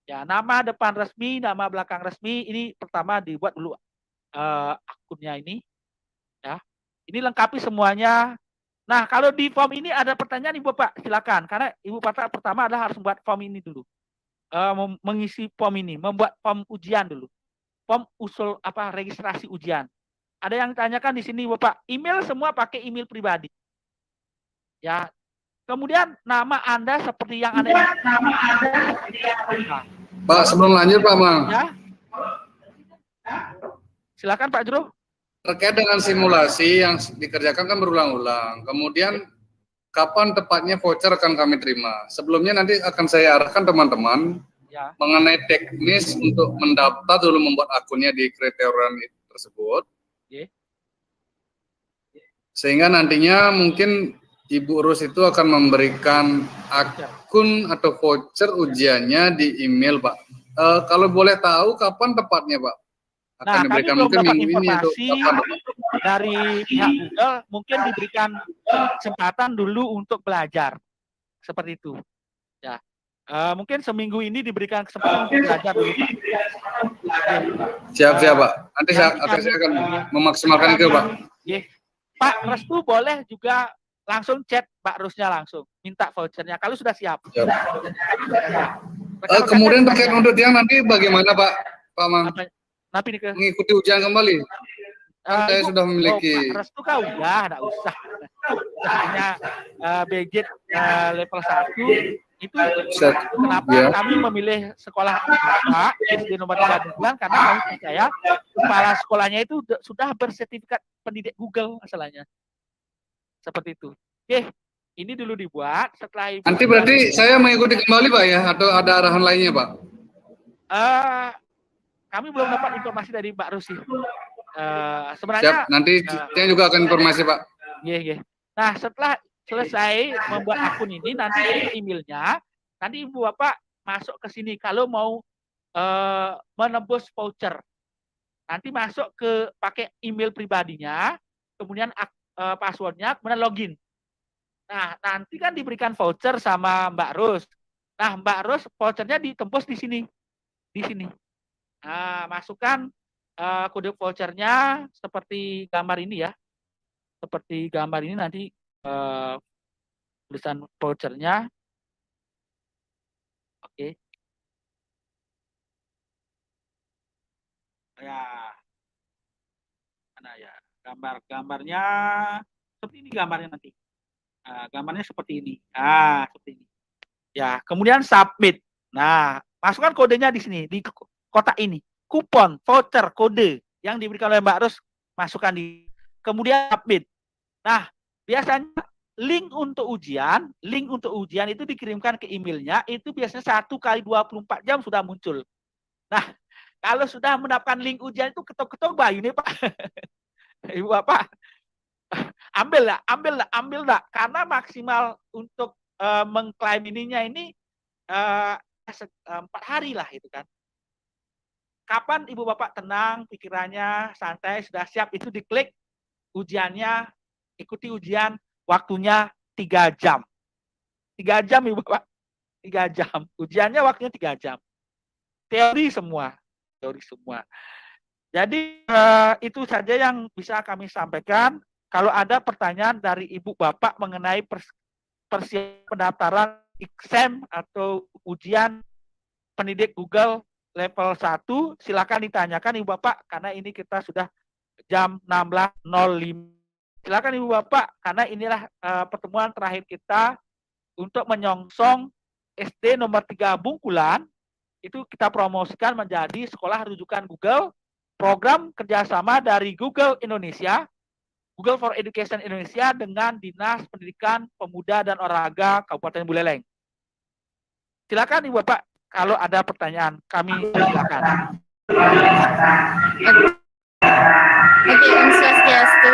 Ya, nama depan resmi, nama belakang resmi, ini pertama dibuat dulu akunnya ini. Ya, ini lengkapi semuanya. Nah, kalau di form ini ada pertanyaan Ibu Bapak, silakan. Karena Ibu Bapak pertama adalah harus membuat form ini dulu. Mengisi form ini, membuat form ujian dulu. Form usul registrasi ujian. Ada yang tanyakan di sini Bapak, email semua pakai email pribadi. Ya. Kemudian nama Anda seperti yang Anda Pak, sebelum lanjut Pak Mang. Ya. Silakan Pak Jero. Terkait dengan simulasi yang dikerjakan kan berulang-ulang. Kemudian kapan tepatnya voucher akan kami terima? Sebelumnya nanti akan saya arahkan teman-teman Ya. mengenai teknis untuk mendaftar dulu membuat akunnya di kriteria tersebut. Okay. Sehingga nantinya mungkin Ibu Rus itu akan memberikan akun atau voucher ujiannya di email, Pak. Kalau boleh tahu kapan tepatnya, Pak? Akan kami belum mungkin dapat minggu informasi ini atau dari pihak Google, mungkin diberikan kesempatan dulu untuk belajar. Seperti itu. Ya. Mungkin seminggu ini diberikan kesempatan untuk belajar dulu, Pak. Siap, Pak. Nanti saya akan memaksimalkan itu, Pak. Pak Restu boleh juga langsung chat Pak Rusnya langsung, minta vouchernya kalau sudah siap. Kemudian terkait untuk yang nanti bagaimana Pak Mang? Mengikuti ujian kembali? Saya sudah memiliki. Pak Restu kan udah, enggak usah. Hanya budget level 1 itu kenapa kami memilih sekolah Pak SD nomor 3 karena kami percaya kepala sekolahnya itu sudah bersertifikat pendidik Google masalahnya. Seperti itu. Oke, ini dulu dibuat setelah Ibu. Nanti berarti saya mengikuti kembali Pak ya atau ada arahan lainnya Pak? Kami belum dapat informasi dari Mbak Rusi. Sebenarnya siap, nanti saya juga akan informasi Pak. Iya. Nah, setelah selesai membuat akun ini, nanti emailnya, nanti Ibu Bapak masuk ke sini kalau mau menembus voucher. Nanti masuk ke pakai email pribadinya, kemudian passwordnya, kemudian login. Nah, nanti kan diberikan voucher sama Mbak Rus. Nah, Mbak Rus vouchernya ditembus di sini. Di sini. Nah, masukkan kode vouchernya seperti gambar ini ya. Seperti gambar ini nanti tulisan vouchernya. Oke. Ya. Mana ya? Gambarnya seperti ini gambarnya nanti. Nah, gambarnya seperti ini. Seperti ini. Ya, kemudian submit. Nah, masukkan kodenya di sini di kotak ini. Kupon, voucher, kode yang diberikan oleh Mbak Rus masukkan di. Kemudian submit. Nah, biasanya link untuk ujian itu dikirimkan ke emailnya, itu biasanya 1 kali 24 jam sudah muncul. Nah, kalau sudah mendapatkan link ujian itu ketok-ketok bayu nih Pak. Ibu Bapak, ambil lah, karena maksimal untuk mengklaim ininya ini 4 hari lah itu kan. Kapan Ibu Bapak tenang, pikirannya santai, sudah siap, itu diklik ujiannya, ikuti ujian, waktunya 3 jam. 3 jam Ibu Bapak. 3 jam. Ujiannya waktunya 3 jam. Teori semua. Jadi itu saja yang bisa kami sampaikan. Kalau ada pertanyaan dari Ibu Bapak mengenai persiapan pendaftaran exam atau ujian pendidik Google level 1, silakan ditanyakan Ibu Bapak karena ini kita sudah jam 16.05. Silakan Ibu Bapak karena inilah pertemuan terakhir kita untuk menyongsong SD nomor 3 Bungkulan. Itu kita promosikan menjadi sekolah rujukan Google, program kerjasama dari Google Indonesia, Google for Education Indonesia dengan Dinas Pendidikan Pemuda dan Olahraga Kabupaten Buleleng. Silakan Ibu Bapak, kalau ada pertanyaan kami silakan. Oke, Om Swastiastu.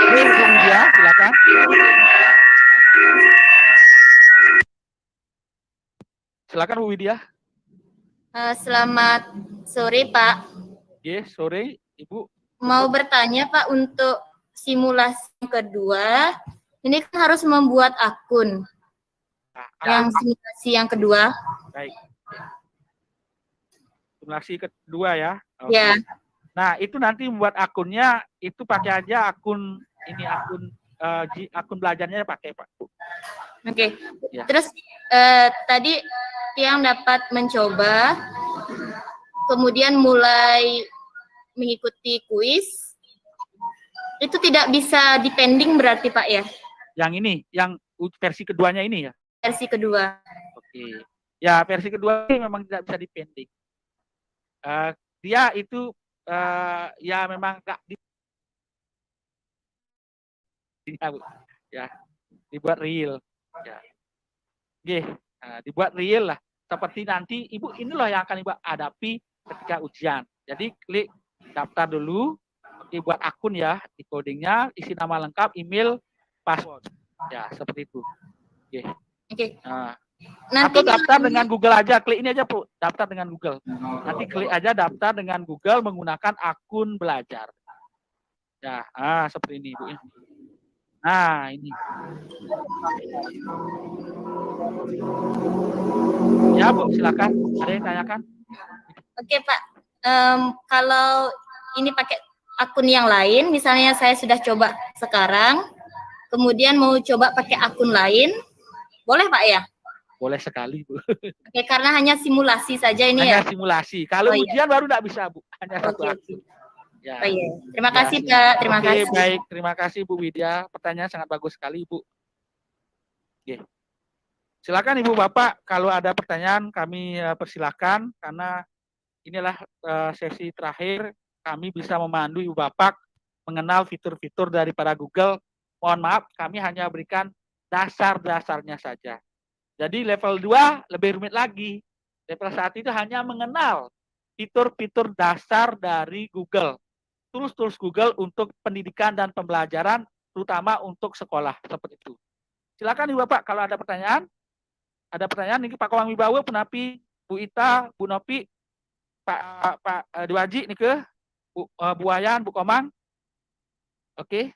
Ini Bu Widya, silakan. Silakan Bu Widya. Selamat sore, Pak. Yes, sore Ibu. Mau bertanya, Pak, untuk simulasi yang kedua, ini kan harus membuat akun. Yang simulasi yang kedua. Baik. Simulasi kedua ya. Oke. Ya. Nah, itu nanti membuat akunnya itu pakai aja akun ini akun belajarnya pakai Pak. Oke. Ya. Terus tadi Tiang dapat mencoba, kemudian mulai mengikuti kuis. Itu tidak bisa dipending berarti Pak ya? Yang ini, yang versi keduanya ini ya? Versi kedua. Oke. Ya, versi kedua ini memang tidak bisa dipending. Dia itu ya memang nggak ya dibuat real ya. Oke, dibuat real lah seperti nanti Ibu ini loh yang akan Ibu hadapi ketika ujian. Jadi klik daftar dulu, oke, buat akun ya, di codingnya isi nama lengkap, email, password ya, seperti itu. Oke. Oke. Nah, nanti atau daftar dengan Google aja, klik ini aja Bu, daftar dengan Google. Nanti klik aja daftar dengan Google menggunakan akun belajar. Ya, seperti ini Bu. Nah, ini. Ya Bu, silakan. Ada yang tanyakan? Oke Pak, kalau ini pakai akun yang lain, misalnya saya sudah coba sekarang, kemudian mau coba pakai akun lain, boleh Pak ya? Boleh sekali Bu. Oke, karena hanya simulasi saja ini hanya ya? simulasi. Kalau ujian baru tidak bisa Bu, hanya satu Oke. akun. Ya. Oh iya. Terima kasih Pak, terima kasih. Baik, terima kasih Bu Widya. Pertanyaan sangat bagus sekali Bu. Oke. Silakan Ibu Bapak, kalau ada pertanyaan kami persilakan karena inilah sesi terakhir kami bisa memandu Ibu Bapak mengenal fitur-fitur daripada Google. Mohon maaf, kami hanya berikan dasar-dasarnya saja. Jadi level 2 lebih rumit lagi. Level 1 itu hanya mengenal fitur-fitur dasar dari Google. Tools-tools Google untuk pendidikan dan pembelajaran, terutama untuk sekolah, seperti itu. Silakan Ibu Bapak, kalau ada pertanyaan. Ada pertanyaan, ini Pak Komang Wibawa, Punapi, Bu Ita, Bu Nopi, Pak Dewaji, nih ke Bu Wayan, Bu Komang. Oke.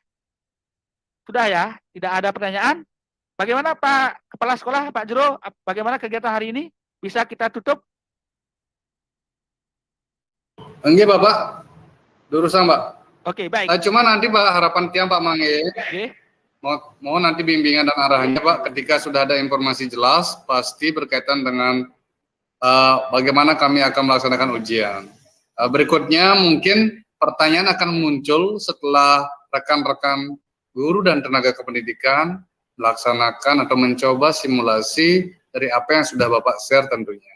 Sudah ya, tidak ada pertanyaan. Bagaimana Pak Kepala Sekolah, Pak Jero, bagaimana kegiatan hari ini? Bisa kita tutup? Enggak Bapak, urusan Pak. Oke, baik. Cuma nanti Pak, harapan Tiang Pak Mange. Oke. Mohon nanti bimbingan dan arahannya Pak, ketika sudah ada informasi jelas, pasti berkaitan dengan bagaimana kami akan melaksanakan ujian. Berikutnya mungkin pertanyaan akan muncul setelah rekan-rekan guru dan tenaga kependidikan melaksanakan atau mencoba simulasi dari apa yang sudah Bapak share tentunya.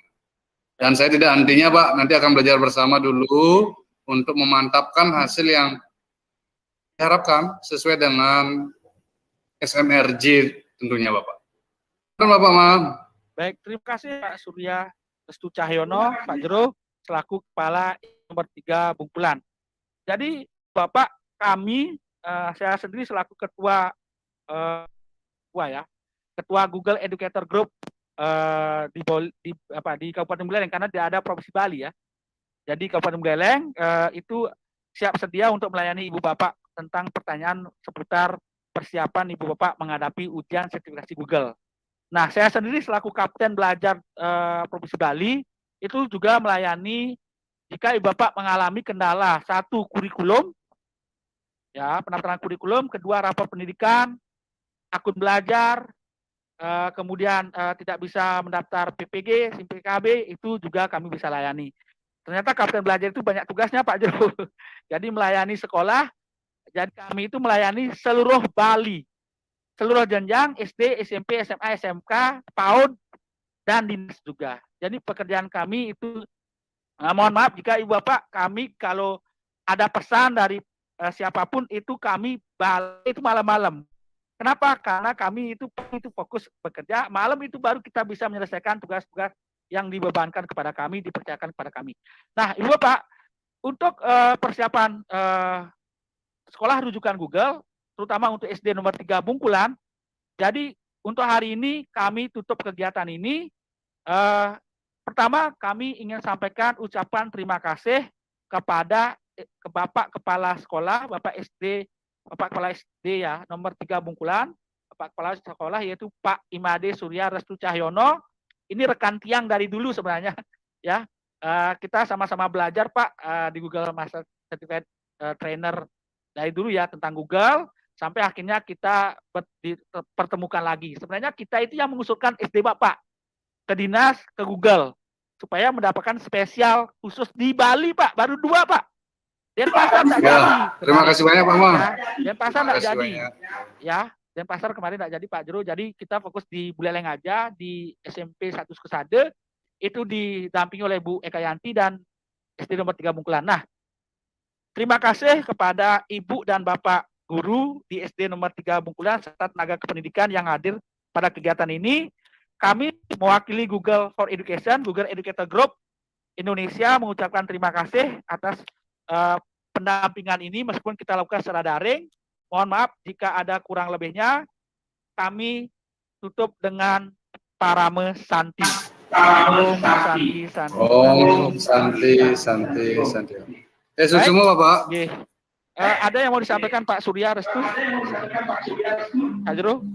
Dan saya tidak antinya Pak, nanti akan belajar bersama dulu untuk memantapkan hasil yang diharapkan sesuai dengan SMRJ tentunya Bapak. Bapak Mam. Baik, terima kasih Pak Surya Restu Cahyono, Pak Jero, selaku Kepala nomor 3 Bungkulan. Jadi Bapak, kami, saya sendiri selaku Ketua Ketua Google Educator Group di Kabupaten Buleleng, karena tidak ada Provinsi Bali ya. Jadi Kabupaten Buleleng itu siap sedia untuk melayani Ibu Bapak tentang pertanyaan seputar persiapan Ibu Bapak menghadapi ujian sertifikasi Google. Nah, saya sendiri selaku Kapten Belajar Provinsi Bali itu juga melayani jika Ibu Bapak mengalami kendala, satu kurikulum, ya pendaftaran kurikulum, kedua rapor pendidikan, akun belajar, kemudian tidak bisa mendaftar PPG, SIM PKB, itu juga kami bisa layani. Ternyata Kapten Belajar itu banyak tugasnya Pak Jero. Jadi melayani sekolah, jadi kami itu melayani seluruh Bali, seluruh jenjang SD, SMP, SMA, SMK, PAUD, dan dinas juga. Jadi pekerjaan kami itu, mohon maaf jika Ibu Bapak, kami kalau ada pesan dari siapapun itu kami balik itu malam-malam. Kenapa? Karena kami itu fokus bekerja, malam itu baru kita bisa menyelesaikan tugas-tugas yang dibebankan kepada kami, dipercayakan kepada kami. Nah, Ibu Bapak, untuk persiapan sekolah rujukan Google, terutama untuk SD nomor 3 Bungkulan, jadi untuk hari ini kami tutup kegiatan ini. Pertama, kami ingin sampaikan ucapan terima kasih kepada Bapak Kepala Sekolah, Bapak Kepala SD ya, nomor 3 Bungkulan, Bapak Kepala Sekolah yaitu Pak Imade Surya Restu Cahyono. Ini rekan tiang dari dulu sebenarnya, ya. Kita sama-sama belajar Pak di Google Master Certificate Trainer dari dulu ya tentang Google, sampai akhirnya kita pertemukan lagi. Sebenarnya kita itu yang mengusulkan SD Bapak ke dinas, ke Google, supaya mendapatkan spesial khusus di Bali Pak, baru 2 Pak. Denpasar tidak jadi. Terima kasih banyak Pak Mang. Denpasar tidak jadi. Ya, Denpasar kemarin tidak jadi Pak Jero. Jadi kita fokus di Buleleng aja, di SMP 1 Kesade, itu didampingi oleh Bu Eka Yanti dan SD nomor 3 Bungkulan. Nah, terima kasih kepada Ibu dan Bapak guru di SD nomor 3 Bungkulan serta tenaga kependidikan yang hadir pada kegiatan ini. Kami mewakili Google for Education, Google Educator Group Indonesia mengucapkan terima kasih atas pendampingan ini meskipun kita lakukan secara daring. Mohon maaf jika ada kurang lebihnya. Kami tutup dengan Parame Santi. Om Santi, Santi. Om Santi, Santi, Santi. Semua Bapak. Ada yang mau disampaikan Pak Surya Restu? Pak Jero?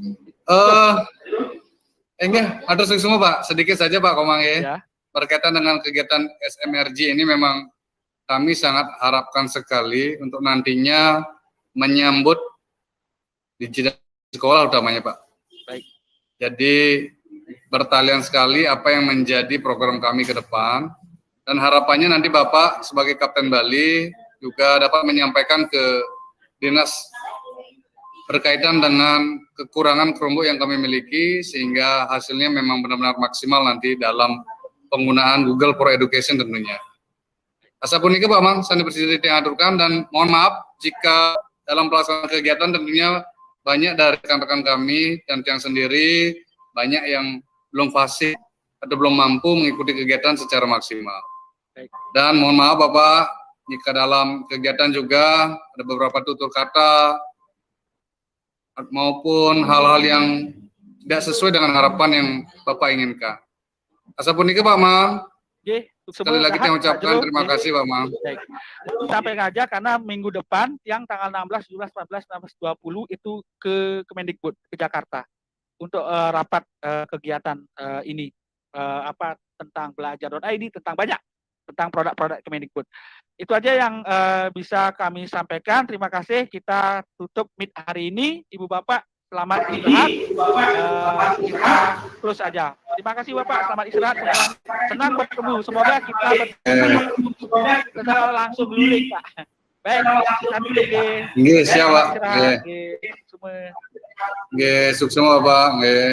Enggak, ada semua Pak. Sedikit saja Pak Komang Ya. Berkaitan dengan kegiatan SMRG ini memang kami sangat harapkan sekali untuk nantinya menyambut digital sekolah utamanya Pak. Baik. Jadi bertalian sekali apa yang menjadi program kami ke depan, dan harapannya nanti Bapak sebagai Kapten Bali juga dapat menyampaikan ke dinas berkaitan dengan kekurangan Chromebook yang kami miliki, sehingga hasilnya memang benar-benar maksimal nanti dalam penggunaan Google for Education tentunya. Asapunika Pak Mang, Sandi Presiden yang aturkan, dan mohon maaf jika dalam pelaksanaan kegiatan tentunya banyak dari rekan-rekan kami dan tiang sendiri banyak yang belum fasih atau belum mampu mengikuti kegiatan secara maksimal. Dan mohon maaf Bapak, jika dalam kegiatan juga ada beberapa tutur kata maupun hal-hal yang tidak sesuai dengan harapan yang Bapak inginkan. Asapunika Pak Mang. Sekali lagi saya ucapkan terima kasih Pak Mang. Sampai aja karena minggu depan yang tanggal 16, 17, 14, 16, 20 itu ke Kemendikbud ke Jakarta untuk rapat kegiatan ini tentang belajar.id, tentang banyak tentang produk-produk Kemendikbud. Itu aja yang bisa kami sampaikan. Terima kasih. Kita tutup meet hari ini. Ibu Bapak selamat istirahat. Kita terus aja. Terima kasih Bapak. Selamat istirahat. Senang bertemu. Semoga kita bertemu secara langsung dulu Pak. Baik. Kami Nggih, siap Pak. Nggih. Semua. Nggih, sukses Bapak. Nggih.